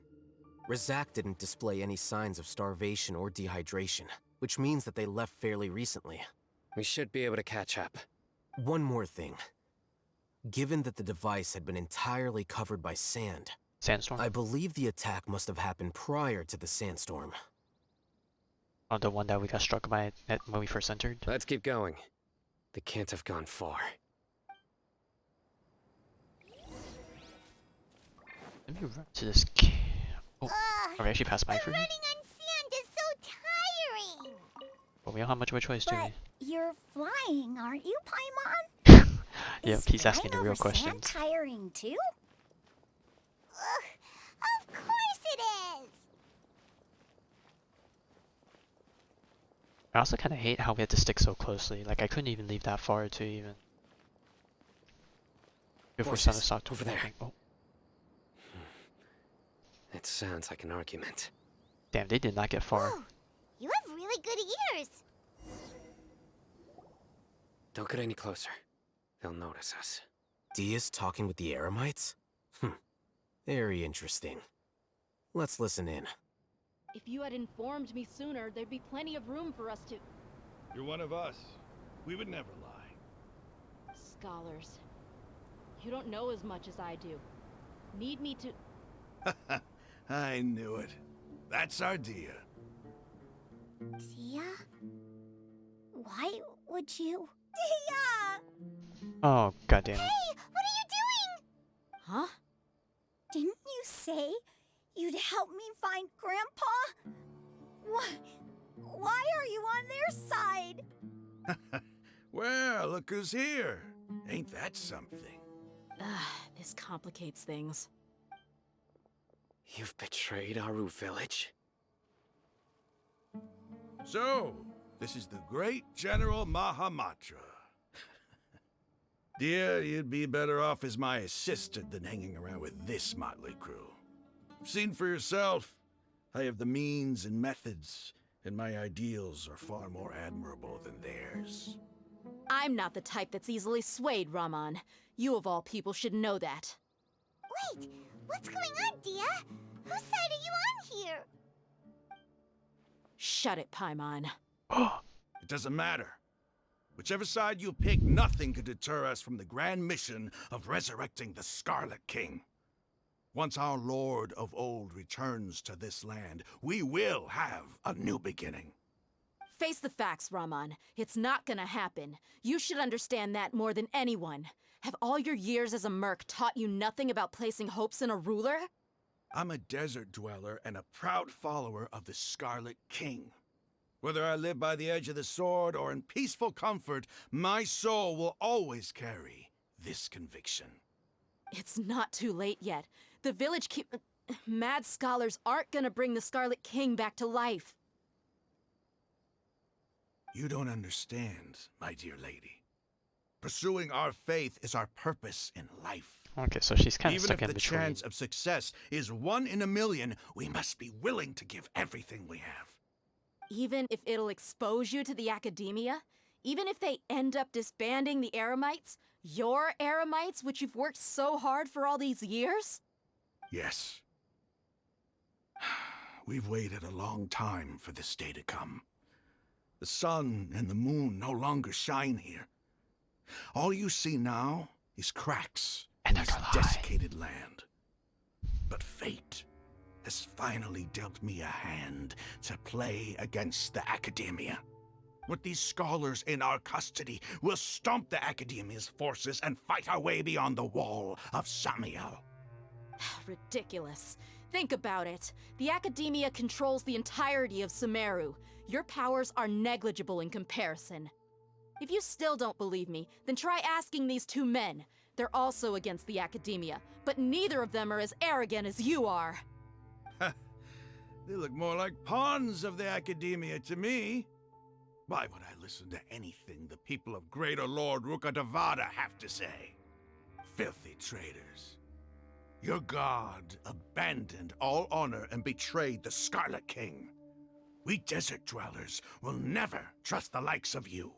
Razak didn't display any signs of starvation or dehydration, which means that they left fairly recently. We should be able to catch up. One more thing. Given that the device had been entirely covered by sand, Sandstorm? I believe the attack must have happened prior to the sandstorm. Oh, the one that we got struck by when we first entered? Let's keep going. They can't have gone far. Let me run to this Oh, are we actually passed by for Running on sand is so tiring. Well, we don't have much of a choice, do But you're flying, aren't you, Paimon? we? Yeah, Is he's asking flying the real over questions. Sand tiring too? Of course it is. I also kind of hate how we had to stick so closely. Like, I couldn't even leave that far to even... Before Horses, Sana stopped over there. walking. Oh, It sounds like an argument. damn, they did not get far. Ooh, you have really good ears. Don't get any closer. They'll notice us. Dia's talking with the Eremites? Very interesting. Let's listen in. If you had informed me sooner, there'd be plenty of room for us to... You're one of us. We would never lie. Scholars. You don't know as much as I do. Need me to... I knew it. That's our Dia. Dia? Why would you? Dia! Oh, goddamn. Hey, what are you doing? Huh? Didn't you say you'd help me find Grandpa? Why are you on their side? Well, look who's here. Ain't that something? This complicates things. You've betrayed Aru village? So, this is the great General Mahamatra. Dear, you'd be better off as my assistant than hanging around with this motley crew. Seen for yourself, I have the means and methods, and my ideals are far more admirable than theirs. I'm not the type that's easily swayed, Raman. You of all people should know that. Wait, what's going on, Dia? Whose side are you on here? Shut it, Paimon. It doesn't matter. Whichever side you pick, nothing could deter us from the grand mission of resurrecting the Scarlet King. Once our Lord of Old returns to this land, we will have a new beginning. Face the facts, Raman. It's not gonna happen. You should understand that more than anyone. Have all your years as a merc taught you nothing about placing hopes in a ruler? I'm a desert dweller and a proud follower of the Scarlet King. Whether I live by the edge of the sword or in peaceful comfort, my soul will always carry this conviction. It's not too late yet. The village mad scholars aren't gonna bring the Scarlet King back to life. You don't understand, my dear lady. Pursuing our faith is our purpose in life. Okay, so she's kind of Even stuck if in the between. chance of success is 1 in a million, we must be willing to give everything we have. Even if it'll expose you to the academia? Even if they end up disbanding the Eremites? Your Eremites, which you've worked so hard for all these years? Yes. We've waited a long time for this day to come. The sun and the moon no longer shine here. All you see now is cracks in this desiccated land. But fate has finally dealt me a hand to play against the Academia. With these scholars in our custody, we'll stomp the Academia's forces and fight our way beyond the wall of Samiel. Ridiculous. Think about it. The Academia controls the entirety of Sumeru. Your powers are negligible in comparison. If you still don't believe me, then try asking these two men. They're also against the Academia, but neither of them are as arrogant as you are. They look more like pawns of the Academia to me. Why would I listen to anything the people of Greater Lord Rukkhadevada have to say? Filthy traitors. Your god abandoned all honor and betrayed the Scarlet King. We desert dwellers will never trust the likes of you.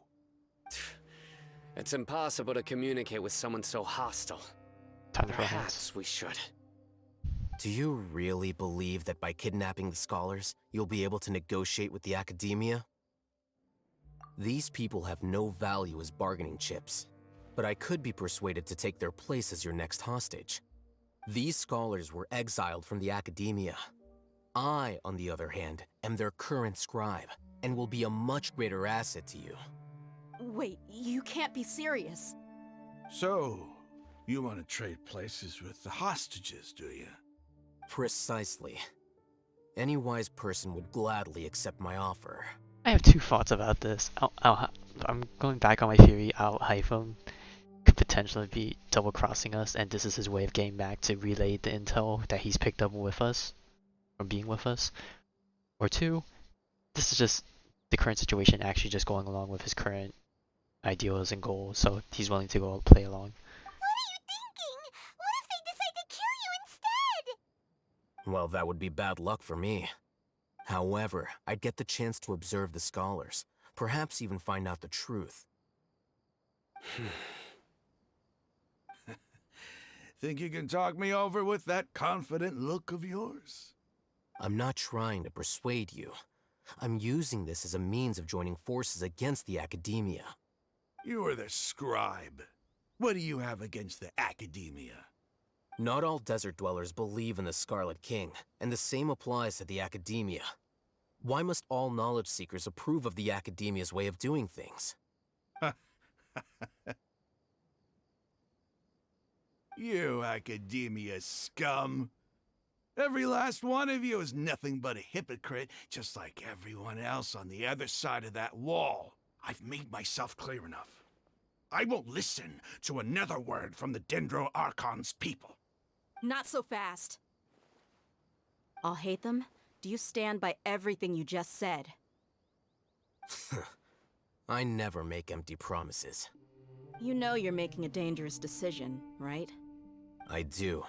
It's impossible to communicate with someone so hostile. Perhaps we should. Do you really believe that by kidnapping the scholars, you'll be able to negotiate with the Academia? These people have no value as bargaining chips, but I could be persuaded to take their place as your next hostage. These scholars were exiled from the academia. I, on the other hand, am their current scribe, and will be a much greater asset to you. Wait, you can't be serious. So, you want to trade places with the hostages, do you? Precisely. Any wise person would gladly accept my offer. I have two thoughts about this. I'm going back on my theory. Hypham could potentially be double-crossing us, and this is his way of getting back to relay the intel that he's picked up with us, or being with us. Or two, this is just the current situation actually just going along with his current ideals and goals, so he's willing to go play along. What are you thinking? What if they decide to kill you instead? Well, that would be bad luck for me. However, I'd get the chance to observe the scholars, perhaps even find out the truth. Think you can talk me over with that confident look of yours? I'm not trying to persuade you. I'm using this as a means of joining forces against the academia. You are the scribe. What do you have against the academia? Not all desert dwellers believe in the Scarlet King, and the same applies to the academia. Why must all knowledge seekers approve of the academia's way of doing things? You academia scum. Every last one of you is nothing but a hypocrite, just like everyone else on the other side of that wall. I've made myself clear enough. I won't listen to another word from the Dendro Archon's people. Not so fast. I'll hate them. Do you stand by everything you just said? I never make empty promises. You know you're making a dangerous decision, right? I do.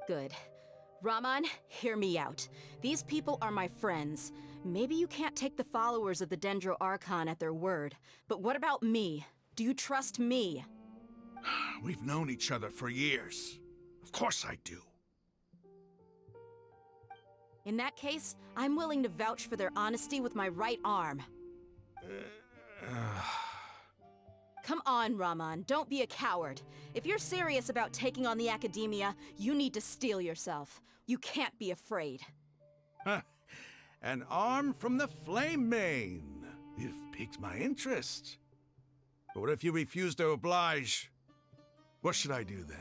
Good. Rahman, hear me out. These people are my friends. Maybe you can't take the followers of the Dendro Archon at their word, but what about me? Do you trust me? We've known each other for years. Of course I do. In that case, I'm willing to vouch for their honesty with my right arm. Come on, Rahman, don't be a coward. If you're serious about taking on the academia, you need to steel yourself. You can't be afraid. An arm from the Flame Mane. You've piqued my interest. But what if you refuse to oblige? What should I do then?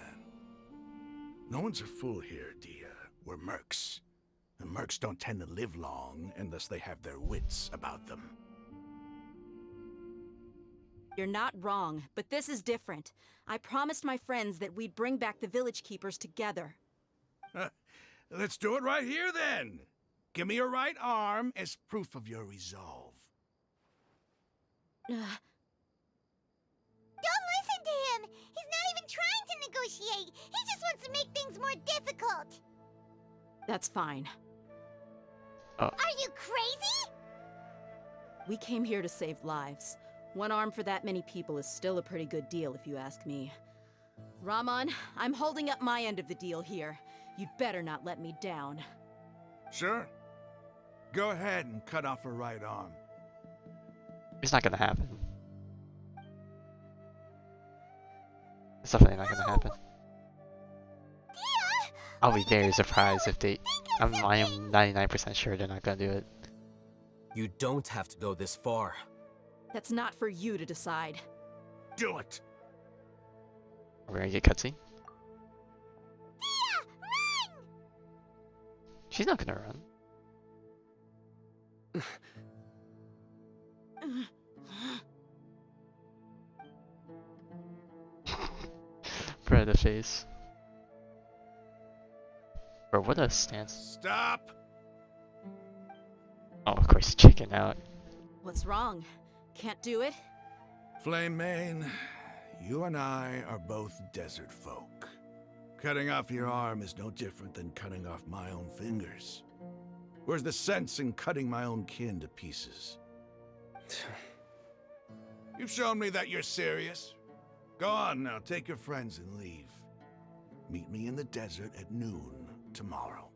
No one's a fool here, Dia. We're mercs. And mercs don't tend to live long unless they have their wits about them. You're not wrong, but this is different. I promised my friends that we'd bring back the village keepers together. Let's do it right here, then. Give me your right arm as proof of your resolve. Don't listen to him! He's not even trying to negotiate! He just wants to make things more difficult! That's fine. Are you crazy? We came here to save lives. One arm for that many people is still a pretty good deal, if you ask me. Rahman, I'm holding up my end of the deal here. You'd better not let me down. Sure. Go ahead and cut off her right arm. It's not gonna happen. It's definitely not gonna happen. I'll be very surprised if they... I am 99% sure they're not gonna do it. You don't have to go this far. That's not for you to decide. Do it! We're gonna get cutscene? Dia, run! She's not gonna run. Bro, the face. Bro, what a stance. Stop! Oh, of course, chicken out. What's wrong? Can't do it? Flame Mane, you and I are both desert folk. Cutting off your arm is no different than cutting off my own fingers. Where's the sense in cutting my own kin to pieces? You've shown me that you're serious. Go on now, take your friends and leave. Meet me in the desert at noon tomorrow.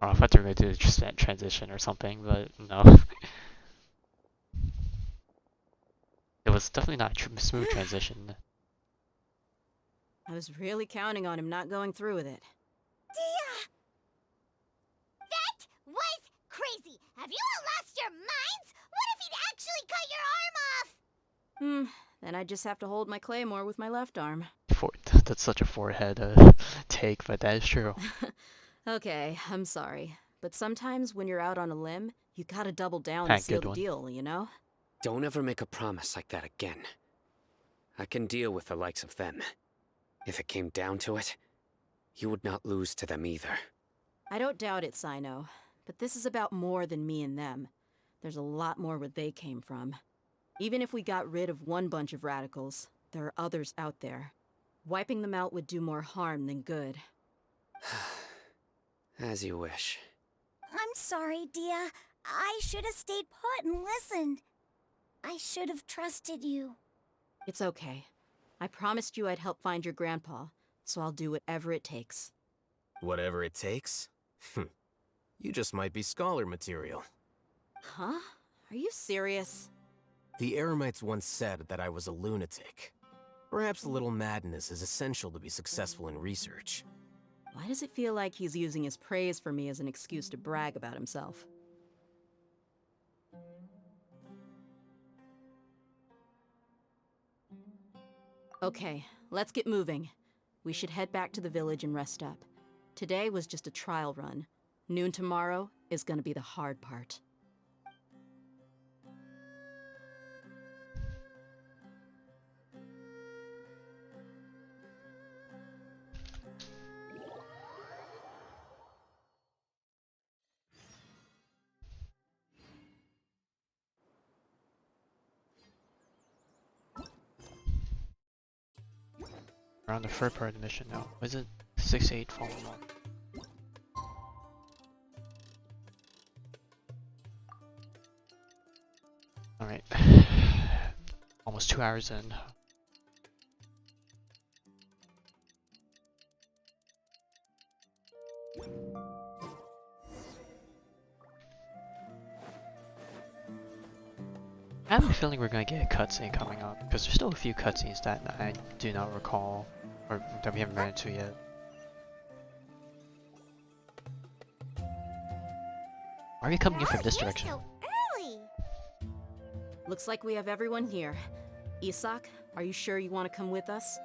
Oh, I thought they were gonna do a transition or something, but no. It was definitely not a smooth transition. I was really counting on him not going through with it. Dia! That was crazy! Have you all lost your minds? What if he'd actually cut your arm off? Then I just have to hold my claymore with my left arm. That's such a forehead take, but that is true. Okay, I'm sorry. But sometimes when you're out on a limb, you gotta double down to seal the deal, you know? Don't ever make a promise like that again. I can deal with the likes of them. If it came down to it, you would not lose to them either. I don't doubt it, Sino. But this is about more than me and them. There's a lot more where they came from. Even if we got rid of one bunch of radicals, there are others out there. Wiping them out would do more harm than good. As you wish. I'm sorry, Dia. I should have stayed put and listened. I should have trusted you. It's okay. I promised you I'd help find your grandpa, so I'll do whatever it takes. Whatever it takes? You just might be scholar material. Huh? Are you serious? The Eremites once said that I was a lunatic. Perhaps a little madness is essential to be successful in research. Why does it feel like he's using his praise for me as an excuse to brag about himself? Okay, let's get moving. We should head back to the village and rest up. Today was just a trial run. Noon tomorrow is gonna be the hard part. We're on the third part of the mission now. Was it 6-8 fallen on? Alright. Almost 2 hours in. I have a feeling we're gonna get a cutscene coming up, because there's still a few cutscenes that I do not recall, or that we haven't run into yet. Why are you coming in from this direction? So early. Looks like we have everyone here. Isak, are you sure you want to come with us?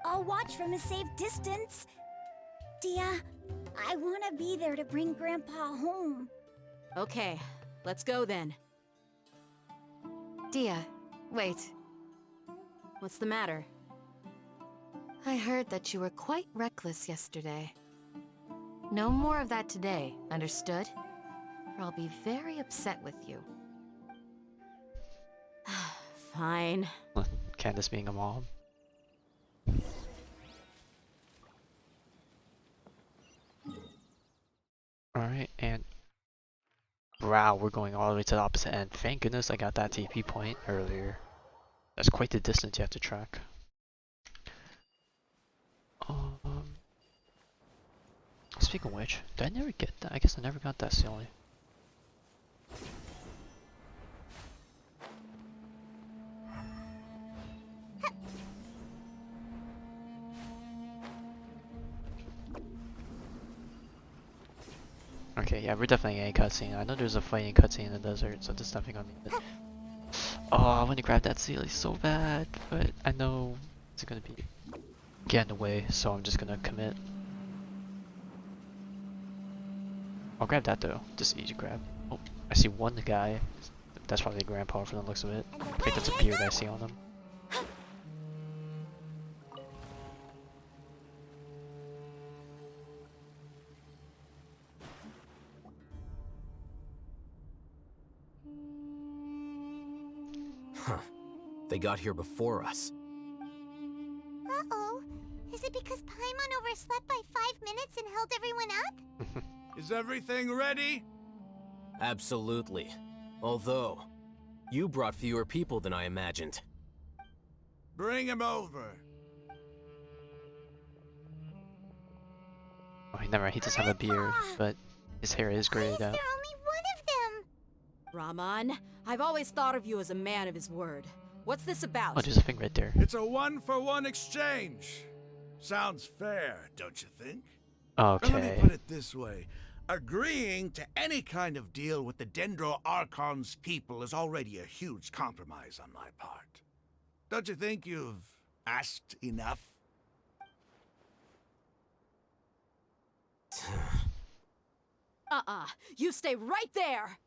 I'll watch from a safe distance. Dia, I want to be there to bring Grandpa home. Okay, let's go then. Dia, wait. What's the matter? I heard that you were quite reckless yesterday. No more of that today, understood? Or I'll be very upset with you. Fine. Candace being a mom. Alright, and wow, we're going all the way to the opposite end. Thank goodness I got that TP point earlier. That's quite the distance you have to track. Speaking of which, did I never get that? I guess I never got that ceiling. Okay, yeah, we're definitely getting a cutscene. I know there's a fighting cutscene in the desert, so there's definitely gonna be. Oh, I want to grab that ceiling so bad, but I know it's gonna be get in the way, so I'm just gonna commit. I'll grab that though, just easy grab. Oh, I see one guy. That's probably Grandpa from the looks of it. I think that's a beard I see on him. Huh. They got here before us. Uh-oh. Is it because Paimon overslept by 5 minutes and held everyone up? Is everything ready? Absolutely. Although, you brought fewer people than I imagined. Bring him over. Oh, never mind, he does have a beard, but His hair is Why is grayed there out. only one of them? Raman, I've always thought of you as a man of his word. What's this about? Oh, there's a thing right there. It's a 1-for-1 exchange. Sounds fair, don't you think? Let me Okay. put it this way. Agreeing to any kind of deal with the Dendro Archon's people is already a huge compromise on my part. Don't you think you've asked enough? You stay right there!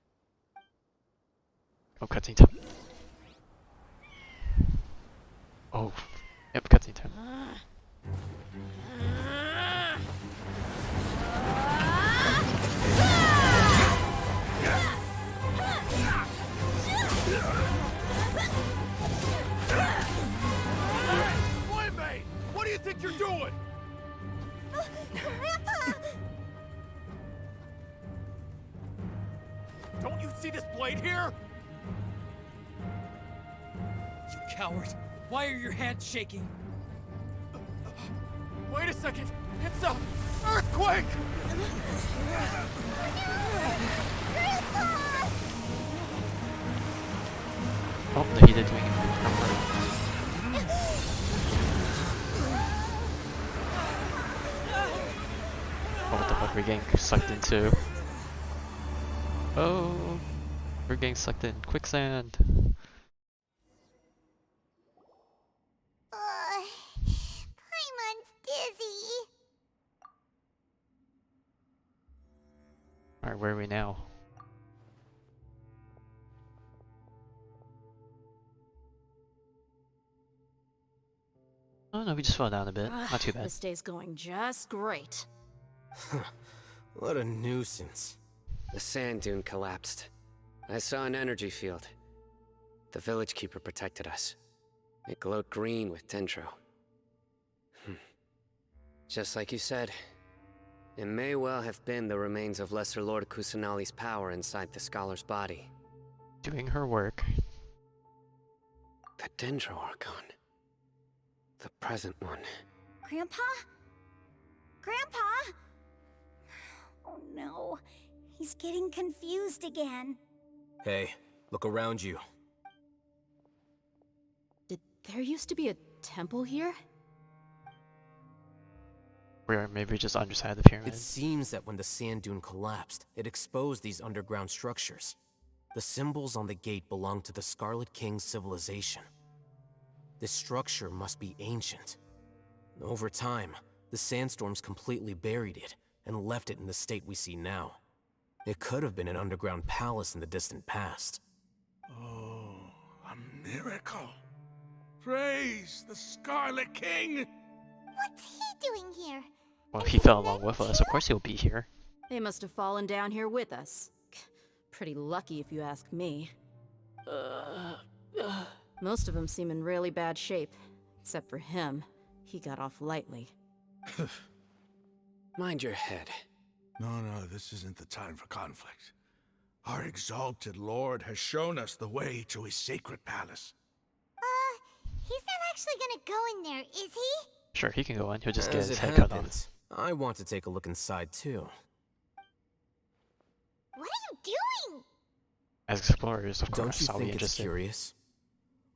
Oh, cutscene time. Oh, yep, cutscene time. Boy, what do you think you're doing? Grandpa! Don't you see this blade here? You coward! Why are your hands shaking? Wait a second! It's a earthquake! Oh, no, he did doing it. Oh, what the fuck? We're getting sucked into. Oh, we're getting sucked in quicksand. Paimon's dizzy. Alright, where are we now? Oh no, we just fell down a bit. Not too bad. This day's going just great. What a nuisance. The sand dune collapsed. I saw an energy field. The village keeper protected us. It glowed green with dendro. Just like you said, it may well have been the remains of Lesser Lord Kusanali's power inside the scholar's body. Doing her work. The Dendro Archon. The present one. Grandpa? Grandpa? Oh no, he's getting confused again. Hey, look around you. Did there used to be a temple here? Or maybe just underside the pyramid. It seems that when the sand dune collapsed, it exposed these underground structures. The symbols on the gate belong to the Scarlet King civilization. This structure must be ancient. Over time, the sandstorms completely buried it and left it in the state we see now. It could have been an underground palace in the distant past. Oh, a miracle. Praise the Scarlet King! What's he doing here? Well, he fell along with us. Of course he'll be here. They must have fallen down here with us. Pretty lucky if you ask me. Most of them seem in really bad shape. Except for him. He got off lightly. Mind your head. No, this isn't the time for conflict. Our exalted lord has shown us the way to his sacred palace. He's not actually gonna go in there, is he? Sure, he can go in. He'll just get As his it head cut off. happens, I want to take a look inside too. What are you doing? As explorers, of Don't course, you I'll be think it's interested. curious?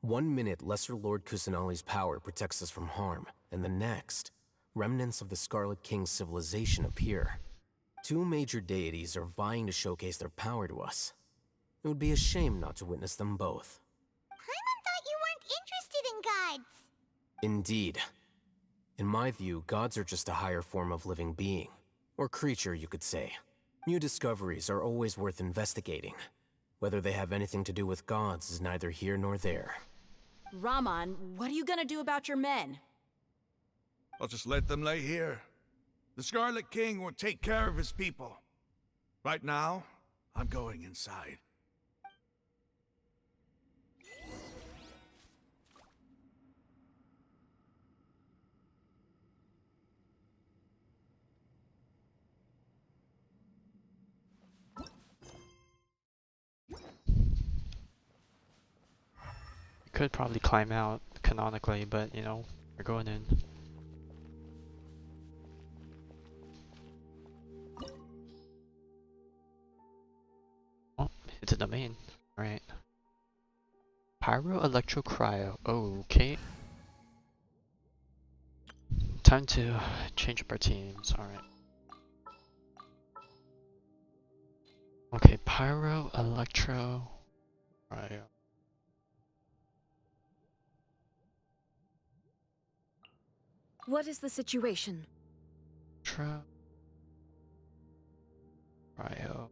1 minute, Lesser Lord Kusanali's power protects us from harm, and the next, remnants of the Scarlet King's civilization appear. 2 major deities are vying to showcase their power to us. It would be a shame not to witness them both. Paimon thought you weren't interested in gods. Indeed. In my view, gods are just a higher form of living being. Or creature, you could say. New discoveries are always worth investigating. Whether they have anything to do with gods is neither here nor there. Raman, what are you gonna do about your men? I'll just let them lay here. The Scarlet King will take care of his people. Right now, I'm going inside. We could probably climb out canonically, but you know, we're going in. into the main. Alright. Pyro, Electro, Cryo. Okay. Time to change up our teams. Alright. Okay, Pyro, Electro, Cryo. What is the situation? Electro. Cryo.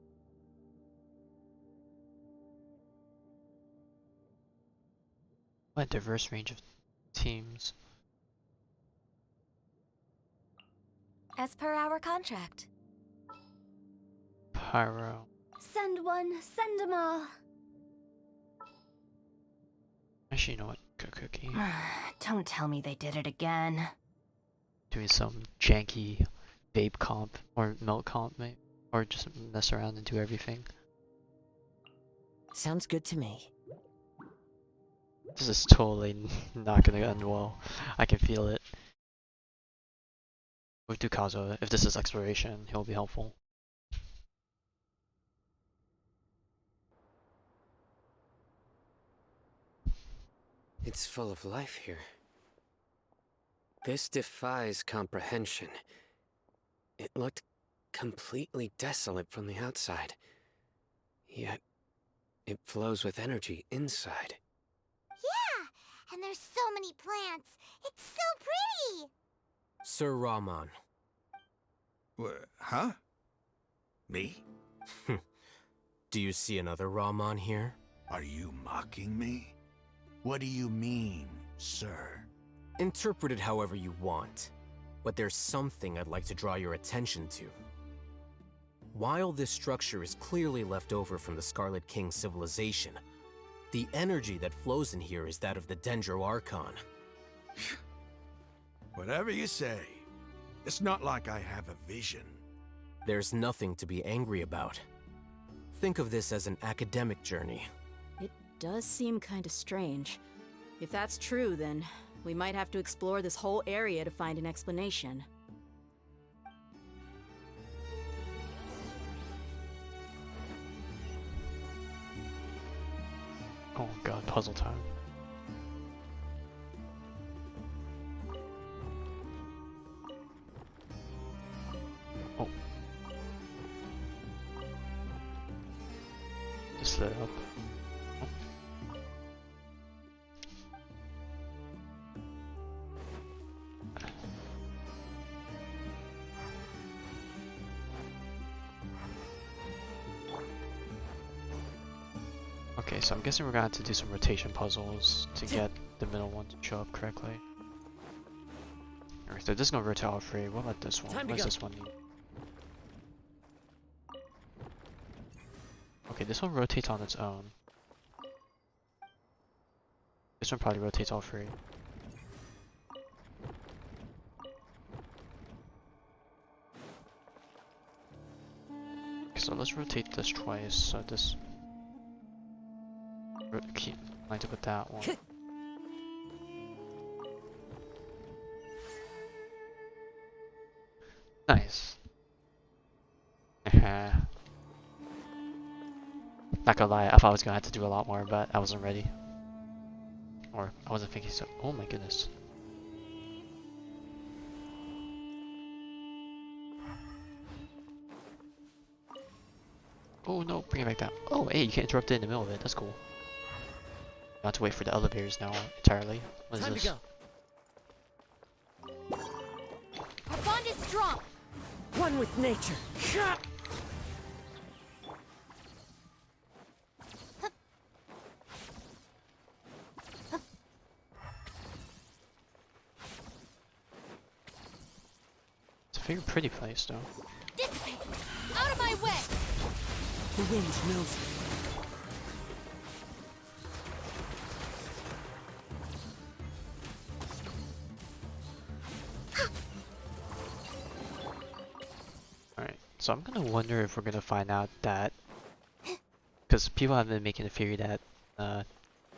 What a diverse range of teams. As per our contract. Pyro. Send one, send them all. Actually, you know what? Cookie. Don't tell me they did it again. Doing some janky vape comp or milk comp, maybe, or just mess around and do everything. Sounds good to me. This is totally not gonna end well. I can feel it. With Dukazo, if this is exploration, he'll be helpful. It's full of life here. This defies comprehension. It looked completely desolate from the outside. Yet, it flows with energy inside. Yeah, and there's so many plants. It's so pretty. Sir Rahman. Huh? Me? Do you see another Rahman here? Are you mocking me? What do you mean, sir? Interpret it however you want, but there's something I'd like to draw your attention to. While this structure is clearly left over from the Scarlet King civilization, the energy that flows in here is that of the Dendro Archon. Whatever you say. It's not like I have a vision. There's nothing to be angry about. Think of this as an academic journey. It does seem kinda strange. If that's true, then we might have to explore this whole area to find an explanation. Oh god, puzzle time. Oh. Just lit up. Oh. Okay, so I'm guessing we're gonna have to do some rotation puzzles to get the middle one to show up correctly. Alright, so this is gonna rotate all three. What about this one? What does this one need? Okay, this one rotates on its own. This one probably rotates all three. Okay, so let's rotate this twice, so this keep lined up with that one. Nice. Not gonna lie, I thought I was gonna have to do a lot more, but I wasn't ready. Or I wasn't thinking so. Oh my goodness. Oh no, bring it back down. Oh hey, you can't interrupt it in the middle of it. That's cool. I have to wait for the elevators now entirely. What is Time this? to go. Our bond is strong. One with nature. It's a very pretty place though. Dissipate. Out of my way. The wind knows me. Alright, so I'm gonna wonder if we're gonna find out that, because people have been making a theory that the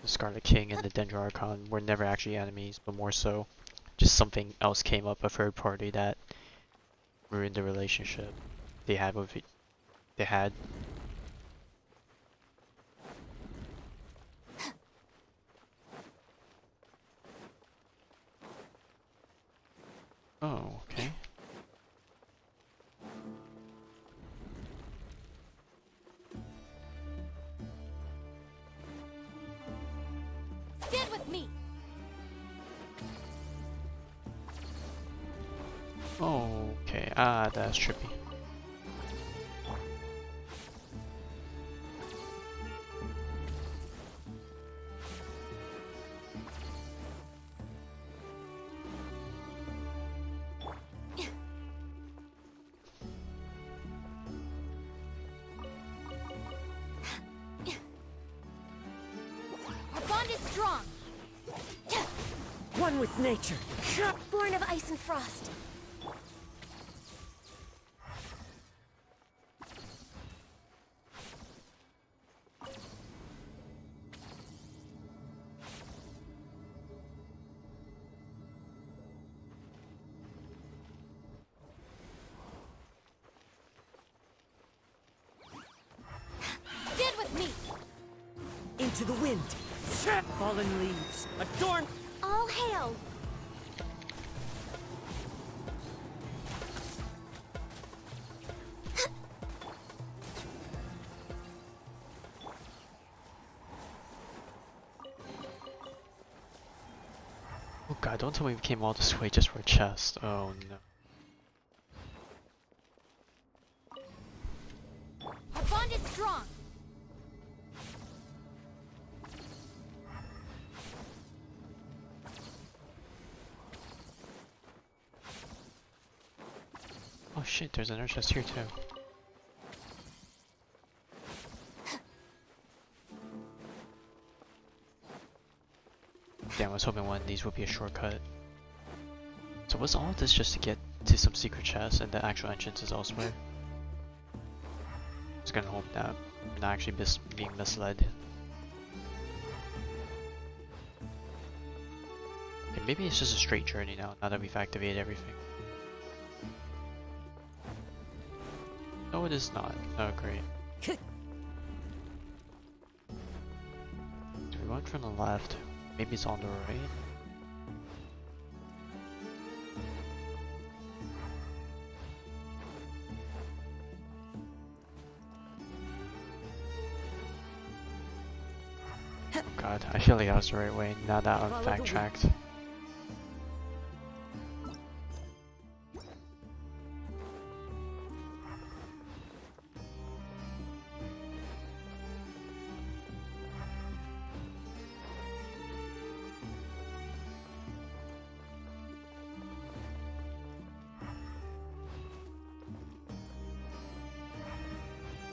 Scarlet King and the Dendro Archon were never actually enemies, but more so just something else came up, a third party that ruined the relationship they had with me. Okay, that's trippy. Our bond is strong. One with nature. Born of ice and frost. Stand with me. Into the wind. Fallen leaves. Adorn. All hail. Oh god, don't tell me we came all this way just for a chest. Oh no. Our bond is strong. Oh shit, there's another chest here too. Damn, I was hoping one of these would be a shortcut. So was all this just to get to some secret chest and the actual entrance is elsewhere? I was gonna hope that I'm not actually being misled. Okay, maybe it's just a straight journey now that we've activated everything. No, it is not. Oh, great. So we went from the left. Maybe it's on the right. Oh god, I feel like that was the right way, now that I've backtracked.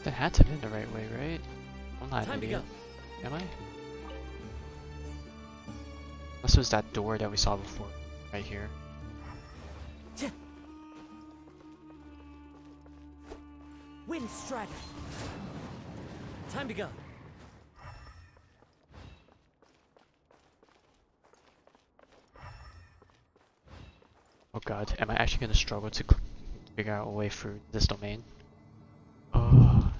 That had to be the right way, right? I'm not an idiot. Am I? Unless it was that door that we saw before, right here. Wind strider. Time to go. Oh god, am I actually gonna struggle to figure out a way through this domain? Oh.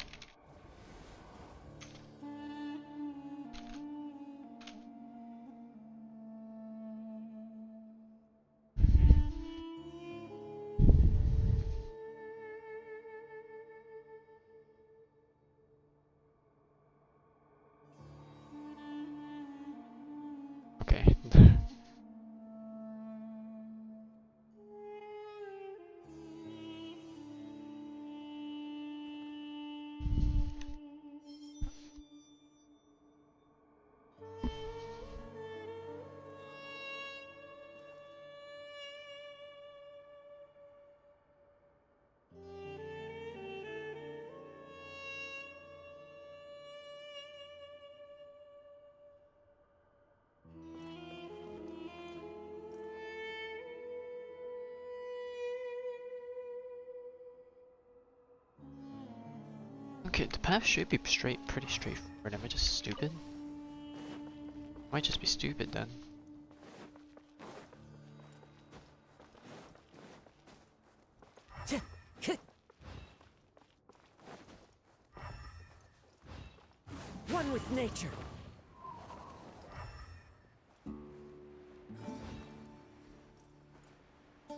Okay. Okay, the path should be pretty straightforward. Am I just stupid? Might just be stupid then. One with nature.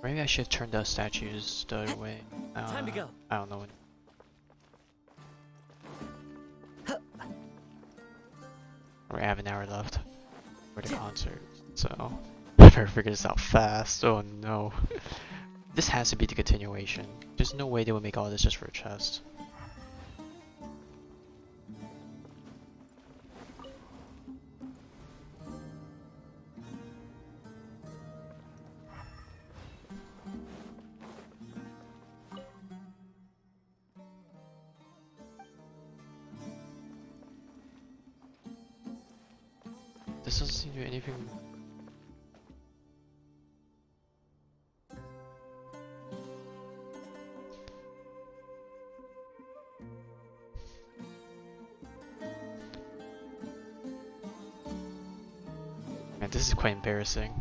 Maybe I should turn the statues the other way. Time to go. I don't know when. We have an hour left. for the concert. So I better figure this out fast. Oh no. This has to be the continuation. There's no way they would make all this just for a chest. This doesn't seem to do anything. Man, this is quite embarrassing.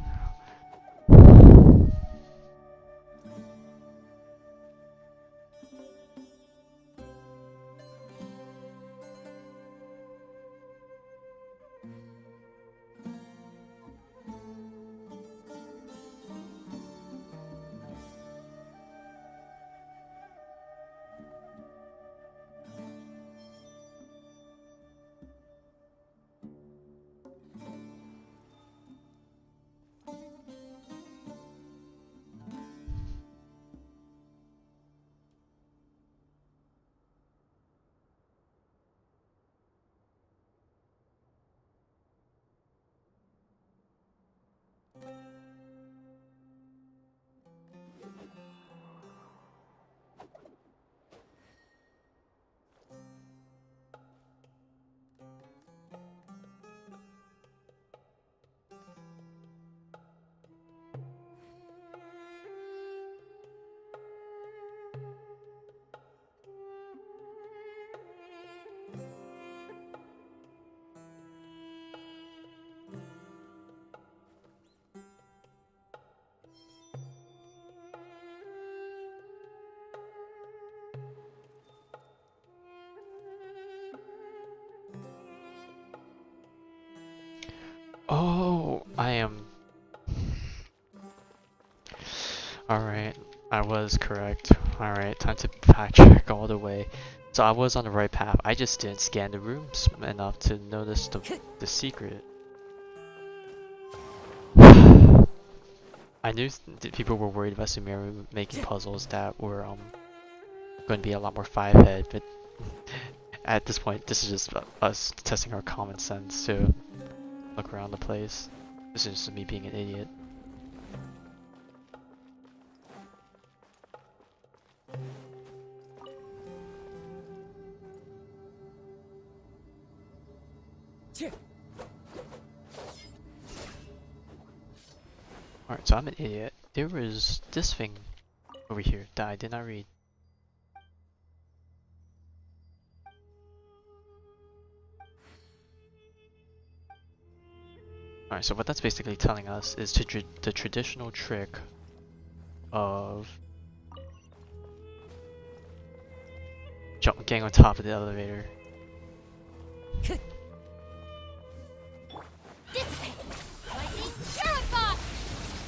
Oh, I am. Alright, I was correct. Alright, time to backtrack all the way. So I was on the right path. I just didn't scan the rooms enough to notice the secret. I knew that people were worried about Sumeru making puzzles that were going to be a lot more five-head, but at this point, this is just us testing our common sense to look around the place. This is just me being an idiot. Alright, so I'm an idiot. There was this thing over here that I did not read. Alright, so what that's basically telling us is the traditional trick of getting on top of the elevator. The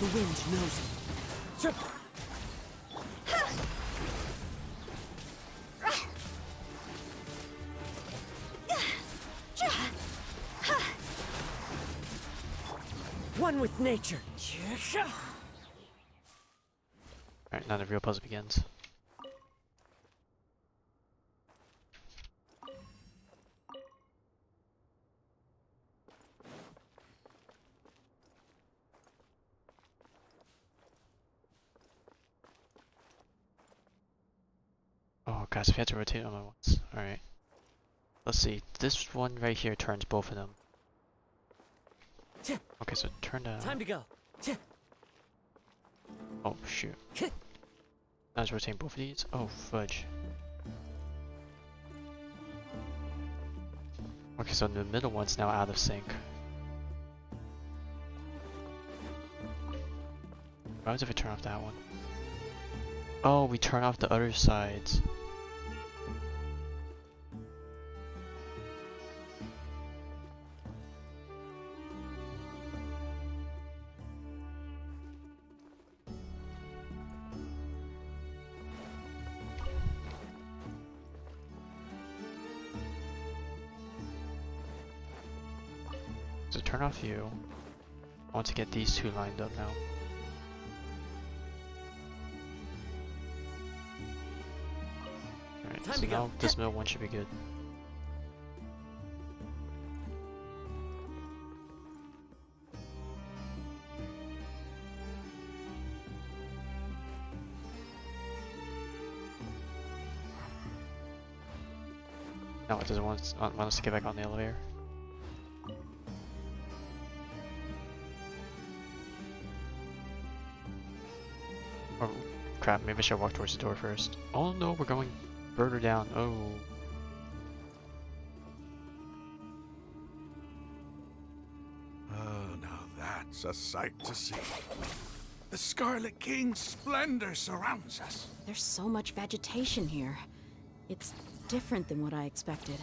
wind knows it. One with nature. Alright, now the real puzzle begins. Oh guys, we have to rotate them at once. Alright. Let's see. This one right here turns both of them. Okay, so turn down. Time to go. Oh shoot. I was rotating both of these? Oh fudge. Okay, so the middle one's now out of sync. What happens if I turn off that one? Oh, we turn off the other sides. So turn off you. I want to get these two lined up now. Alright, so now this middle one should be good. No, it doesn't want us to get back on the elevator. Oh crap, maybe I should walk towards the door first. Oh no, we're going further down. Oh. Oh, now that's a sight to see. The Scarlet King's splendor surrounds us. There's so much vegetation here. It's different than what I expected.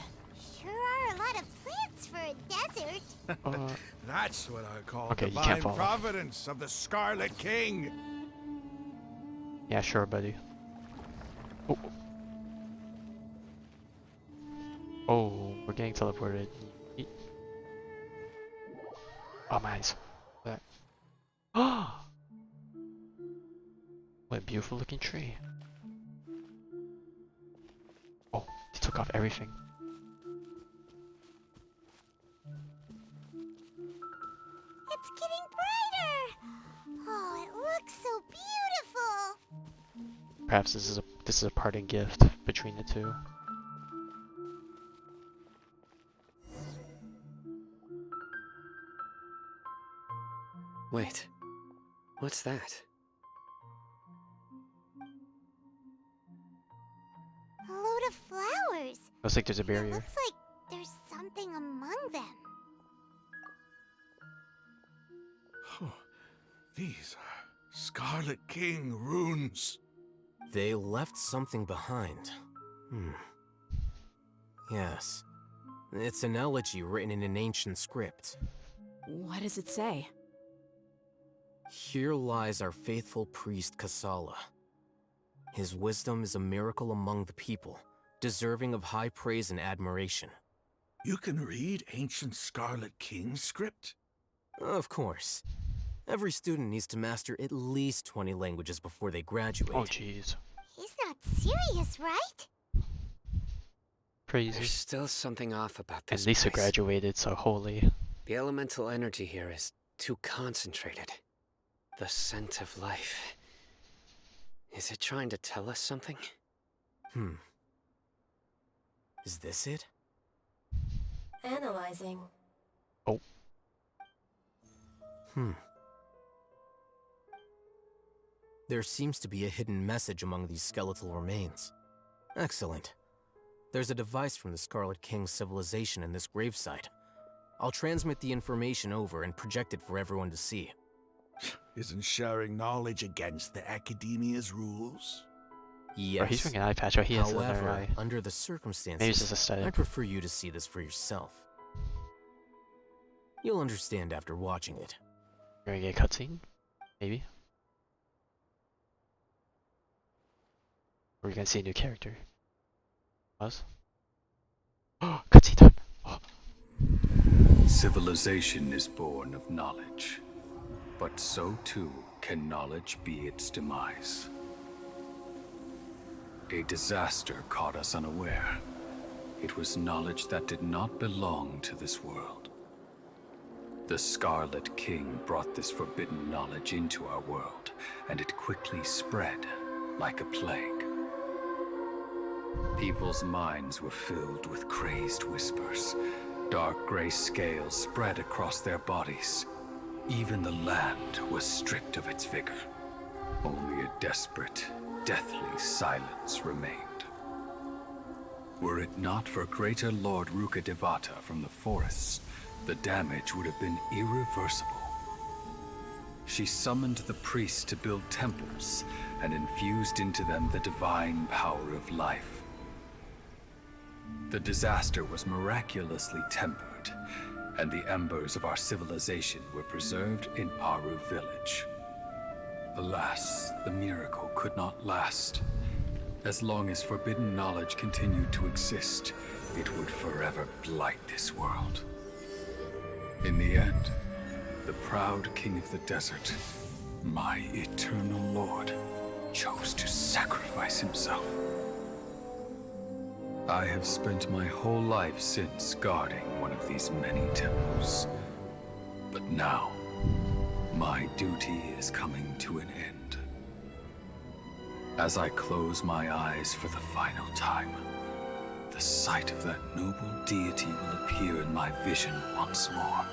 Sure are a lot of plants for a desert. That's what I call Okay, you divine can't fall off. providence of the Scarlet King. Yeah, sure, buddy. Oh. Oh, we're getting teleported. Oh, my eyes. That. Oh! What a beautiful looking tree. Oh, they took off everything. It's getting brighter. Oh, it looks so beautiful. Perhaps this is a parting gift between the two. Wait, what's that? A load of flowers. Looks like there's a It barrier. looks like there's something among them. Oh, these are Scarlet King runes. They left something behind. Yes. It's an elegy written in an ancient script. What does it say? Here lies our faithful priest Kasala. His wisdom is a miracle among the people, deserving of high praise and admiration. You can read ancient Scarlet King script? Of course. Every student needs to master at least 20 languages before they graduate. Oh, jeez. He's not serious, right? Crazy. There's still something off about this At least I place. graduated, so holy. The elemental energy here is too concentrated. The scent of life. Is it trying to tell us something? Is this it? Analyzing. Oh. There seems to be a hidden message among these skeletal remains. Excellent. There's a device from the Scarlet King's civilization in this gravesite. I'll transmit the information over and project it for everyone to see. Isn't sharing knowledge against the Academia's rules? Yes. Bro, he's wearing an eye patch, he has another However, eye. under the Maybe circumstances, it's just aesthetic. I prefer you to see this for yourself. You'll understand after watching it. You're gonna get a cutscene? Maybe? Or are you gonna see a new character? Us? Oh, cutscene time! Oh. Civilization is born of knowledge, but so too can knowledge be its demise. A disaster caught us unaware. It was knowledge that did not belong to this world. The Scarlet King brought this forbidden knowledge into our world, and it quickly spread like a plague. People's minds were filled with crazed whispers. Dark gray scales spread across their bodies. Even the land was stripped of its vigor. Only a desperate, deathly silence remained. Were it not for greater Lord Ruka Devata from the forests, the damage would have been irreversible. She summoned the priests to build temples and infused into them the divine power of life. The disaster was miraculously tempered, and the embers of our civilization were preserved in Aru village. Alas, the miracle could not last. As long as forbidden knowledge continued to exist, it would forever blight this world. In the end, the proud king of the desert, my eternal lord, chose to sacrifice himself. I have spent my whole life since guarding one of these many temples. But now, my duty is coming to an end. As I close my eyes for the final time, the sight of that noble deity will appear in my vision once more.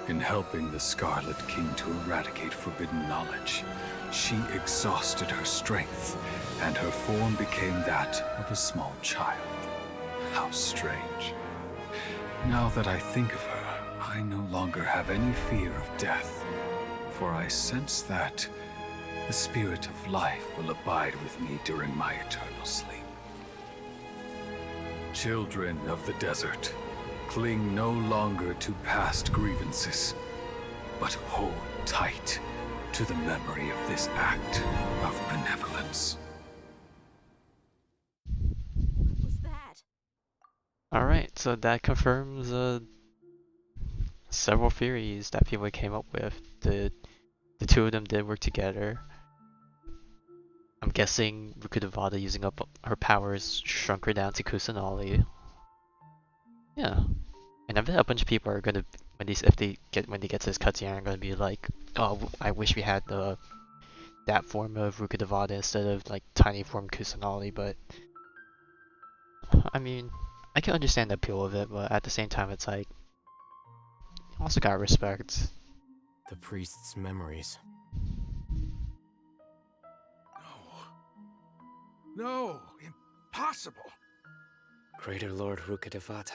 In helping the Scarlet King to eradicate forbidden knowledge, she exhausted her strength, and her form became that of a small child. How strange. Now that I think of her, I no longer have any fear of death, for I sense that the spirit of life will abide with me during my eternal sleep. Children of the desert, cling no longer to past grievances, but hold tight to the memory of this act of benevolence. What was that? Alright, so that confirms several theories that people came up with. The two of them did work together. I'm guessing Rukkhadevata using up her powers shrunk her down to Kusanali. Yeah. And I bet a bunch of people are gonna, when they get to this cutscene, are gonna be like, oh, I wish we had that form of Rukkhadevata instead of like tiny form Kusanali, but I mean, I can understand the appeal of it, but at the same time, it's like, you also gotta respect the priest's memories. No, impossible. Greater Lord Rukkhadevata.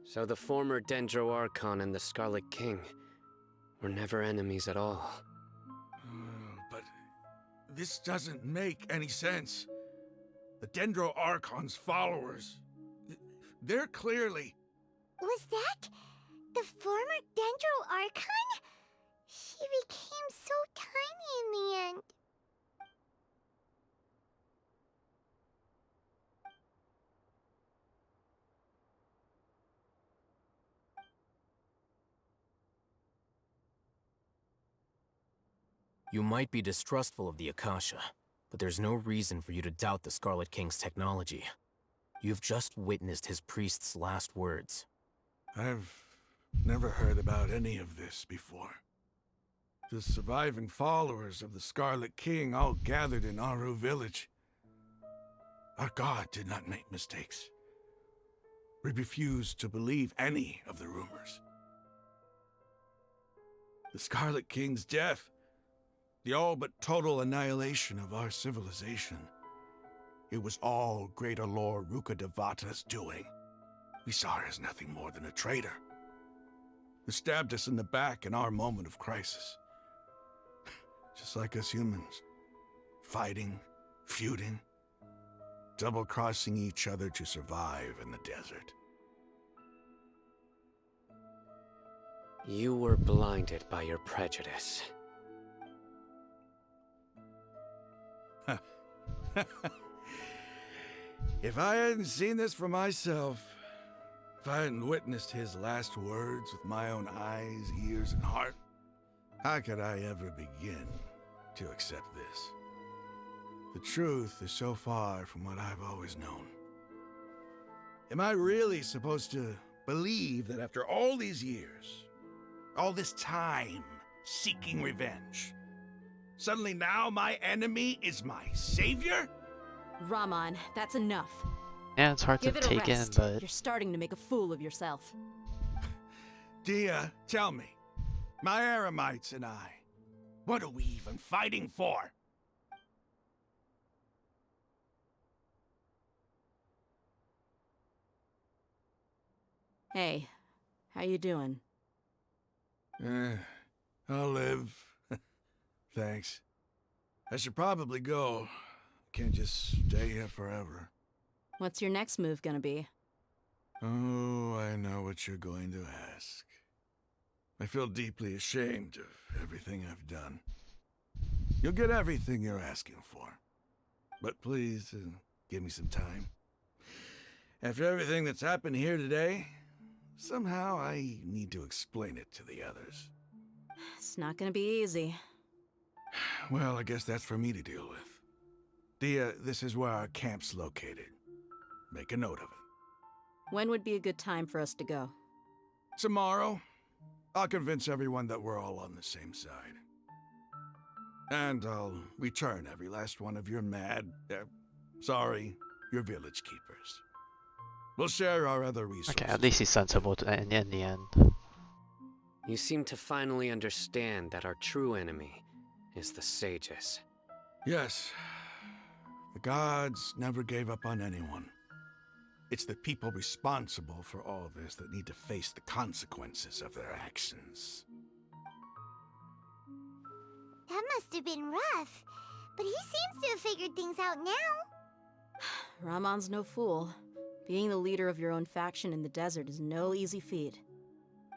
So the former Dendro Archon and the Scarlet King were never enemies at all. But this doesn't make any sense. The Dendro Archon's followers, they're clearly... Was that the former Dendro Archon? She became so tiny in the end. You might be distrustful of the Akasha, but there's no reason for you to doubt the Scarlet King's technology. You've just witnessed his priest's last words. I've never heard about any of this before. The surviving followers of the Scarlet King all gathered in Aru village. Our god did not make mistakes. We refused to believe any of the rumors. The Scarlet King's death, the all but total annihilation of our civilization, it was all Greater Lord Rukkhadevata's doing. We saw her as nothing more than a traitor, who stabbed us in the back in our moment of crisis. Just like us humans, fighting, feuding, double-crossing each other to survive in the desert. You were blinded by your prejudice. If I hadn't seen this for myself, if I hadn't witnessed his last words with my own eyes, ears, and heart, how could I ever begin to accept this? The truth is so far from what I've always known. Am I really supposed to believe that after all these years, all this time seeking revenge, suddenly now my enemy is my savior? Raman, that's enough. Yeah, it's hard Give to it a take in, rest. but You're starting to make a fool of yourself. Dia, tell me, my Eremites and I, what are we even fighting for? Hey, how you doing? I'll live. Thanks. I should probably go. Can't just stay here forever. What's your next move gonna be? Oh, I know what you're going to ask. I feel deeply ashamed of everything I've done. You'll get everything you're asking for. But please, give me some time. After everything that's happened here today, somehow I need to explain it to the others. It's not gonna be easy. Well, I guess that's for me to deal with. This is where our camp's located. Make a note of it. When would be a good time for us to go? Tomorrow, I'll convince everyone that we're all on the same side. And I'll return every last one of your your village keepers. We'll share our other resources. Okay, at least he's sensible in the end. You seem to finally understand that our true enemy is the sages. Yes. The gods never gave up on anyone. It's the people responsible for all this that need to face the consequences of their actions. That must have been rough, but he seems to have figured things out now. Ramon's no fool. Being the leader of your own faction in the desert is no easy feat.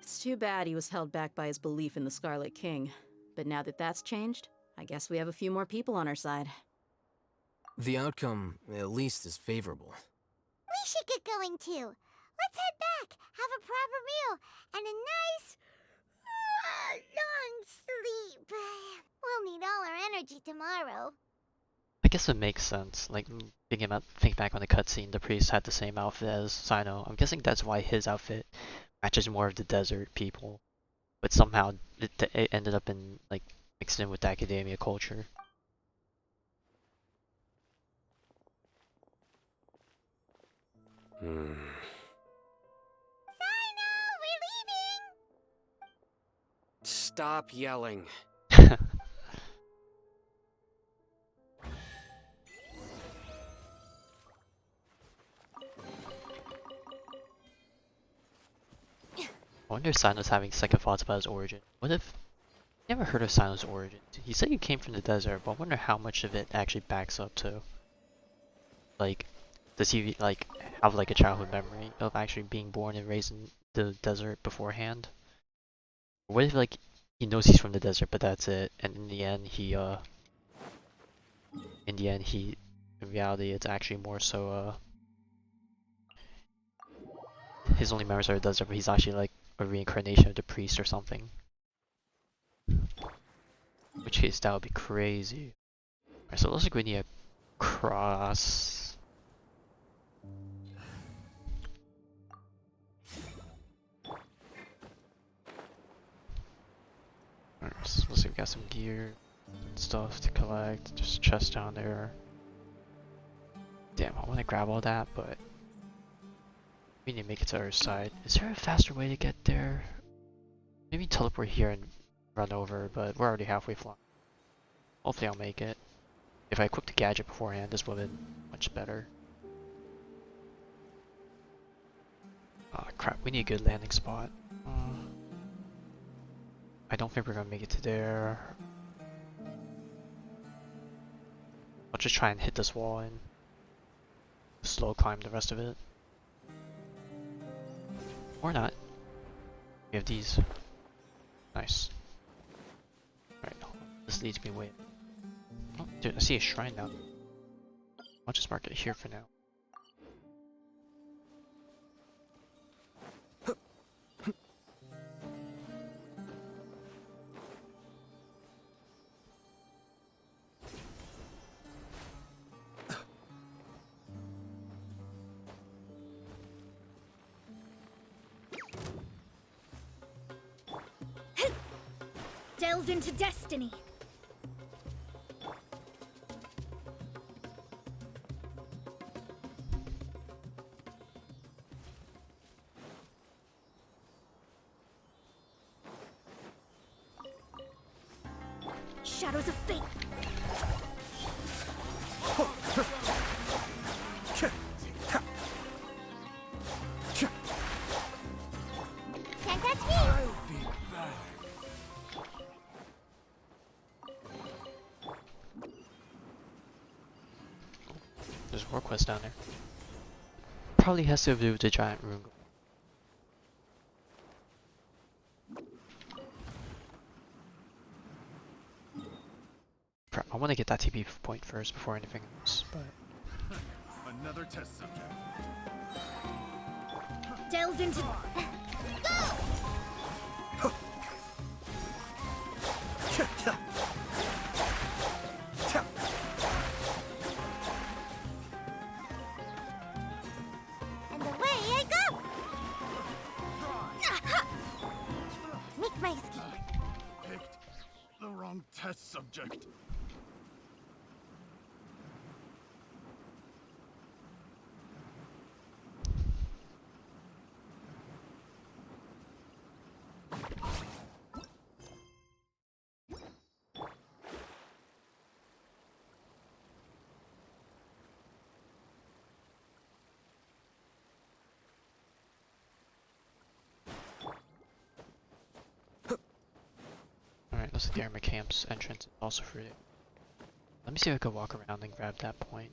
It's too bad he was held back by his belief in the Scarlet King. But now that that's changed, I guess we have a few more people on our side. The outcome, at least, is favorable. We should get going too. Let's head back, have a proper meal, and a nice, long sleep. We'll need all our energy tomorrow. I guess it makes sense. Like, think back on the cutscene, the priest had the same outfit as Sino. I'm guessing that's why his outfit matches more of the desert people. But somehow it ended up in, like, mixed in with the academia culture. Hmm. Sino, we're leaving! Stop yelling. I wonder if Sino's having second thoughts about his origin. What if... Never heard of Sino's origin. He said he came from the desert, but I wonder how much of it actually backs up to. Like, does he, like, have, like, a childhood memory of actually being born and raised in the desert beforehand? Or what if, like, he knows he's from the desert, but that's it, and in the end, in reality, it's actually more so, his only memories are the desert, but he's actually, like, a reincarnation of the priest or something. In which case, that would be crazy. Alright, so it looks like we need a cross. Alright, so looks like we got some gear and stuff to collect. Just a chest down there. Damn, I want to grab all that, but we need to make it to our side. Is there a faster way to get there? Maybe teleport here and run over, but we're already halfway flying. Hopefully I'll make it. If I equip the gadget beforehand, this would have been much better. Ah, crap, we need a good landing spot. I don't think we're gonna make it to there. I'll just try and hit this wall and slow climb the rest of it. Or not. We have these. Nice. Alright, this leads me way. Oh, dude, I see a shrine now. I'll just mark it here for now. Delve into destiny. Shadows of fate. Can't catch me! There's a war quest down there. Probably has to do with the giant rune. Crap, I want to get that TP point first before anything else, but... Another test subject. Delves into... And away I go! Make my escape. Picked the wrong test subject. Alright, looks like the armor camp's entrance is also free. Let me see if I can walk around and grab that point.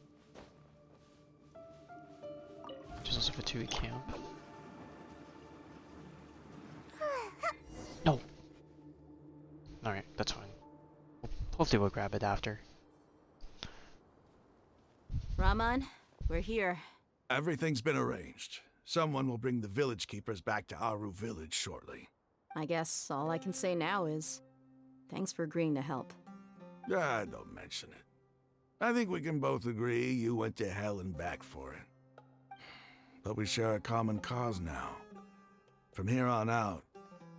There's also a Fatui camp. No! Alright, that's fine. Hopefully we'll grab it after. Raman, we're here. Everything's been arranged. Someone will bring the village keepers back to Aru village shortly. I guess all I can say now is thanks for agreeing to help. Ah, don't mention it. I think we can both agree you went to hell and back for it. But we share a common cause now. From here on out,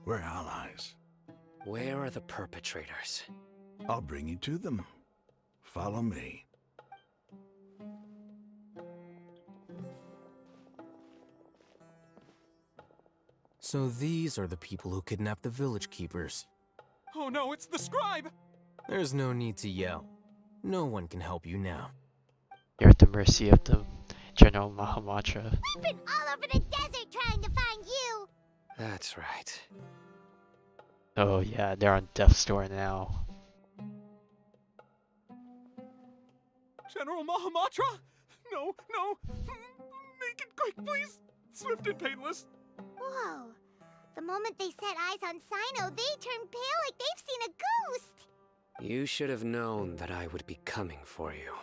we're allies. Where are the perpetrators? I'll bring you to them. Follow me. So these are the people who kidnapped the village keepers. Oh no, it's the scribe! There's no need to yell. No one can help you now. You're at the mercy of the General Mahamatra. We've been all over the desert trying to find you! That's right. Oh yeah, they're on death's door now. General Mahamatra? No, no! Make it quick, please! Swift and painless! Whoa. The moment they set eyes on Sino, they turn pale like they've seen a ghost! You should have known that I would be coming for you.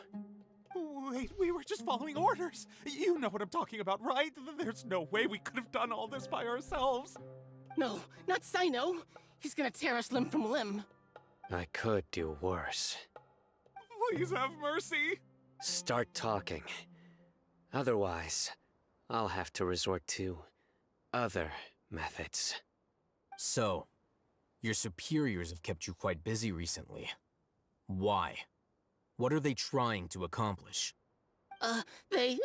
Wait, we were just following orders. You know what I'm talking about, right? There's no way we could have done all this by ourselves. No, not Sino. He's gonna tear us limb from limb. I could do worse. Please have mercy. Start talking. Otherwise, I'll have to resort to other methods. So, your superiors have kept you quite busy recently. Why? What are they trying to accomplish? They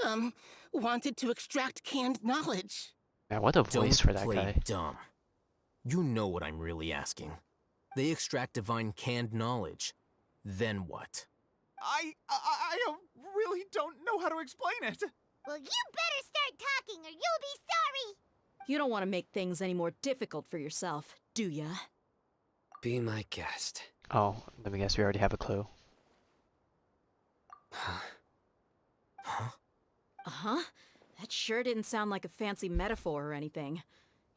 wanted to extract canned knowledge. Man, what a voice for that Don't guy. play dumb. You know what I'm really asking. They extract divine canned knowledge. Then what? I really don't know how to explain it. Well, you better start talking or you'll be sorry! You don't want to make things any more difficult for yourself, do ya? Be my guest. Oh, let me guess, we already have a clue. Huh? Uh-huh. That sure didn't sound like a fancy metaphor or anything.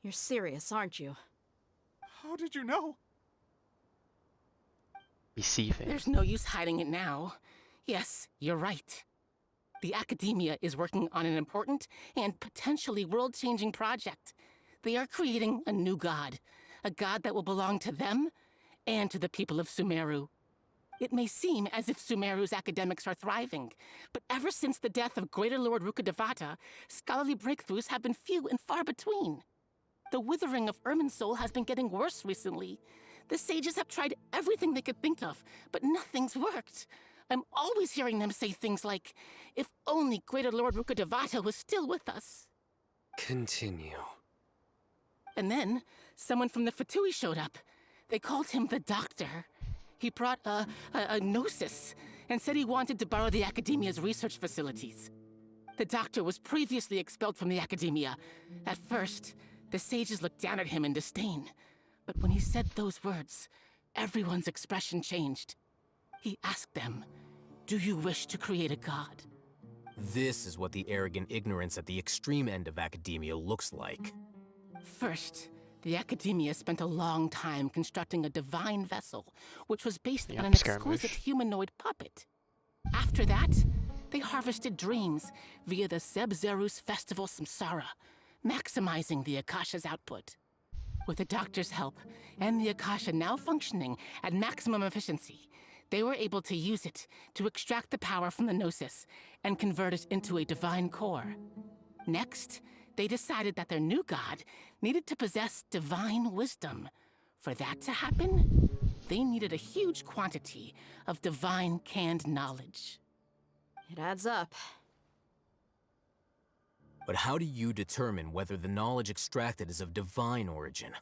You're serious, aren't you? How did you know? Receiving. There's no use hiding it now. Yes, you're right. The Academia is working on an important and potentially world-changing project. They are creating a new god. A god that will belong to them and to the people of Sumeru. It may seem as if Sumeru's academics are thriving, but ever since the death of Greater Lord Rukkhadevata, scholarly breakthroughs have been few and far between. The withering of Irminsul has been getting worse recently. The sages have tried everything they could think of, but nothing's worked. I'm always hearing them say things like, if only Greater Lord Rukkhadevata was still with us. Continue. And then, someone from the Fatui showed up. They called him the Doctor. He brought a gnosis and said he wanted to borrow the Academia's research facilities. The Doctor was previously expelled from the Academia. At first, the sages looked down at him in disdain. But when he said those words, everyone's expression changed. He asked them, "Do you wish to create a god?" This is what the arrogant ignorance at the extreme end of academia looks like. First, the Academia spent a long time constructing a divine vessel, which was based on an exquisite humanoid puppet. After that, They harvested dreams via the Zeb-Zerus Festival Samsara, maximizing the Akasha's output. With the doctor's help, and the Akasha now functioning at maximum efficiency, they were able to use it to extract the power from the Gnosis and convert it into a divine core. Next, they decided that their new god needed to possess divine wisdom. For that to happen, they needed a huge quantity of divine canned knowledge. It adds up. But how do you determine whether the knowledge extracted is of divine origin?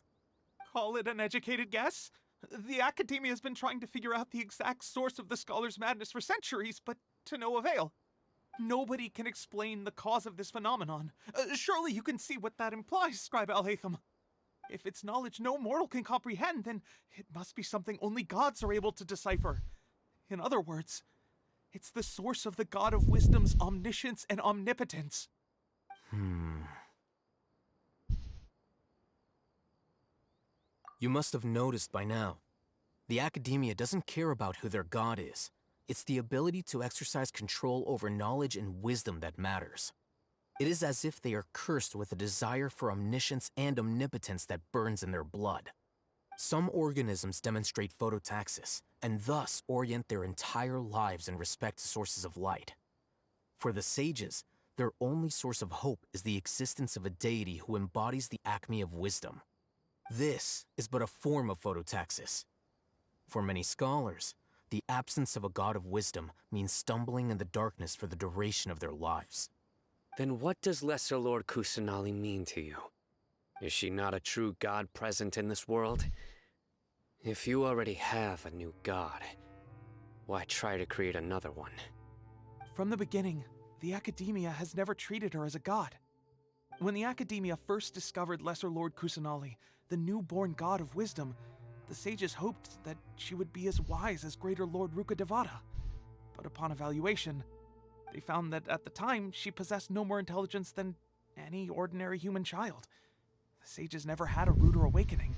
Call it an educated guess? The Academia has been trying to figure out the exact source of the Scholar's madness for centuries, but to no avail. Nobody can explain the cause of this phenomenon. Surely you can see what that implies, Scribe Al-Haytham. If it's knowledge no mortal can comprehend, then it must be something only gods are able to decipher. In other words, it's the source of the God of Wisdom's omniscience and omnipotence. You must have noticed by now. The Academia doesn't care about who their god is. It's the ability to exercise control over knowledge and wisdom that matters. It is as if they are cursed with a desire for omniscience and omnipotence that burns in their blood. Some organisms demonstrate phototaxis, and thus orient their entire lives in respect to sources of light. For the sages, their only source of hope is the existence of a deity who embodies the acme of wisdom. This is but a form of phototaxis. For many scholars, the absence of a god of wisdom means stumbling in the darkness for the duration of their lives. Then what does Lesser Lord Kusanali mean to you? Is she not a true god present in this world? If you already have a new god, why try to create another one? From the beginning, the Academia has never treated her as a god. When the Academia first discovered Lesser Lord Kusanali, the newborn god of wisdom, the sages hoped that she would be as wise as Greater Lord Rukkhadevata. But upon evaluation, they found that at the time she possessed no more intelligence than any ordinary human child. The sages never had a ruder awakening.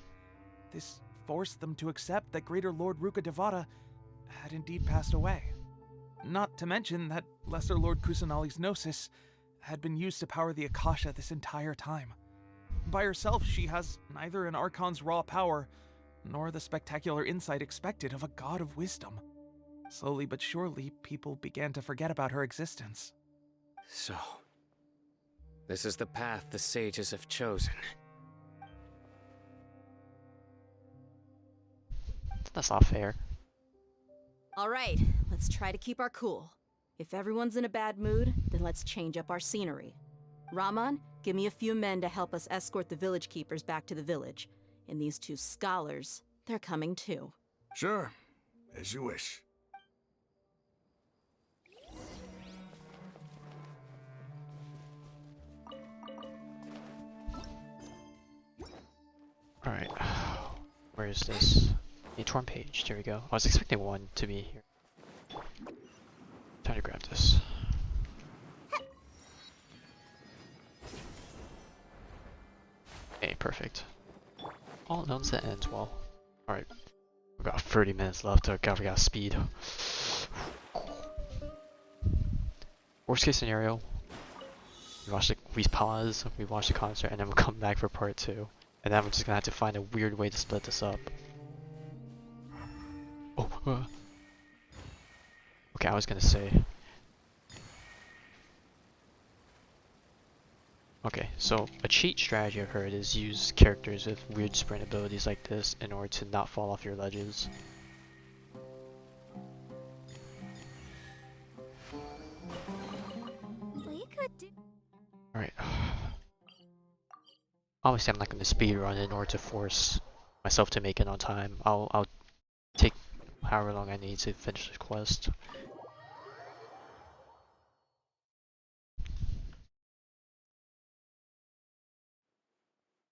This forced them to accept that Greater Lord Rukkhadevata had indeed passed away. Not to mention that Lesser Lord Kusanali's Gnosis had been used to power the Akasha this entire time. By herself, she has neither an Archon's raw power, nor the spectacular insight expected of a god of wisdom. Slowly but surely, people began to forget about her existence. So, this is the path the sages have chosen. That's not fair. All right, let's try to keep our cool. If everyone's in a bad mood, then let's change up our scenery. Rahman, give me a few men to help us escort the village keepers back to the village. And these two scholars, they're coming too. Sure, as you wish. Alright. Where is this? A torn page. There we go. I was expecting one to be here. Time to grab this. Okay, perfect. All known to end. Well, alright. We've got 30 minutes left. We got speed. Worst case scenario, we pause, we watch the concert, and then we'll come back for part 2. And then we're just gonna have to find a weird way to split this up. Oh, okay, I was gonna say. Okay, so a cheat strategy I've heard is use characters with weird sprint abilities like this in order to not fall off your ledges. We could do. Alright. Obviously I'm not gonna speedrun in order to force myself to make it on time. I'll take however long I need to finish the quest.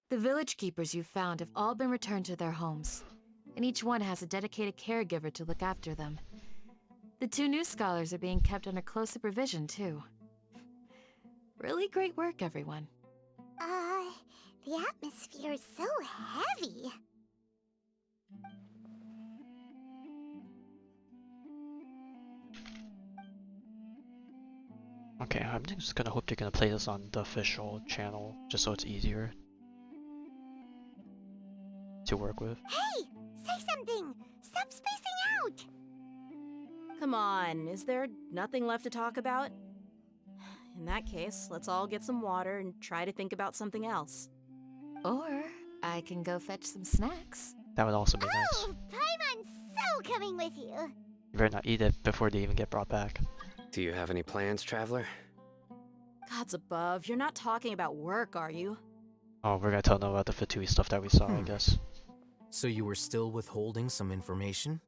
The village keepers you've found have all been returned to their homes, and each one has a dedicated caregiver to look after them. The two new scholars are being kept under close supervision, too. Really great work, everyone. The atmosphere is so heavy. Okay, I'm just gonna hope they're gonna play this on the official channel, just so it's easier to work with. Hey! Say something! Stop spacing out! Come on, is there nothing left to talk about? In that case, let's all get some water and try to think about something else. Or I can go fetch some snacks. That would also be nice. Oh, Paimon's so coming with you! You better not eat it before they even get brought back. Do you have any plans, traveler? Gods above, you're not talking about work, are you? Oh, we're gonna tell them about the Fatui stuff that we saw, I guess. So you were still withholding some information?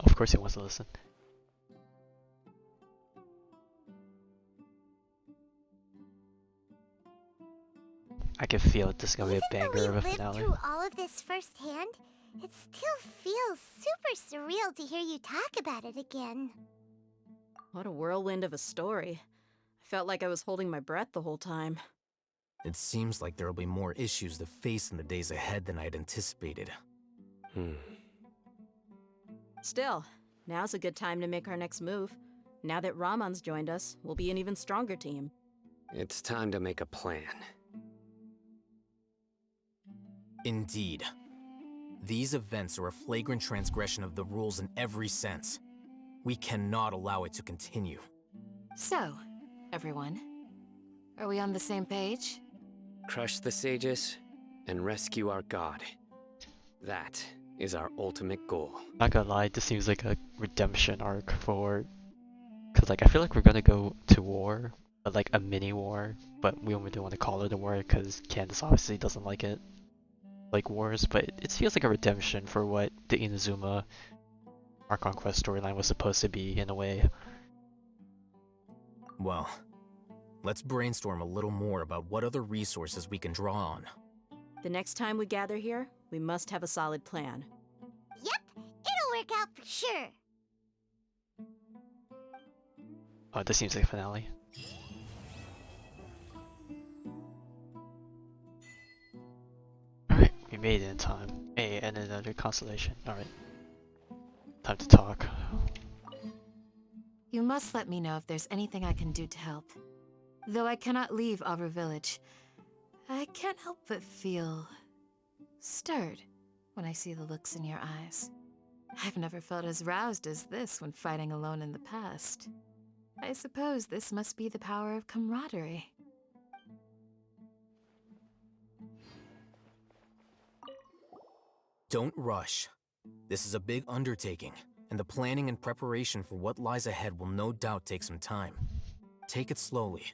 Of course he wants to listen. I can feel it. This is gonna be a banger of a finale. Through all of this firsthand, it still feels super surreal to hear you talk about it again. What a whirlwind of a story. I felt like I was holding my breath the whole time. It seems like there'll be more issues to face in the days ahead than I'd anticipated. Still, now's a good time to make our next move. Now that Ramon's joined us, we'll be an even stronger team. It's time to make a plan. Indeed. These events are a flagrant transgression of the rules in every sense. We cannot allow it to continue. So, everyone, are we on the same page? Crush the sages and rescue our god. That is our ultimate goal. Not gonna lie, this seems like a redemption arc for... Cause like, I feel like we're gonna go to war, but like a mini war, but we only don't want to call it a war because Candace obviously doesn't like it. Like wars, but it feels like a redemption for what the Inazuma Archon Quest storyline was supposed to be in a way. Well, let's brainstorm a little more about what other resources we can draw on. The next time we gather here, we must have a solid plan. Yep, it'll work out for sure. Oh, this seems like a finale. Alright, we made it in time. Hey, and another constellation. Alright. Time to talk. You must let me know if there's anything I can do to help. Though I cannot leave Aru Village, I can't help but feel stirred when I see the looks in your eyes. I've never felt as roused as this when fighting alone in the past. I suppose this must be the power of camaraderie. Don't rush. This is a big undertaking, and the planning and preparation for what lies ahead will no doubt take some time. Take it slowly.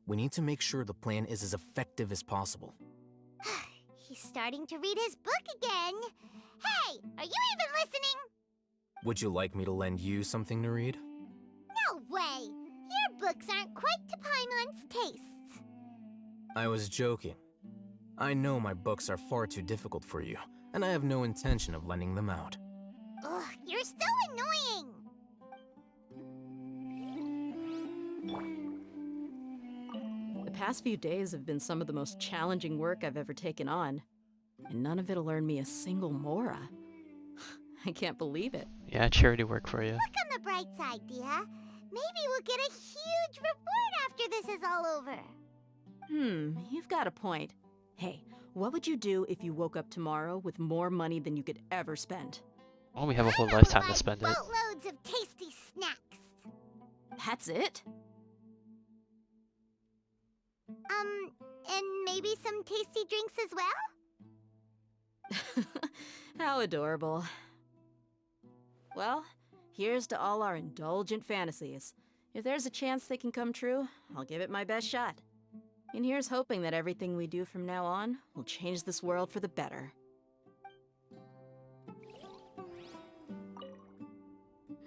We need to make sure the plan is as effective as possible. He's starting to read his book again. Hey, are you even listening? Would you like me to lend you something to read? No way! Your books aren't quite to Paimon's tastes. I was joking. I know my books are far too difficult for you, and I have no intention of lending them out. Ugh, you're so annoying! The past few days have been some of the most challenging work I've ever taken on, and none of it'll earn me a single Mora. I can't believe it. Yeah, charity work for you. Look on the bright side, Dia. Maybe we'll get a huge reward after this is all over. You've got a point. Hey, what would you do if you woke up tomorrow with more money than you could ever spend? Well, we have a whole lifetime to spend it. Boatloads of tasty snacks. That's it? And maybe some tasty drinks as well? How adorable. Well, here's to all our indulgent fantasies. If there's a chance they can come true, I'll give it my best shot. And here's hoping that everything we do from now on will change this world for the better.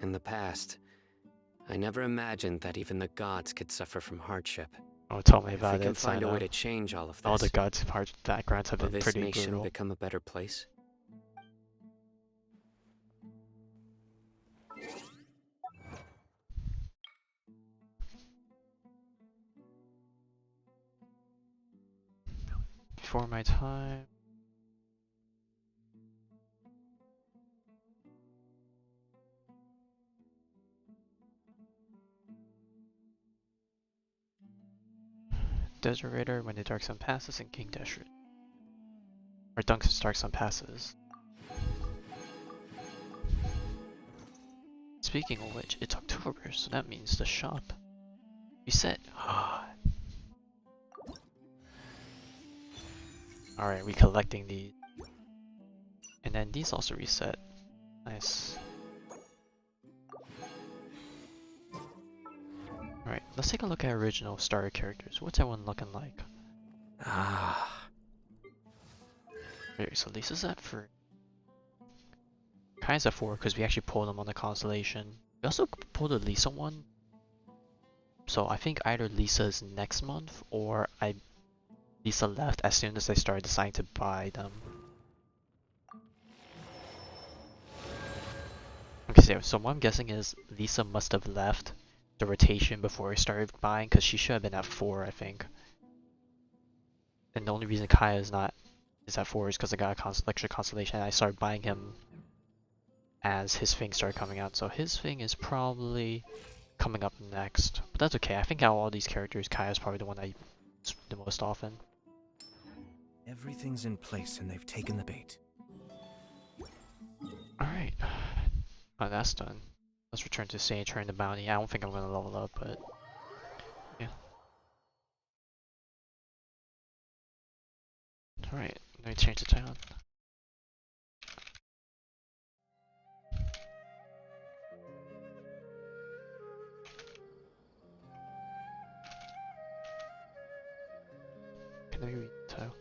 In the past, I never imagined that even the gods could suffer from hardship. Oh, tell me about If we can it. find a way to change all of this, all the gods' backgrounds have will been this pretty nation brutal. become a better place? before my time. Desert Raider when the Dark Sun passes and King Deshret. Or Duncan's Dark Sun passes. Speaking of which, it's October, so that means the shop reset. Alright, we collecting these. And then these also reset. Nice. Alright, let's take a look at original starter characters. What's everyone looking like? Okay, so Lisa's at 3. Kai's at 4 because we actually pulled them on the constellation. We also pulled a Lisa one. So I think either Lisa's next month or Lisa left as soon as I started deciding to buy them. Okay, so what I'm guessing is Lisa must have left the rotation before I started buying because she should have been at 4, I think. And the only reason Kaya is at 4 is because I got an extra constellation and I started buying him as his thing started coming out. So his thing is probably coming up next. But that's okay. I think out of all these characters, Kaya is probably the one I use the most often. Everything's in place and they've taken the bait. Alright. Oh, that's done. Let's return to Sage, turn the bounty. I don't think I'm gonna level up, but yeah. Alright, let me change the town. Can I read the title?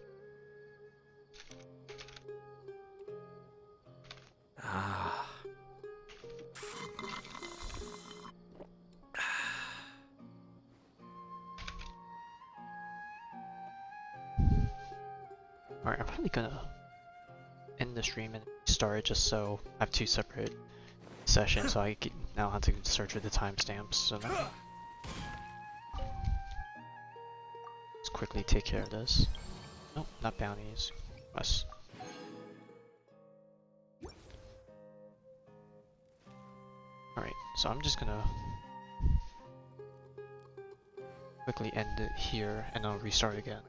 Alright, I'm probably gonna end the stream and start it just so I have 2 separate sessions so I now have to search for the timestamps. So now let's quickly take care of this. Nope, not bounties. Quests. Alright, so I'm just gonna quickly end it here and I'll restart again.